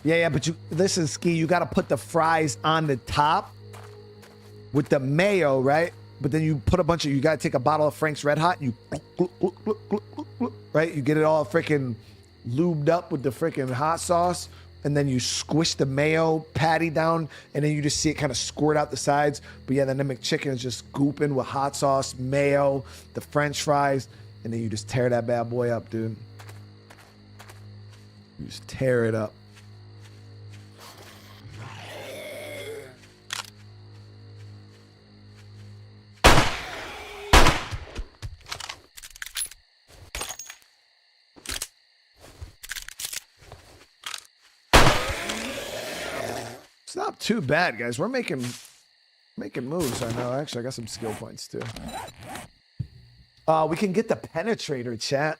Yeah, but you listen, Ski, you got to put the fries on the top with the mayo, right? But then you put you got to take a bottle of Frank's Red Hot, and you, right? You get it all freaking lubed up with the freaking hot sauce, and then you squish the mayo patty down, and then you just see it kind of squirt out the sides. But yeah, then the McChicken is just gooping with hot sauce, mayo, the French fries, and then you just tear that bad boy up, dude. You just tear it up. It's not too bad, guys. We're making moves. I know. Actually, I got some skill points too. We can get the penetrator, chat.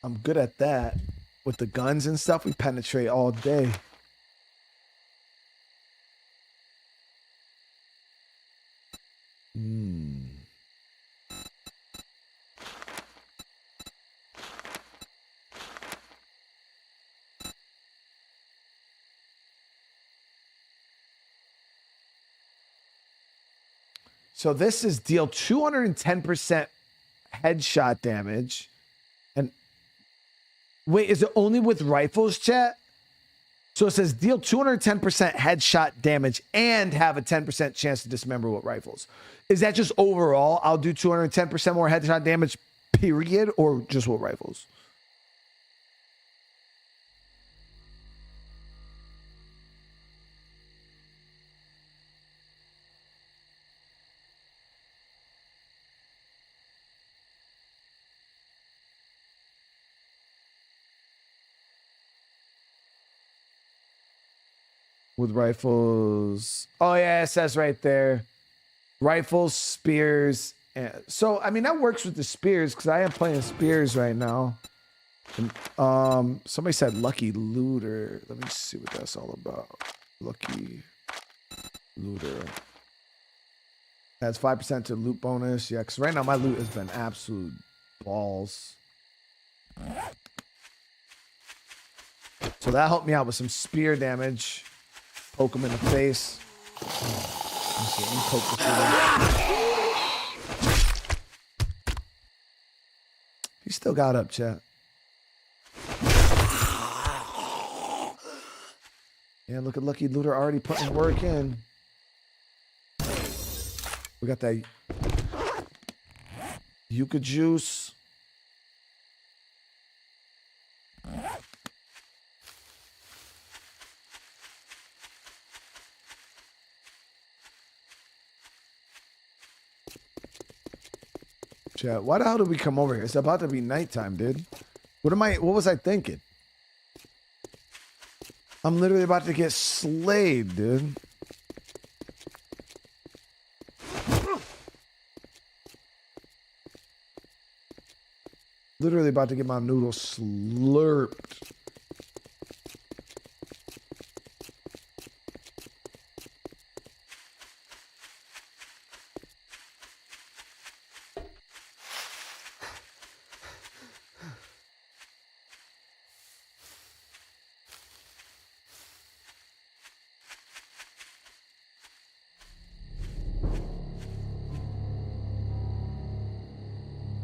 I'm good at that. With the guns and stuff, we penetrate all day. So this is deal 210% headshot damage. And wait, is it only with rifles, chat? So it says deal 210% headshot damage and have a 10% chance to dismember with rifles. Is that just overall? I'll do 210% more headshot damage, period, or just with rifles? With rifles. Oh yeah, it says right there. Rifles, spears. So I mean that works with the spears because I am playing spears right now. And, somebody said lucky looter. Let me see what that's all about. Lucky looter. Adds 5% to loot bonus. Yeah, because right now my loot has been absolute balls. So that helped me out with some spear damage. Poke him in the face. Let me poke the He still got up, chat. Yeah, look at Lucky Looter already putting work in. We got that Yucca juice. Chat, why the hell did we come over here? It's about to be nighttime, dude. What was I thinking? I'm literally about to get slayed, dude. Literally about to get my noodles slurped.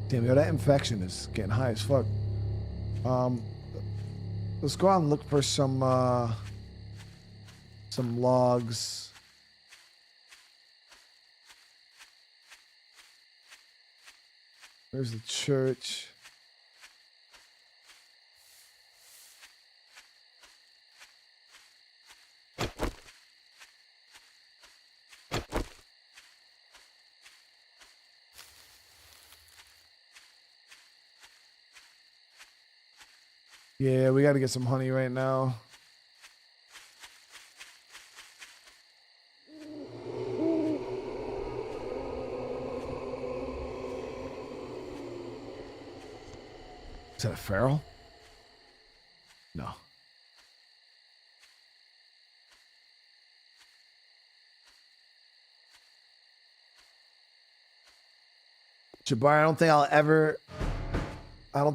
Damn, yo, that infection is getting high as fuck. Let's go out and look for some logs. There's the church. Yeah, we got to get some honey right now. Is that a feral? No. Jabbar, I don't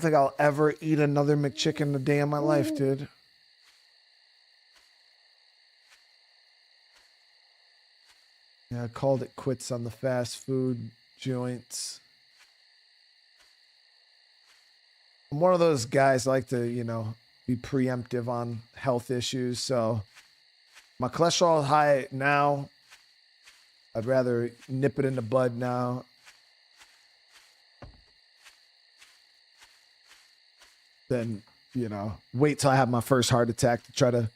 think I'll ever eat another McChicken a day in my life, dude. Yeah, I called it quits on the fast food joints. I'm one of those guys I like to, you know, be preemptive on health issues. So my cholesterol is high now. I'd rather nip it in the bud now. Than, you know, wait till I have my first heart attack to try to.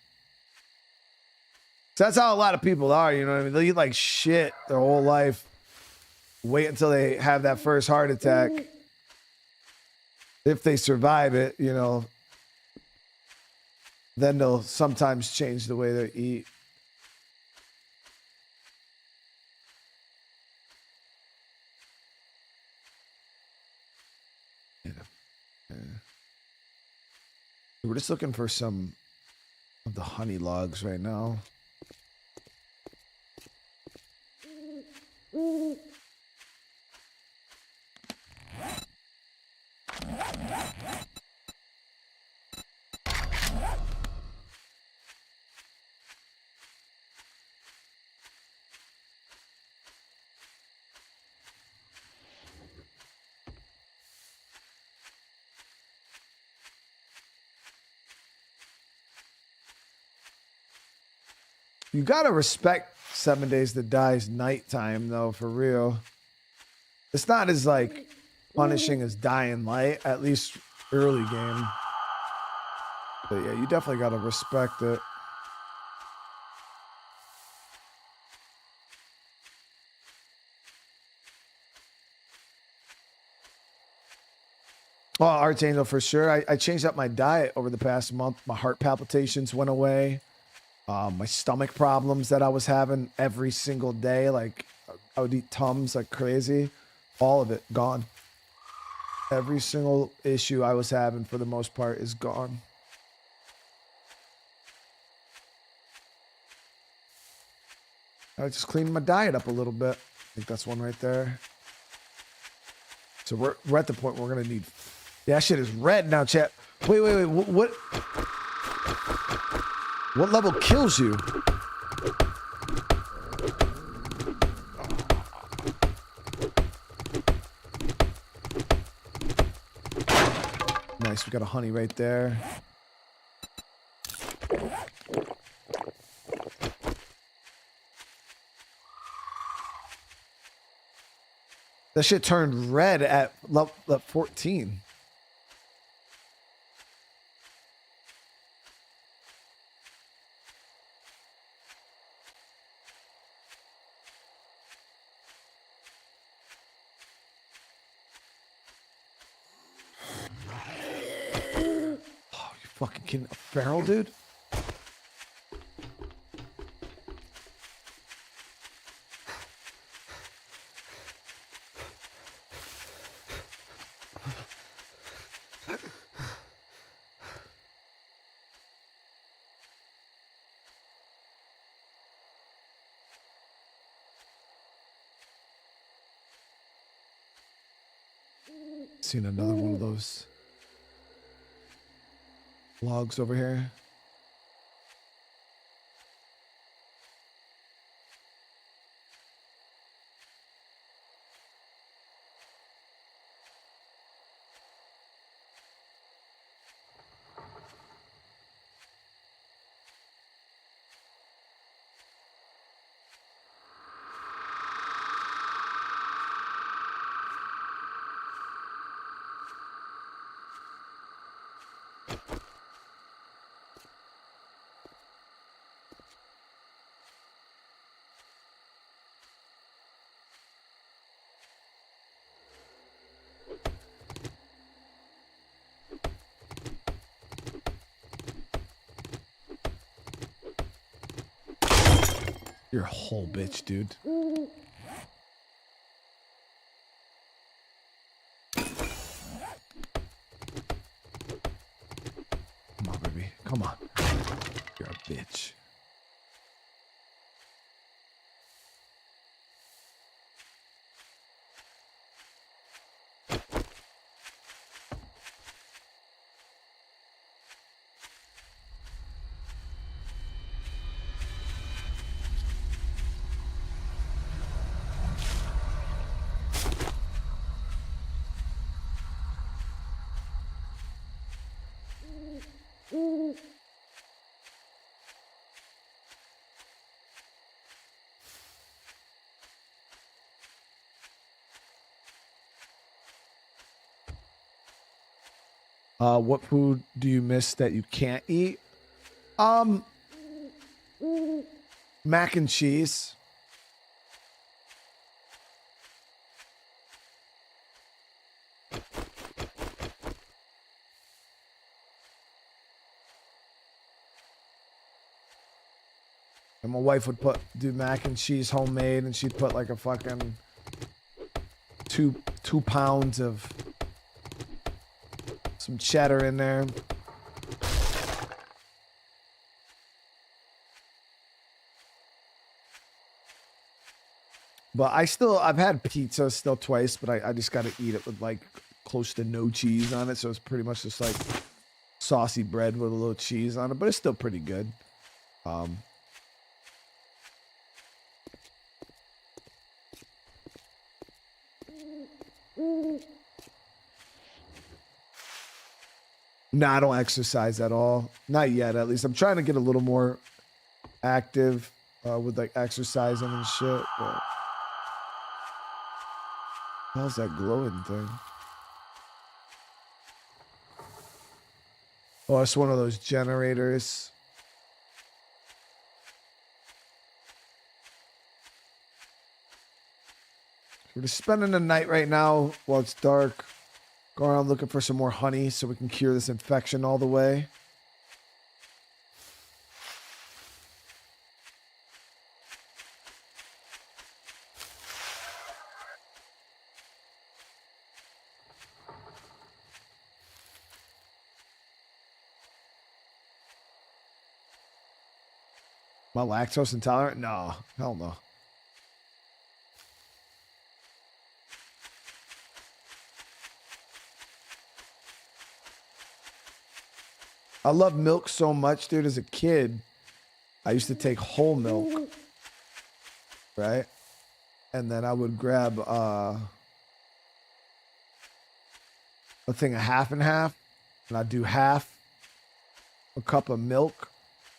So that's how a lot of people are, you know what I mean? They eat like shit their whole life. Wait until they have that first heart attack. If they survive it, you know, then they'll sometimes change the way they eat. Yeah. We're just looking for some of the honey logs right now. You gotta respect 7 Days to Die's nighttime, though, for real. It's not as, like, punishing as Dying Light, at least early game. But yeah, you definitely gotta respect it. Well, Archangel, for sure. I changed up my diet over the past month. My heart palpitations went away. My stomach problems that I was having every single day, like I would eat Tums like crazy. All of it gone. Every single issue I was having for the most part is gone. I just cleaned my diet up a little bit. I think that's one right there. So we're at the point where we're gonna need. Yeah, that shit is red now, chat. Wait. What level kills you? Nice, we got a honey right there. That shit turned red at level 14. Fucking kidding? A feral, dude? Seen another one of those logs over here. You're a whole bitch, dude. Come on, baby. Come on. You're a bitch. What food do you miss that you can't eat? Mac and cheese. And my wife would do mac and cheese homemade, and she'd put like a fucking two pounds of some cheddar in there. But I've had pizza still twice, but I just got to eat it with like close to no cheese on it. So it's pretty much just like saucy bread with a little cheese on it, but it's still pretty good. No, I don't exercise at all. Not yet, at least. I'm trying to get a little more active with like exercising and shit. But how's that glowing thing? Oh, it's one of those generators. We're just spending the night right now while it's dark. Going around looking for some more honey so we can cure this infection all the way. Am I lactose intolerant? No, hell no. I love milk so much, dude. As a kid, I used to take whole milk, right? And then I would grab a thing of half and half, and I'd do half a cup of milk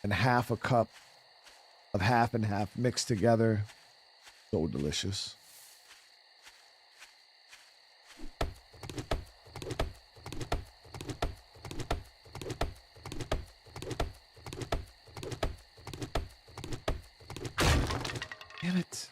and half a cup of half and half mixed together. So delicious. Damn it.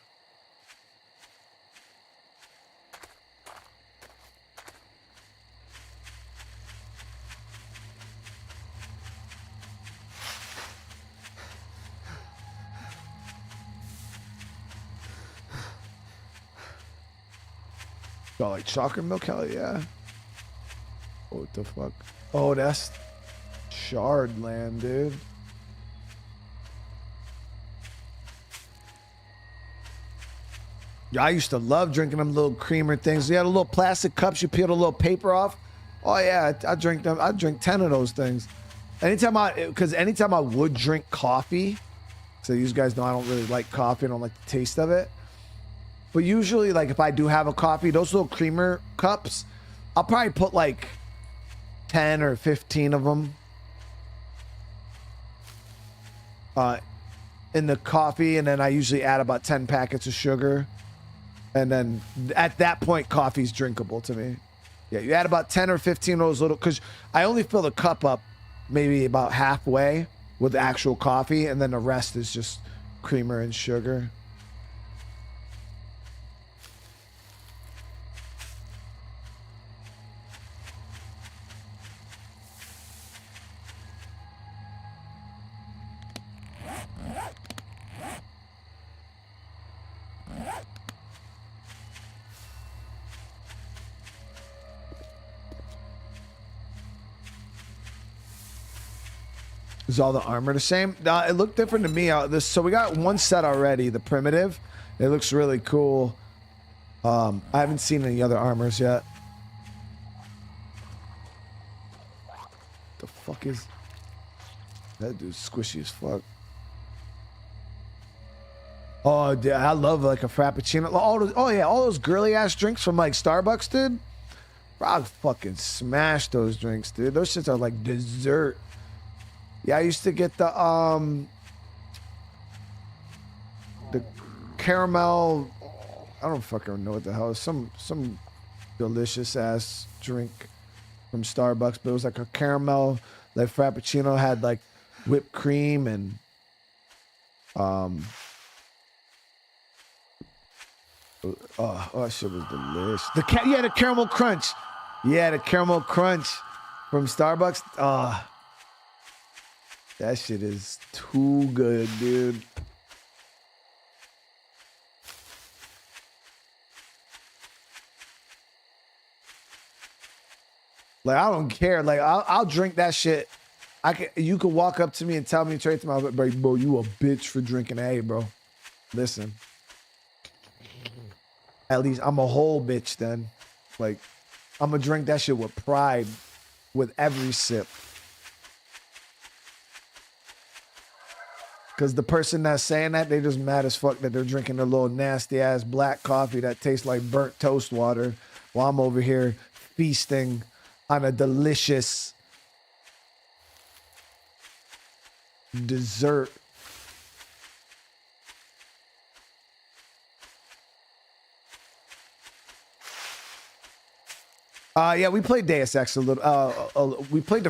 Got like chocolate milk? Hell yeah. Oh, what the fuck? Oh, that's shard land, dude. I used to love drinking them little creamer things. You had a little plastic cups, you peel a little paper off. Oh yeah, I drink them. I drink 10 of those things. Anytime I would drink coffee, so you guys know I don't really like coffee. I don't like the taste of it. But usually, like if I do have a coffee, those little creamer cups, I'll probably put like 10 or 15 of them in the coffee, and then I usually add about 10 packets of sugar. And then at that point, coffee's drinkable to me. Yeah, you add about 10 or 15 of those little, because I only fill the cup up maybe about halfway with the actual coffee, and then the rest is just creamer and sugar. Is all the armor the same? It looked different to me. So we got one set already, the primitive. It looks really cool. I haven't seen any other armors yet. The fuck is that dude's squishy as fuck. Oh, dude, I love like a frappuccino. Oh yeah, all those girly ass drinks from like Starbucks, dude. Bro, I fucking smash those drinks, dude. Those shits are like dessert. Yeah, I used to get the caramel. I don't fucking know what the hell. Some delicious ass drink from Starbucks, but it was like a caramel like frappuccino, had like whipped cream and oh, that shit was delicious. Yeah, the caramel crunch. Yeah, the caramel crunch from Starbucks. That shit is too good, dude. Like, I don't care. Like, I'll drink that shit. You could walk up to me and tell me straight to my face, bro, you a bitch for drinking that. Hey, bro, listen. At least I'm a whole bitch then. Like, I'm gonna drink that shit with pride, with every sip. Because the person that's saying that, they just mad as fuck that they're drinking a little nasty ass black coffee that tastes like burnt toast water while I'm over here feasting on a delicious dessert. Yeah, we played Deus Ex a little. We played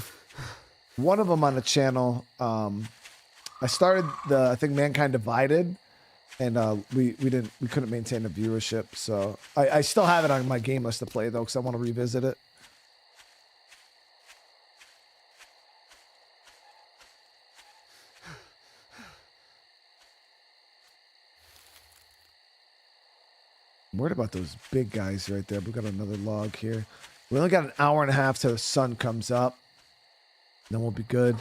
one of them on the channel. I started I think Mankind Divided, and we couldn't maintain the viewership, so I still have it on my game list to play though, because I want to revisit it. I'm worried about those big guys right there. We got another log here. We only got an hour and a half till the sun comes up. Then we'll be good.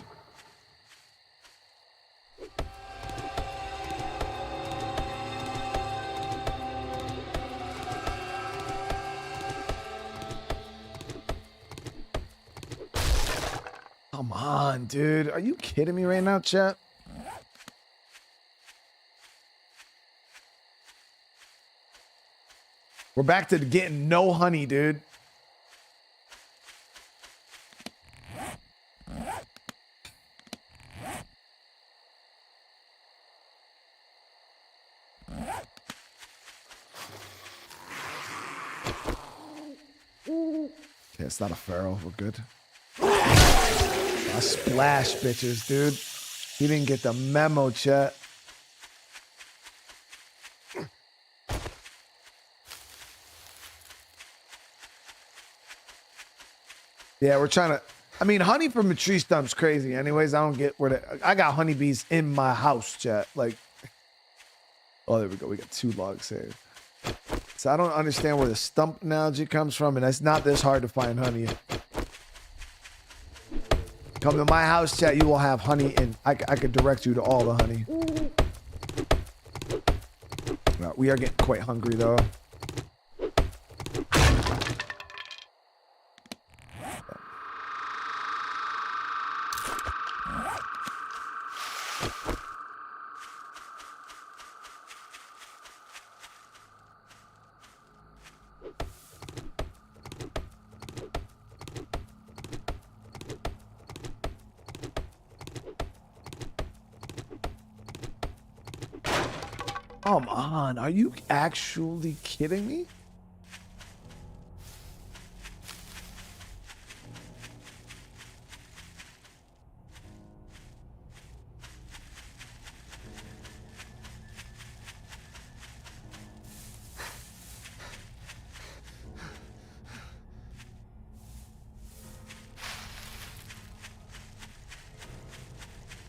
Come on, dude. Are you kidding me right now, chat? We're back to getting no honey, dude. Okay, it's not a feral. We're good. I splash bitches, dude. He didn't get the memo, chat. Yeah, we're trying to. I mean, honey from a tree stump's crazy. Anyways, I don't get where I got honeybees in my house, chat. Like, oh, there we go. We got 2 logs here. So I don't understand where the stump analogy comes from, and it's not this hard to find honey. Come to my house, chat. You will have honey, and I could direct you to all the honey. Well, we are getting quite hungry though. Come on, are you actually kidding me?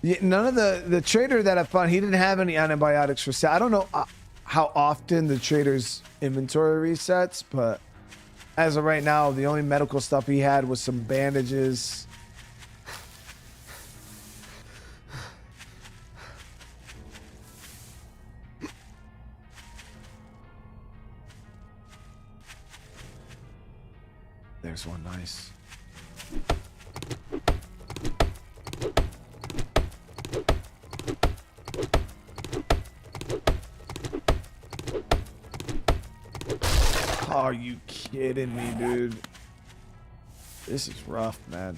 Yeah, none of the trader that I found, he didn't have any antibiotics for sale. I don't know how often the trader's inventory resets, but as of right now, the only medical stuff he had was some bandages. There's one. Nice. Are you kidding me, dude? This is rough, man.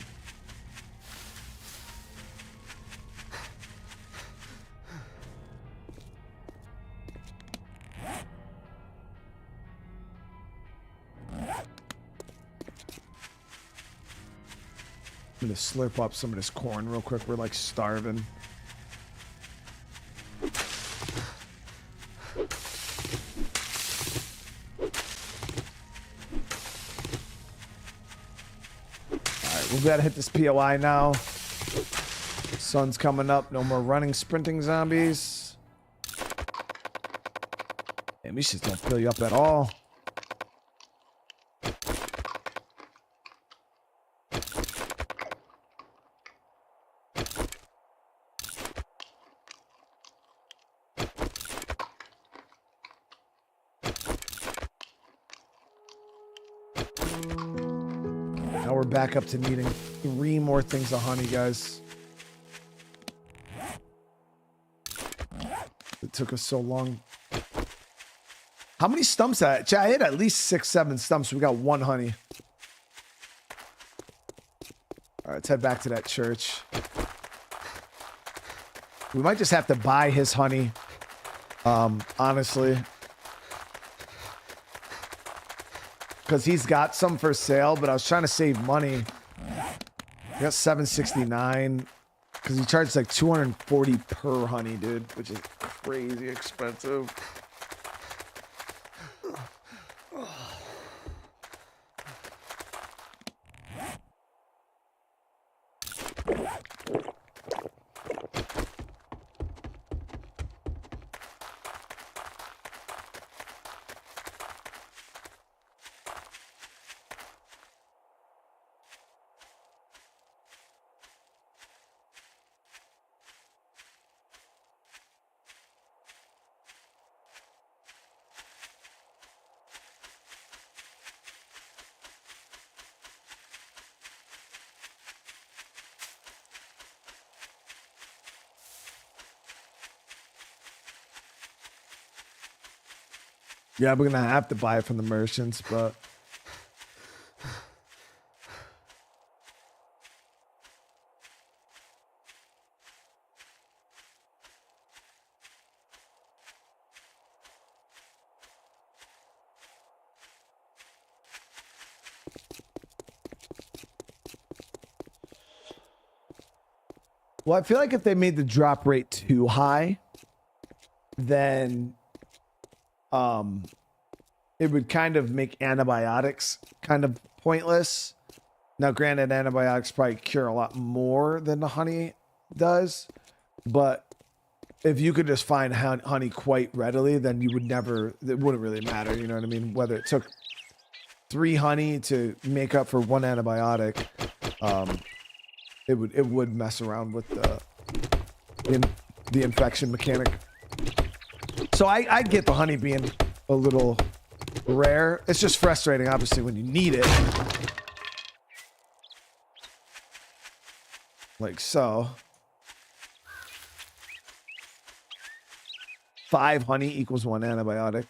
I'm gonna slurp up some of this corn real quick. We're like starving. We gotta hit this POI now. Sun's coming up. No more running, sprinting zombies. And these shit don't fill you up at all. Now we're back up to needing 3 more things of honey, guys. It took us so long. How many stumps I hit? At least 6, 7 stumps. We got 1 honey. All right, let's head back to that church. We might just have to buy his honey. Honestly. Because he's got some for sale, but I was trying to save money. I got $7.69 because he charged like $240 per honey, dude, which is crazy expensive. Yeah, we're gonna have to buy it from the merchants, but well, I feel like if they made the drop rate too high, then it would kind of make antibiotics kind of pointless. Now, granted, antibiotics probably cure a lot more than the honey does, but if you could just find honey quite readily, then you would never, it wouldn't really matter, you know what I mean? Whether it took 3 honey to make up for 1 antibiotic, it would mess around with the infection mechanic. So I get the honey being a little rare. It's just frustrating, obviously, when you need it. Like so. 5 honey equals 1 antibiotic.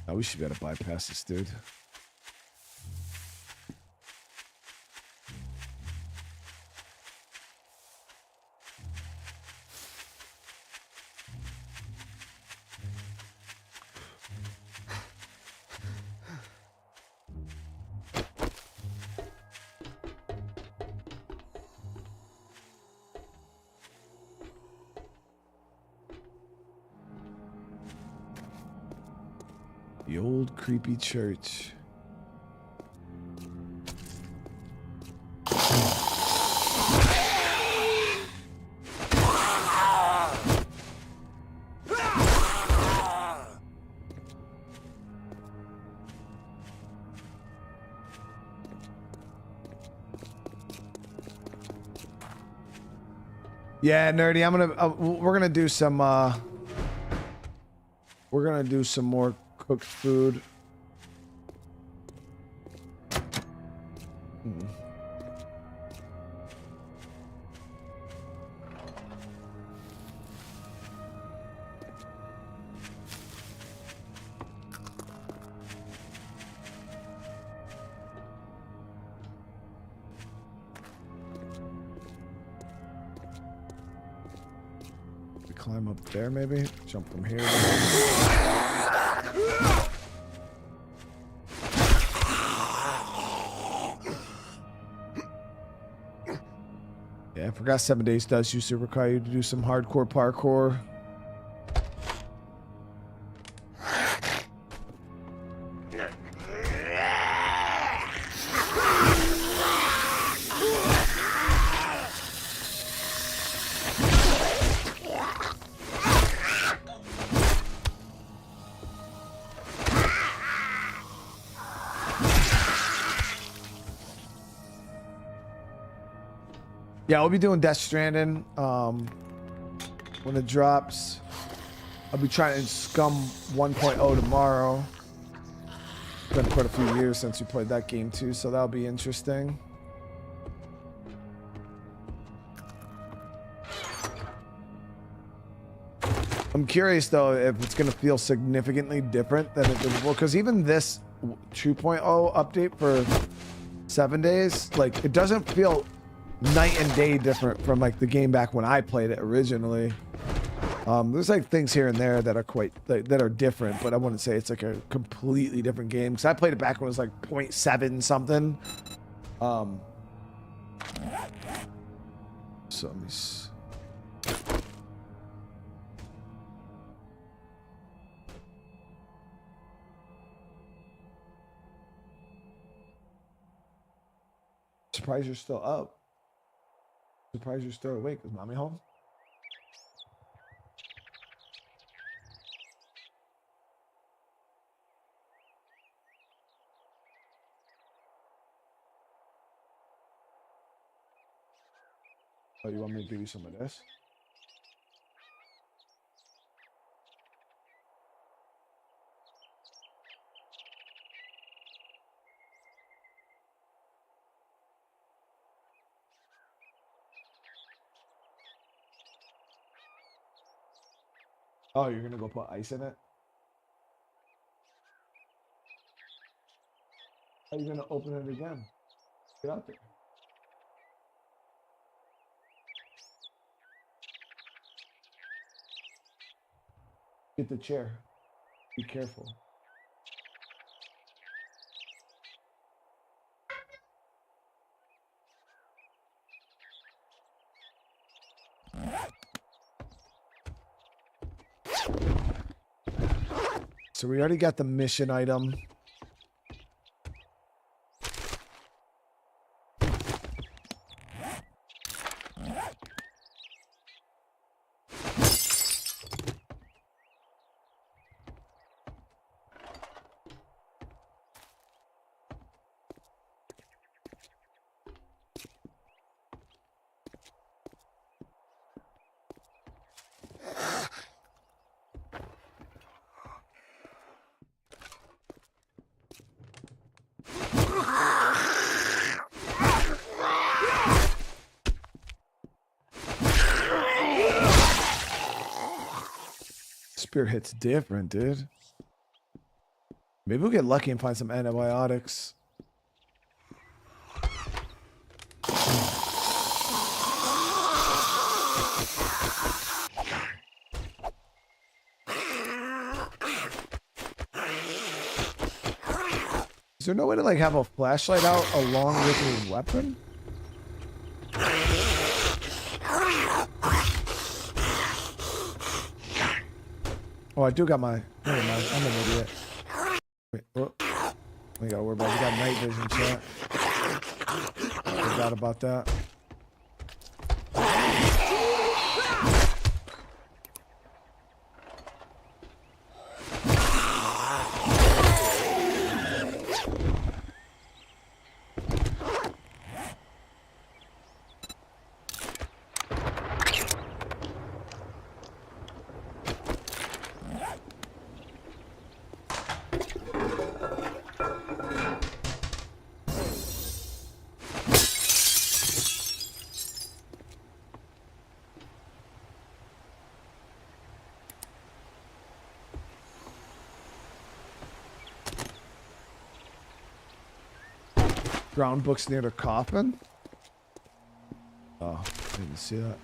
Oh, we should be able to bypass this dude. The old creepy church. Yeah, nerdy. We're gonna do some. We're gonna do some more cooked food. Climb up there, maybe jump from here. Yeah, I forgot 7 days does used to require you to do some hardcore parkour. Yeah, I'll be doing Death Stranding when it drops. I'll be trying to Scum 1.0 tomorrow. It's been quite a few years since we played that game too, so that'll be interesting. I'm curious though if it's going to feel significantly different than it did before, because even this 2.0 update for 7 days, like, it doesn't feel night and day different from like the game back when I played it originally. There's like things here and there that are quite that are different, but I wouldn't say it's like a completely different game because I played it back when it was like 0.7 something. So let me surprised you're still up. Surprised you're still awake. Is mommy home? Oh, you want me to give you some of this? Oh, you're gonna go put ice in it? How are you gonna open it again? Get out there. Get the chair. Be careful. So we already got the mission item. Spear hits different, dude. Maybe we'll get lucky and find some antibiotics. Is there no way to like have a flashlight out along with his weapon? Oh, I do got my. Never mind. I'm an idiot. Wait, oh. We gotta worry about it. We got night vision, chat. Forgot about that. Ground books near the coffin? Oh, I didn't see that.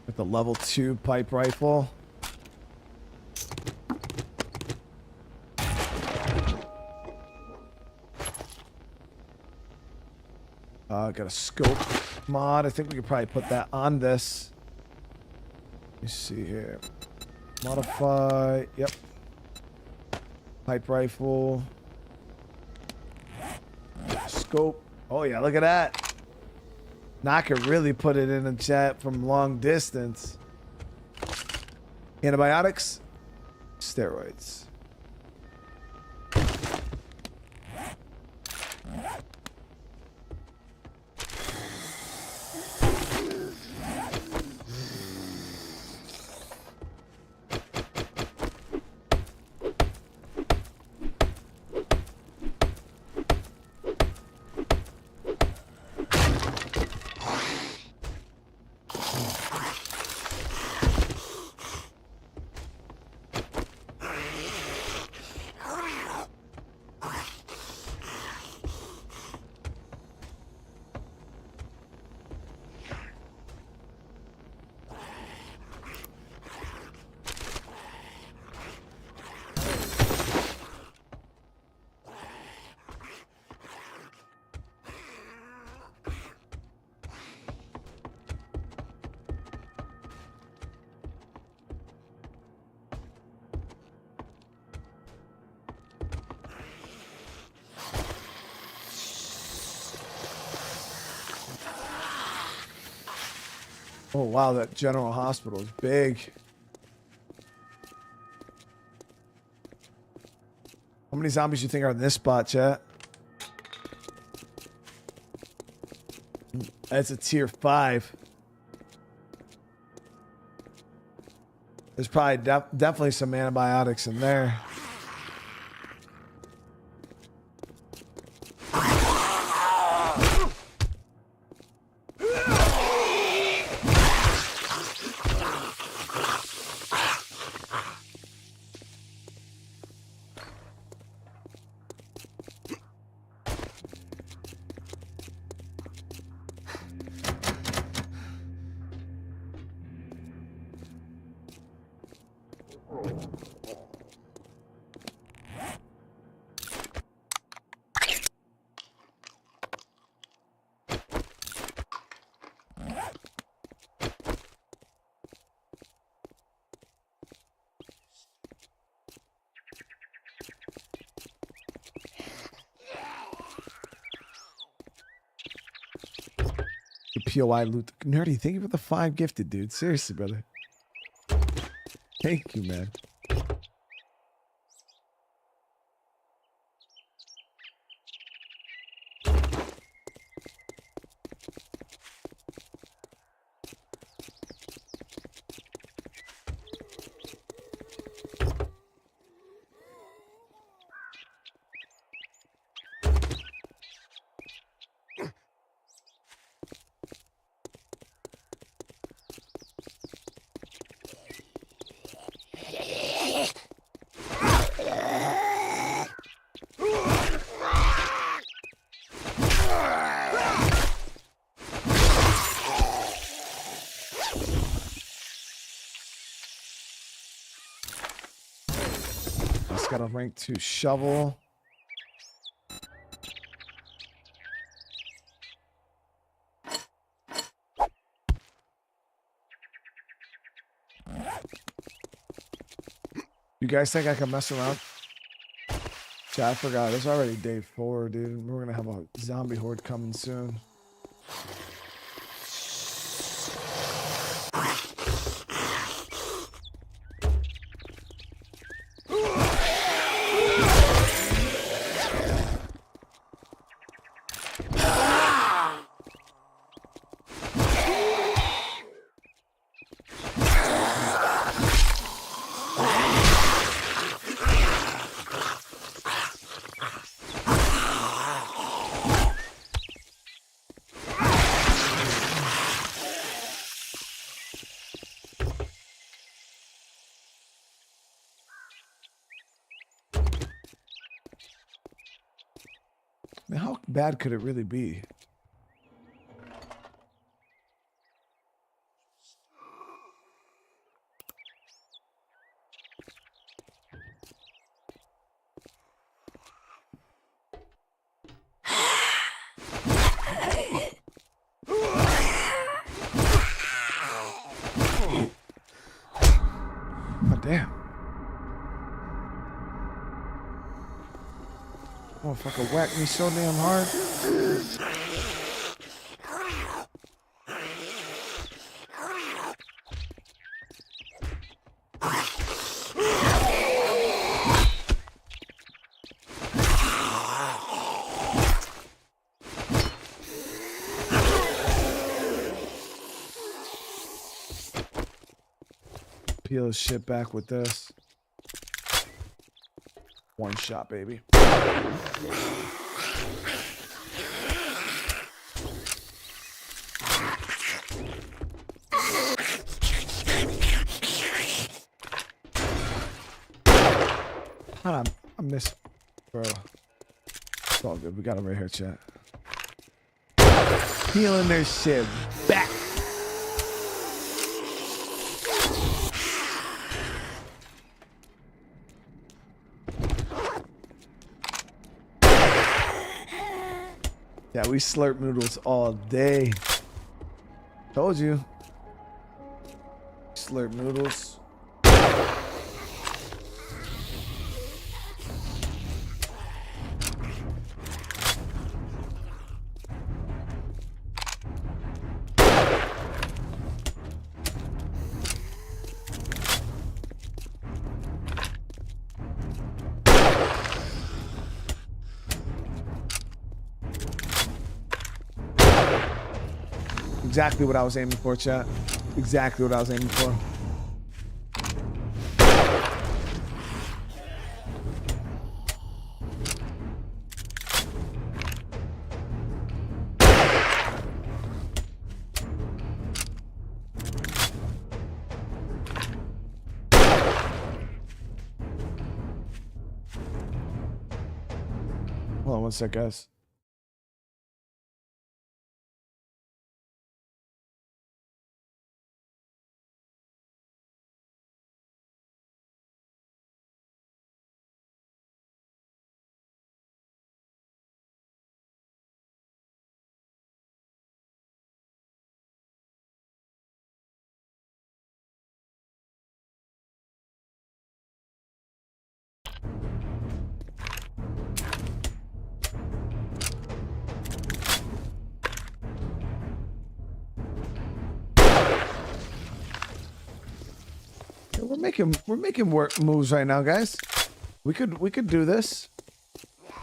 With the level 2 pipe rifle. Got a scope mod. I think we could probably put that on this. Let me see here. Modify. Yep. Pipe rifle. Scope. Oh yeah, look at that. Now I could really put it in the chat from long distance. Antibiotics. Steroids. Oh wow, that general hospital is big. How many zombies do you think are in this spot, chat? That's a tier 5. There's probably definitely some antibiotics in there. POI loot. Nerdy, thank you for the 5 gifted, dude. Seriously, brother. Thank you, man. Got a rank 2 shovel. You guys think I can mess around? Chat, I forgot. It's already day 4, dude. We're gonna have a zombie horde coming soon. Man, how bad could it really be? Oh, damn. Motherfucker whacked me so damn hard. Peel his shit back with this. One shot, baby. Hold on, I missed, bro. It's all good. We got him right here, chat. Peeling their shit back. Yeah, we slurp noodles all day. Told you. Slurp noodles. Exactly what I was aiming for, chat. Exactly what I was aiming for. Hold on one sec, guys. we're making work moves right now, guys. We could do this.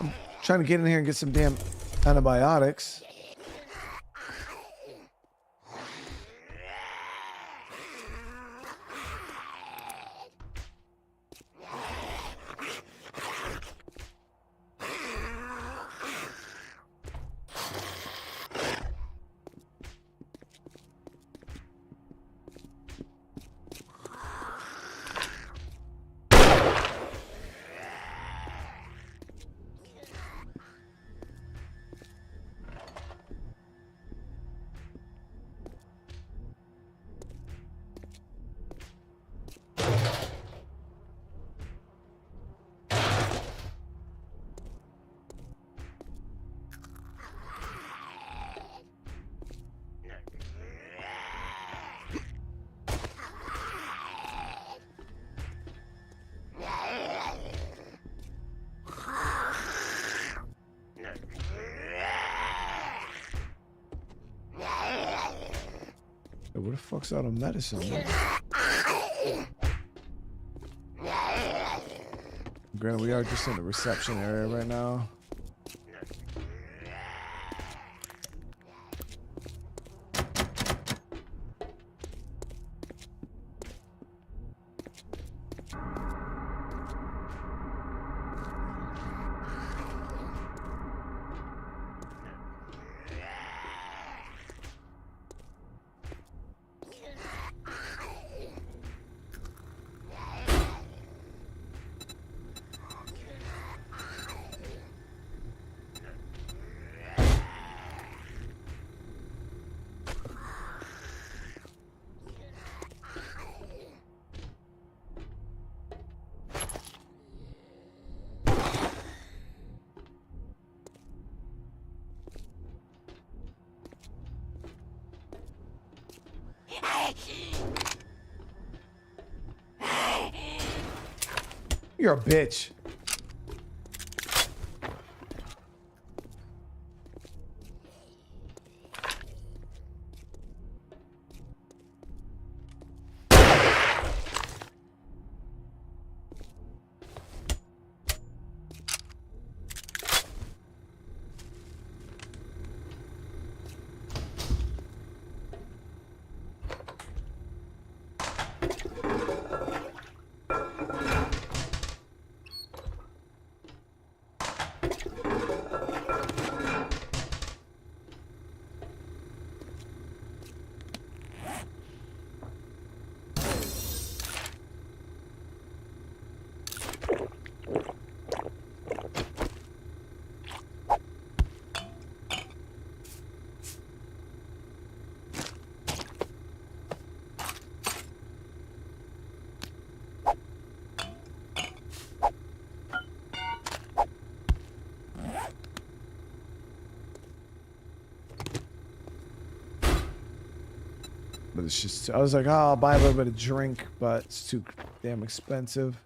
I'm trying to get in here and get some damn antibiotics. Where the fuck's all the medicine? Granted, we are just in the reception area right now. You're a bitch. But it's just, I was like, oh, I'll buy a little bit of drink, but it's too damn expensive.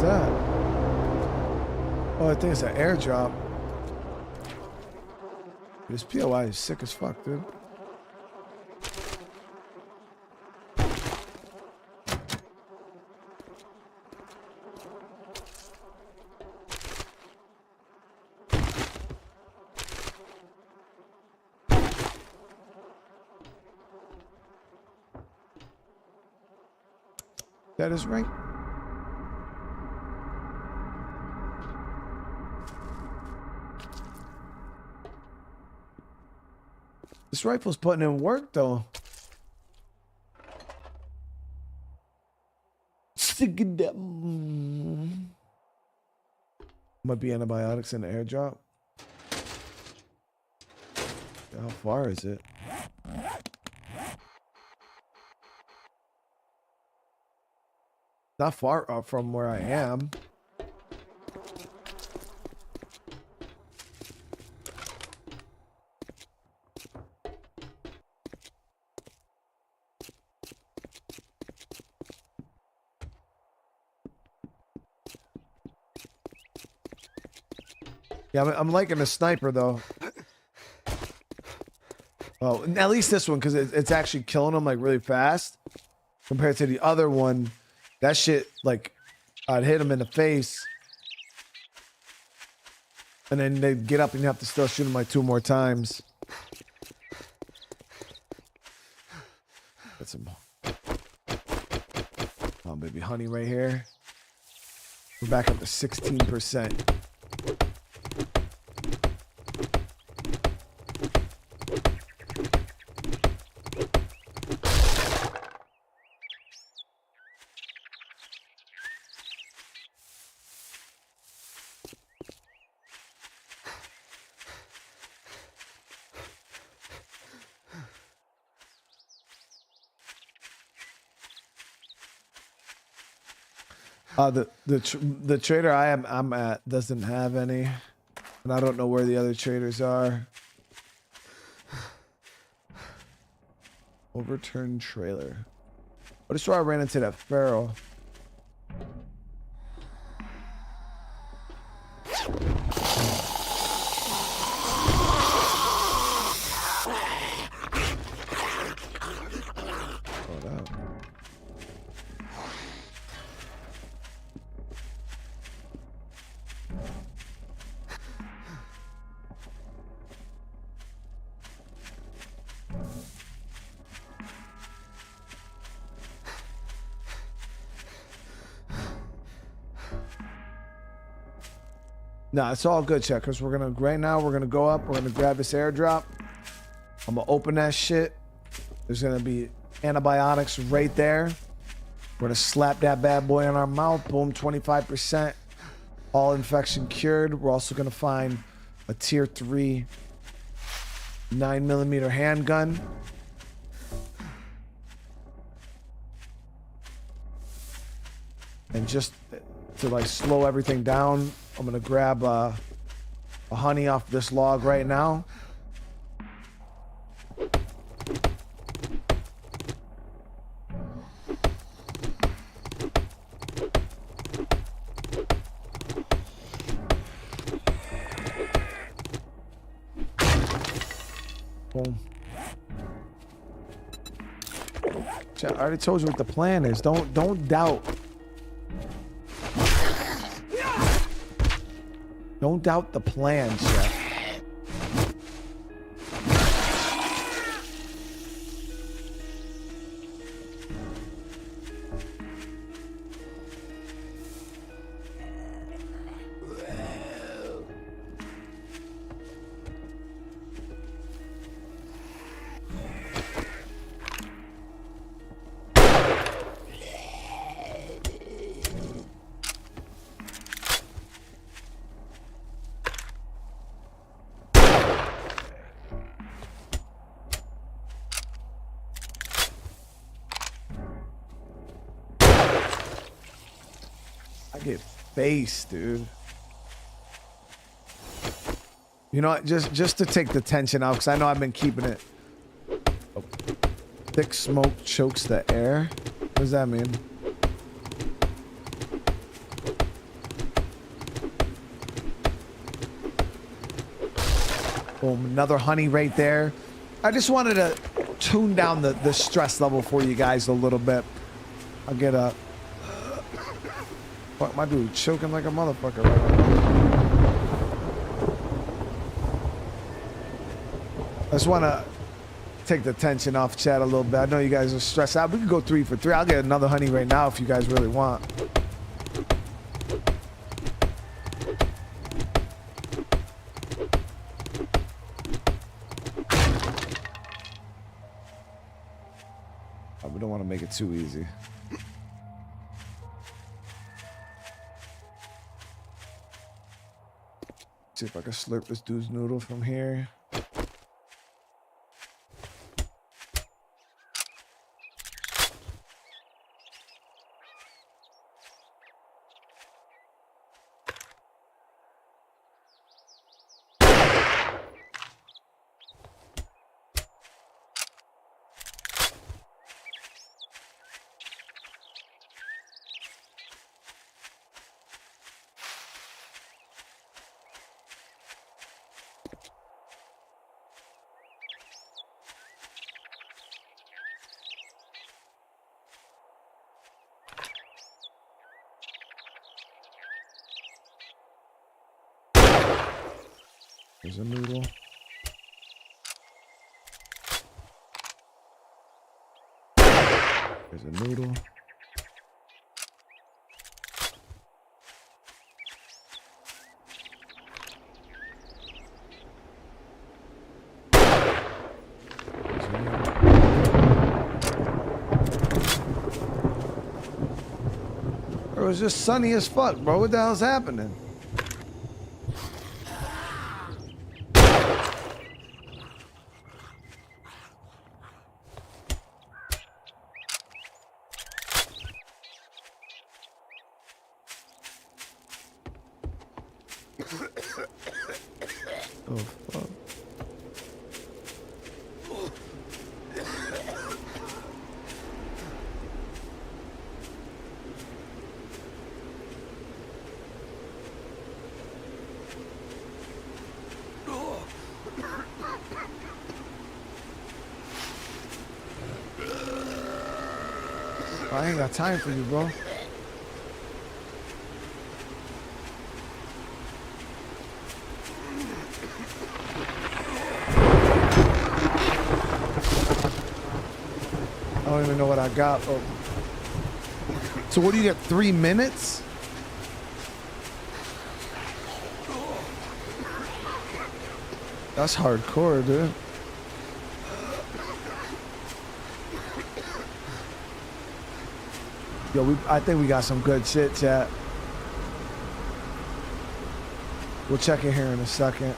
That? Oh, I think it's an airdrop. This POI is sick as fuck, dude. That is right. This rifle's putting in work, though. Might be antibiotics in the airdrop. How far is it? Not far up from where I am. Yeah, I'm liking the sniper though. Well, at least this one, because it's actually killing them like really fast compared to the other one. That shit, like, I'd hit them in the face, and then they'd get up and you have to still shoot them like 2 more times. Get some, oh, baby honey right here. We're back up to 16%. The trader I'm at doesn't have any, and I don't know where the other traders are. Overturned trailer. I just saw I ran into that feral. Hold up. No, it's all good, checkers. We're gonna right now. We're gonna go up. We're gonna grab this airdrop. I'm gonna open that shit. There's gonna be antibiotics right there. We're gonna slap that bad boy in our mouth. Boom, 25%. All infection cured. We're also gonna find a tier 3 9mm handgun. And just to like slow everything down, I'm gonna grab a honey off this log right now. Boom. I already told you what the plan is. Don't doubt. Don't doubt the plan, Chef. Get face, dude. You know what? Just to take the tension out, because I know I've been keeping it. Oh. Thick smoke chokes the air. What does that mean? Boom, another honey right there. I just wanted to tune down the stress level for you guys a little bit. I'll get a... Fuck, my dude choking like a motherfucker right now. I just want to take the tension off chat a little bit. I know you guys are stressed out. We can go 3 for 3. I'll get another honey right now if you guys really want. We don't want to make it too easy. See if I can slurp this dude's noodle from here. There's a noodle. There's a noodle. It was just sunny as fuck, bro. What the hell's happening? Oh, fuck. I ain't got time for you, bro. I don't even know what I got. Oh. So what do you get? 3 minutes? That's hardcore, dude. Yo, I think we got some good shit, chat. We'll check in here in a second.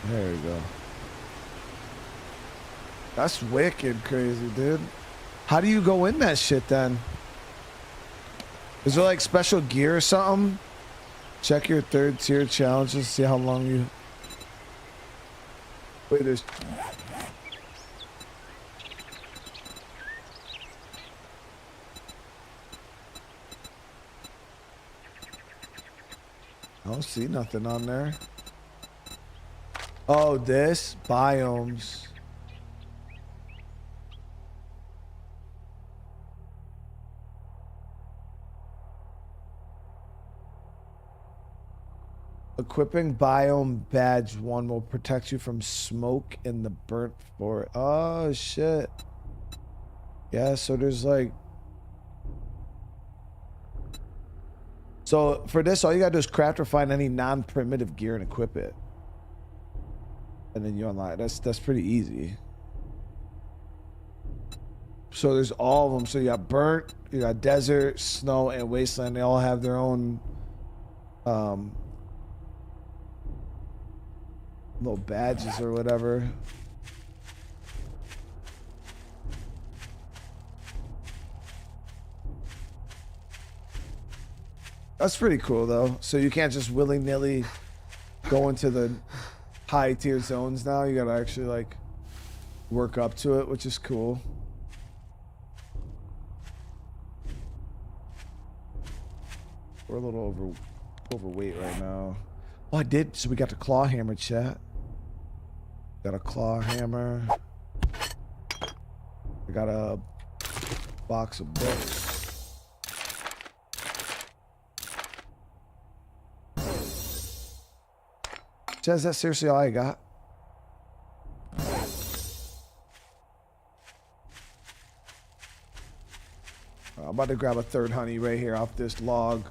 There we go. That's wicked crazy, dude. How do you go in that shit then? Is there like special gear or something? Check your 3rd tier challenges, see how long you... Wait, there's... I don't see nothing on there. Oh, this? Biomes. Equipping biome badge 1 will protect you from smoke in the burnt forest. Oh shit. Yeah, so there's like... So for this, all you gotta do is craft or find any non-primitive gear and equip it. And then you unlock. That's pretty easy. So there's all of them. So you got burnt, you got desert, snow, and wasteland. They all have their own little badges or whatever. That's pretty cool though. So you can't just willy-nilly go into the high tier zones now. You gotta actually like work up to it, which is cool. We're a little overweight right now. Oh, I did. So we got the claw hammer, chat. Got a claw hammer. I got a box of books. Chat, is that seriously all I got? I'm about to grab a 3rd honey right here off this log.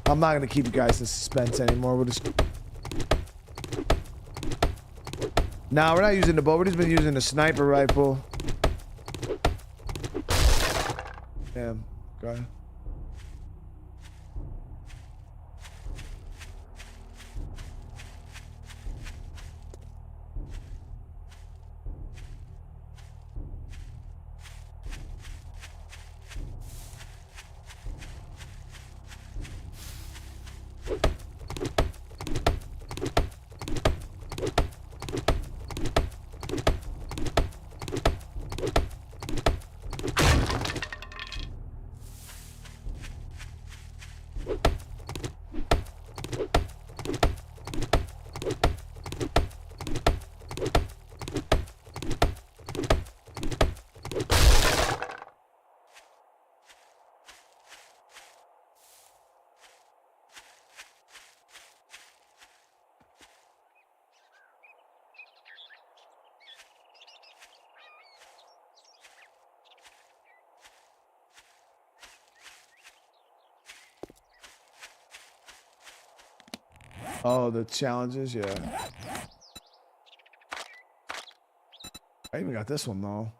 I'm not gonna keep you guys in suspense anymore. We'll just... Nah, we're not using the bow. We're just been using the sniper rifle. Damn. Go ahead. Oh, the challenges, yeah. I even got this one though.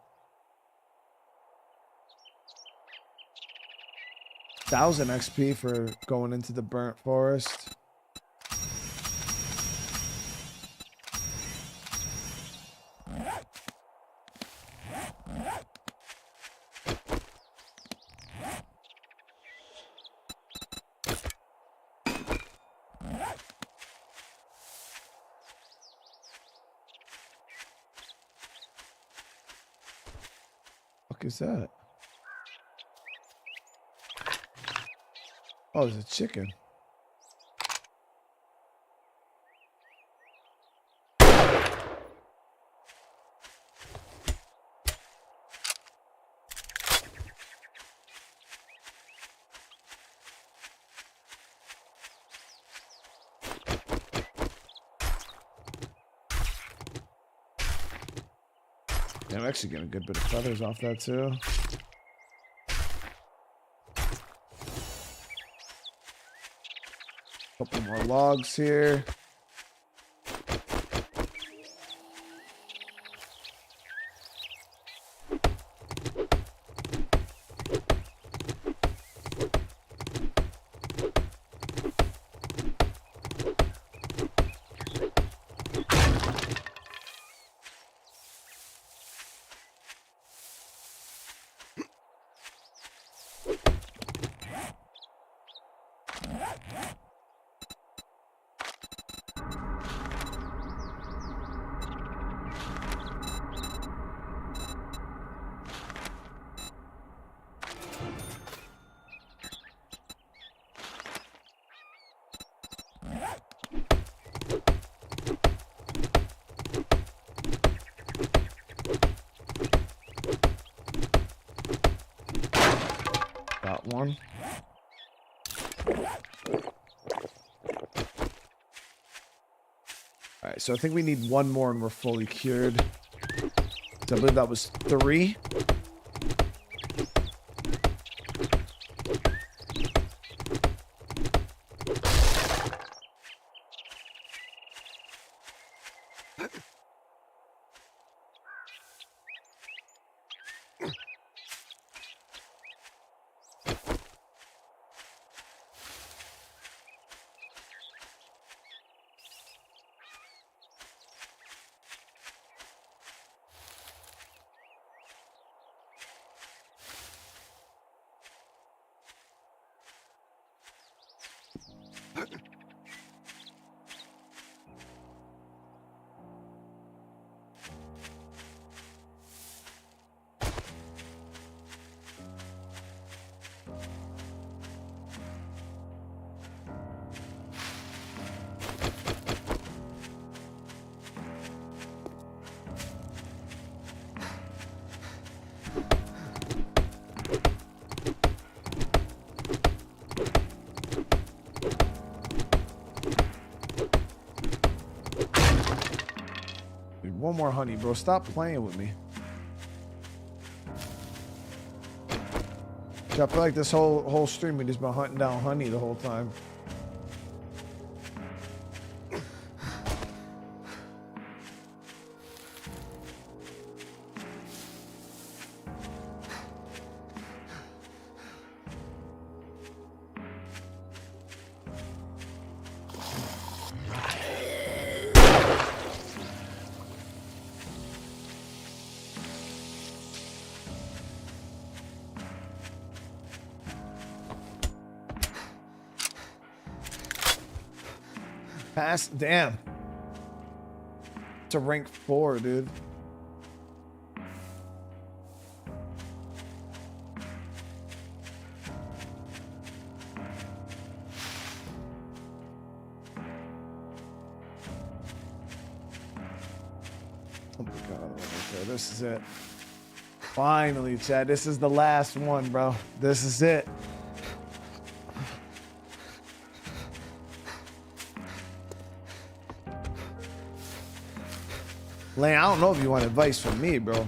1,000 XP for going into the burnt forest. What is that? Oh, there's a chicken. Yeah, I'm actually getting a good bit of feathers off that too. Couple more logs here. Got one. All right, so I think we need one more and we're fully cured. So I believe that was 3. One more honey, bro. Stop playing with me. I feel like this whole stream we just been hunting down honey the whole time. Pass, damn. It's a rank 4, dude. Oh my god, okay, this is it. Finally, Chad, this is the last one, bro. This is it. Lane, I don't know if you want advice from me, bro.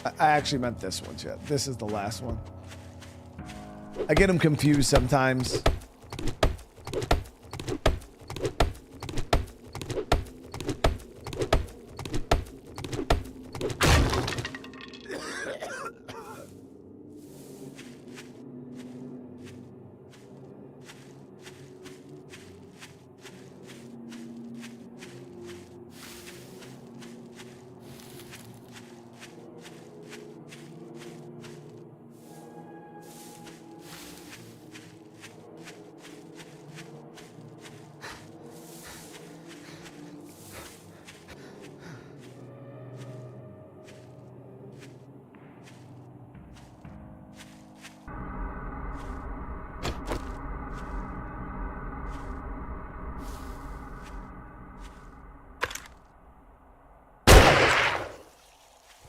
I actually meant this one, chat. This is the last one. I get them confused sometimes.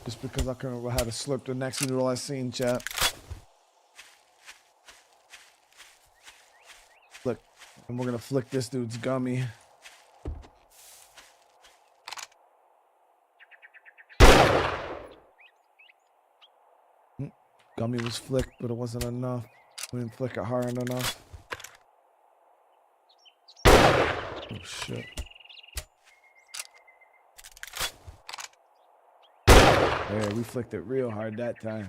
Just because I can remember how to slurp the next noodle I seen, chat. Look, and we're gonna flick this dude's gummy. Gummy was flicked, but it wasn't enough. We didn't flick it hard enough. Oh shit. Yeah, we flicked it real hard that time.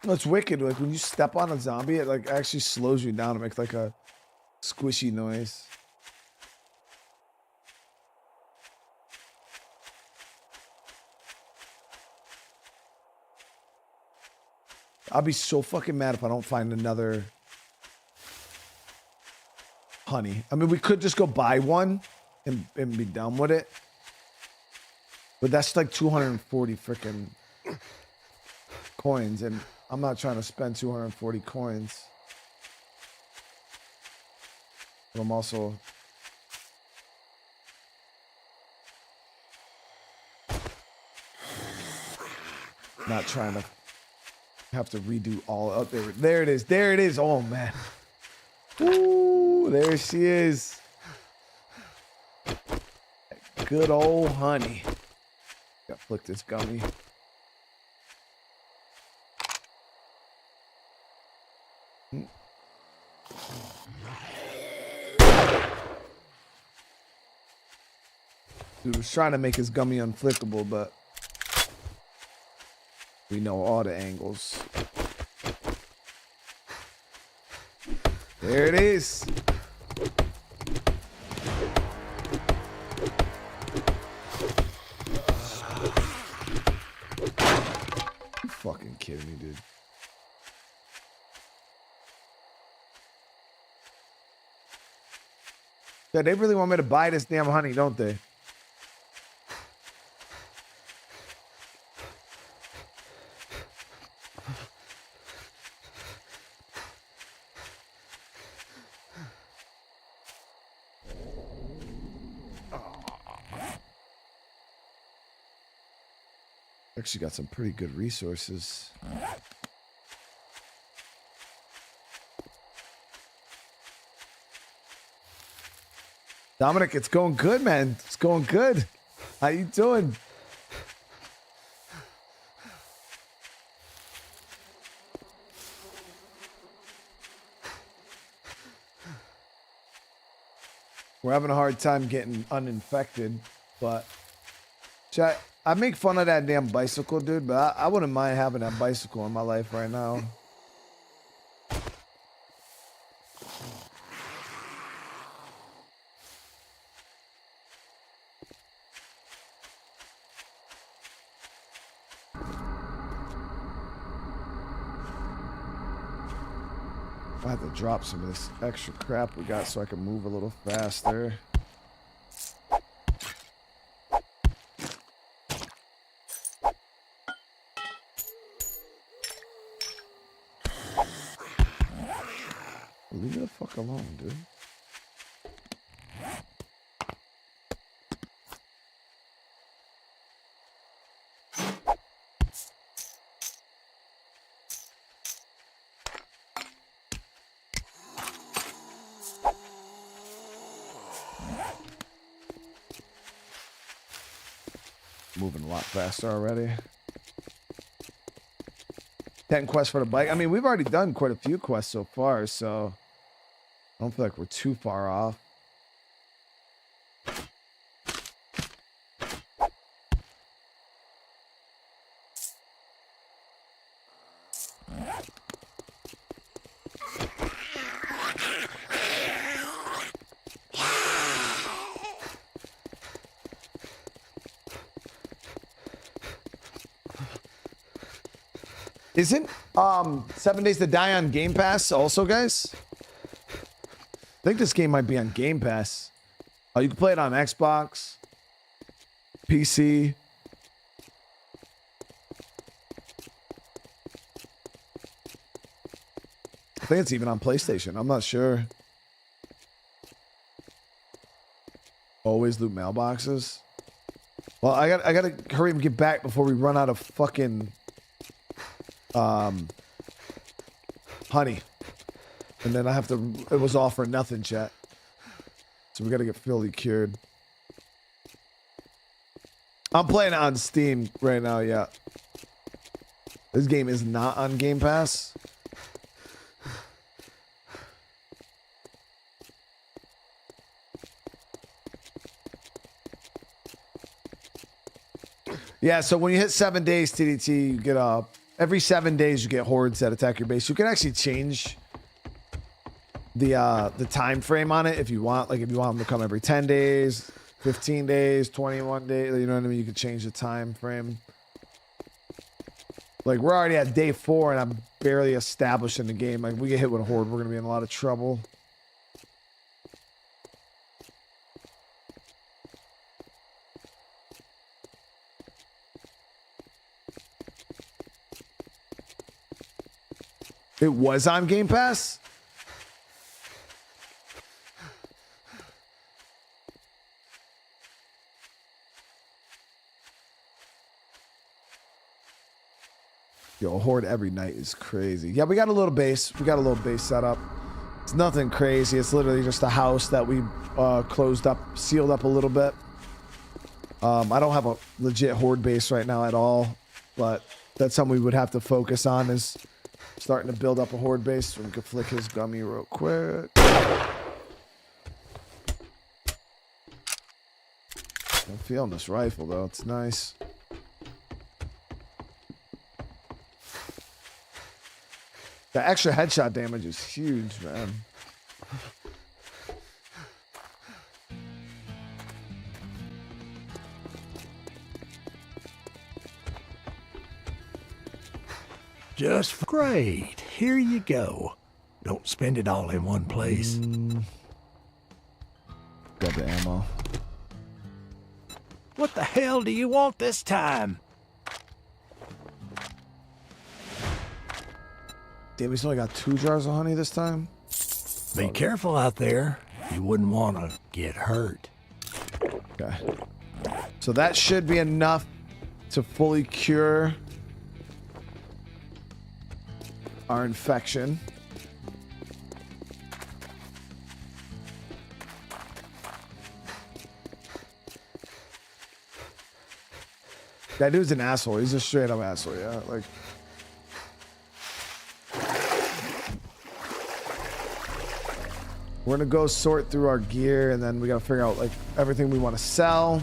It's wicked. Like when you step on a zombie, it like actually slows you down. It makes like a squishy noise. I'll be so fucking mad if I don't find another honey. I mean, we could just go buy one and be done with it. But that's like 240 freaking coins, and I'm not trying to spend 240 coins. But I'm also not trying to have to redo all up there. There it is. There it is. Oh man. Ooh, there she is. Good old honey. Got flicked this gummy. Dude was trying to make his gummy unflickable, but we know all the angles. There it is. You fucking kidding me, dude? Yeah, they really want me to buy this damn honey, don't they? Actually got some pretty good resources. Dominic, it's going good, man. It's going good. How you doing? We're having a hard time getting uninfected, but chat, I make fun of that damn bicycle, dude, but I wouldn't mind having that bicycle in my life right now. I have to drop some of this extra crap we got so I can move a little faster. alone, dude. Moving a lot faster already. 10 quests for the bike. I mean, we've already done quite a few quests so far, so I don't feel like we're too far off. Isn't 7 Days to Die on Game Pass also, guys? I think this game might be on Game Pass. Oh, you can play it on Xbox, PC. I think it's even on PlayStation. I'm not sure. Always loot mailboxes. Well, I gotta hurry and get back before we run out of fucking honey. And then I have to, it was all for nothing, chat. So we gotta get fully cured. I'm playing it on Steam right now, yeah. This game is not on Game Pass. Yeah, so when you hit 7 days, TDT, you get every 7 days you get hordes that attack your base. You can actually change the time frame on it if you want. Like if you want them to come every 10 days, 15 days, 21 days, you know what I mean? You can change the time frame. Like we're already at day 4 and I'm barely established in the game. Like if we get hit with a horde, we're gonna be in a lot of trouble. It was on Game Pass? Yo, horde every night is crazy. Yeah, we got a little base. We got a little base set up. It's nothing crazy. It's literally just a house that we closed up, sealed up a little bit. I don't have a legit horde base right now at all, but that's something we would have to focus on is starting to build up a horde base. So we can flick his gummy real quick. I'm feeling this rifle though. It's nice. The extra headshot damage is huge, man. Just great. Here you go. Don't spend it all in one place. Grab the ammo. What the hell do you want this time? Damn, we only got 2 jars of honey this time. Be careful out there. You wouldn't want to get hurt. Okay. So that should be enough to fully cure our infection. That dude's an asshole. He's a straight up asshole, yeah. Like, we're gonna go sort through our gear and then we gotta figure out like everything we want to sell.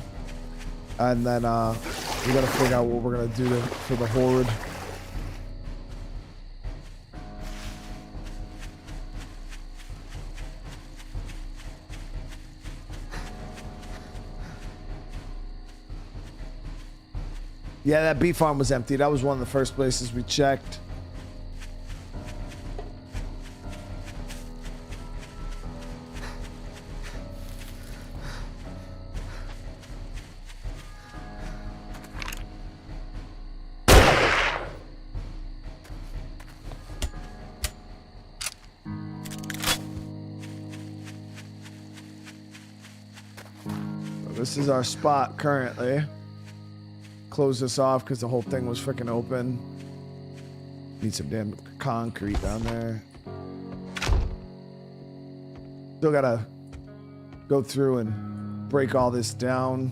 And then we gotta figure out what we're gonna do for the horde. Yeah, that bee farm was empty. That was one of the first places we checked. This is our spot currently. Close this off because the whole thing was freaking open. Need some damn concrete down there. Still gotta go through and break all this down.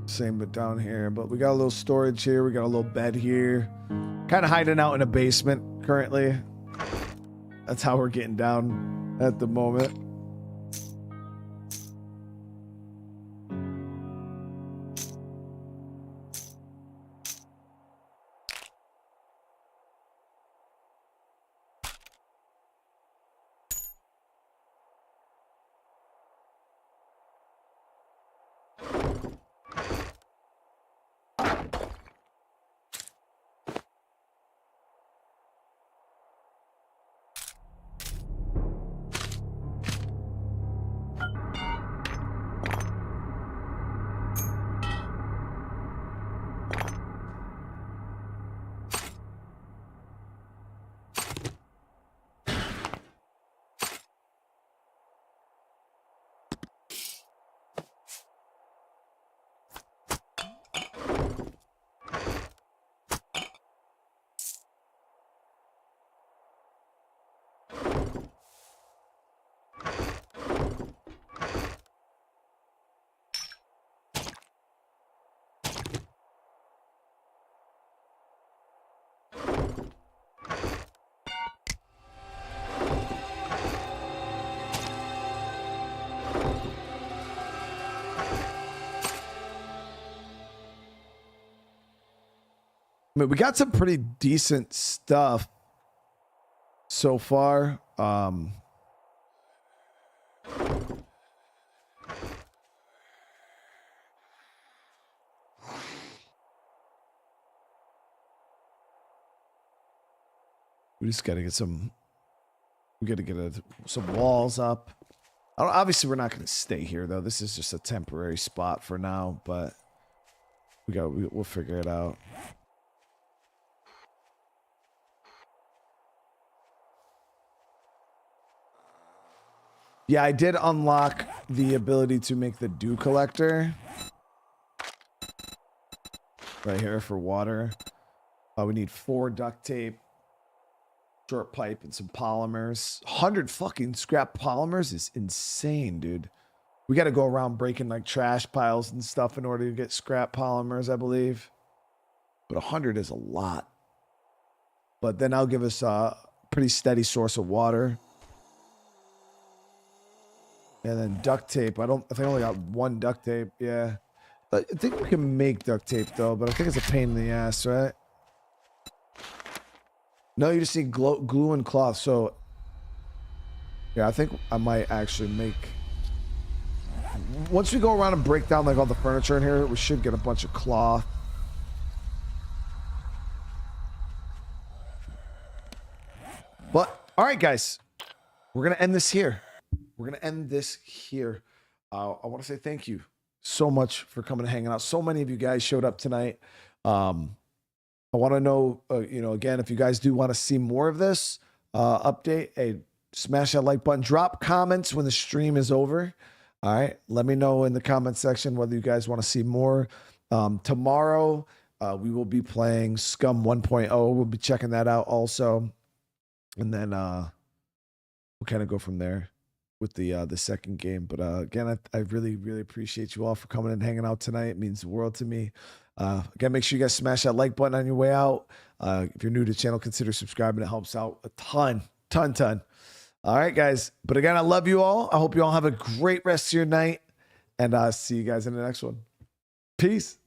Same but down here, but we got a little storage here. We got a little bed here. Kind of hiding out in a basement currently. That's how we're getting down at the moment. I mean, we got some pretty decent stuff so far. We just got to get some. We got to get some walls up. Obviously, we're not going to stay here though. This is just a temporary spot for now, but we'll figure it out. Yeah, I did unlock the ability to make the dew collector. Right here for water. We need 4 duct tape, short pipe, and some polymers. 100 fucking scrap polymers is insane, dude. We got to go around breaking like trash piles and stuff in order to get scrap polymers, I believe. But 100 is a lot. But then that'll give us a pretty steady source of water. And then duct tape. I think I only got 1 duct tape. Yeah. I think we can make duct tape though, but I think it's a pain in the ass, right? No, you just need glue and cloth. So yeah, I think I might actually make. Once we go around and break down like all the furniture in here, we should get a bunch of cloth. But all right, guys, we're gonna end this here. We're going to end this here. I want to say thank you so much for coming and hanging out. So many of you guys showed up tonight. I want to know, again, if you guys do want to see more of this update, hey, smash that like button. Drop comments when the stream is over. All right. Let me know in the comment section whether you guys want to see more. Tomorrow, we will be playing Scum 1.0. We'll be checking that out also. And then we'll kind of go from there with the second game. But again, I really, really appreciate you all for coming and hanging out tonight. It means the world to me. Again, make sure you guys smash that like button on your way out. If you're new to the channel, consider subscribing. It helps out a ton. All right, guys. But again, I love you all. I hope you all have a great rest of your night. And see you guys in the next one. Peace.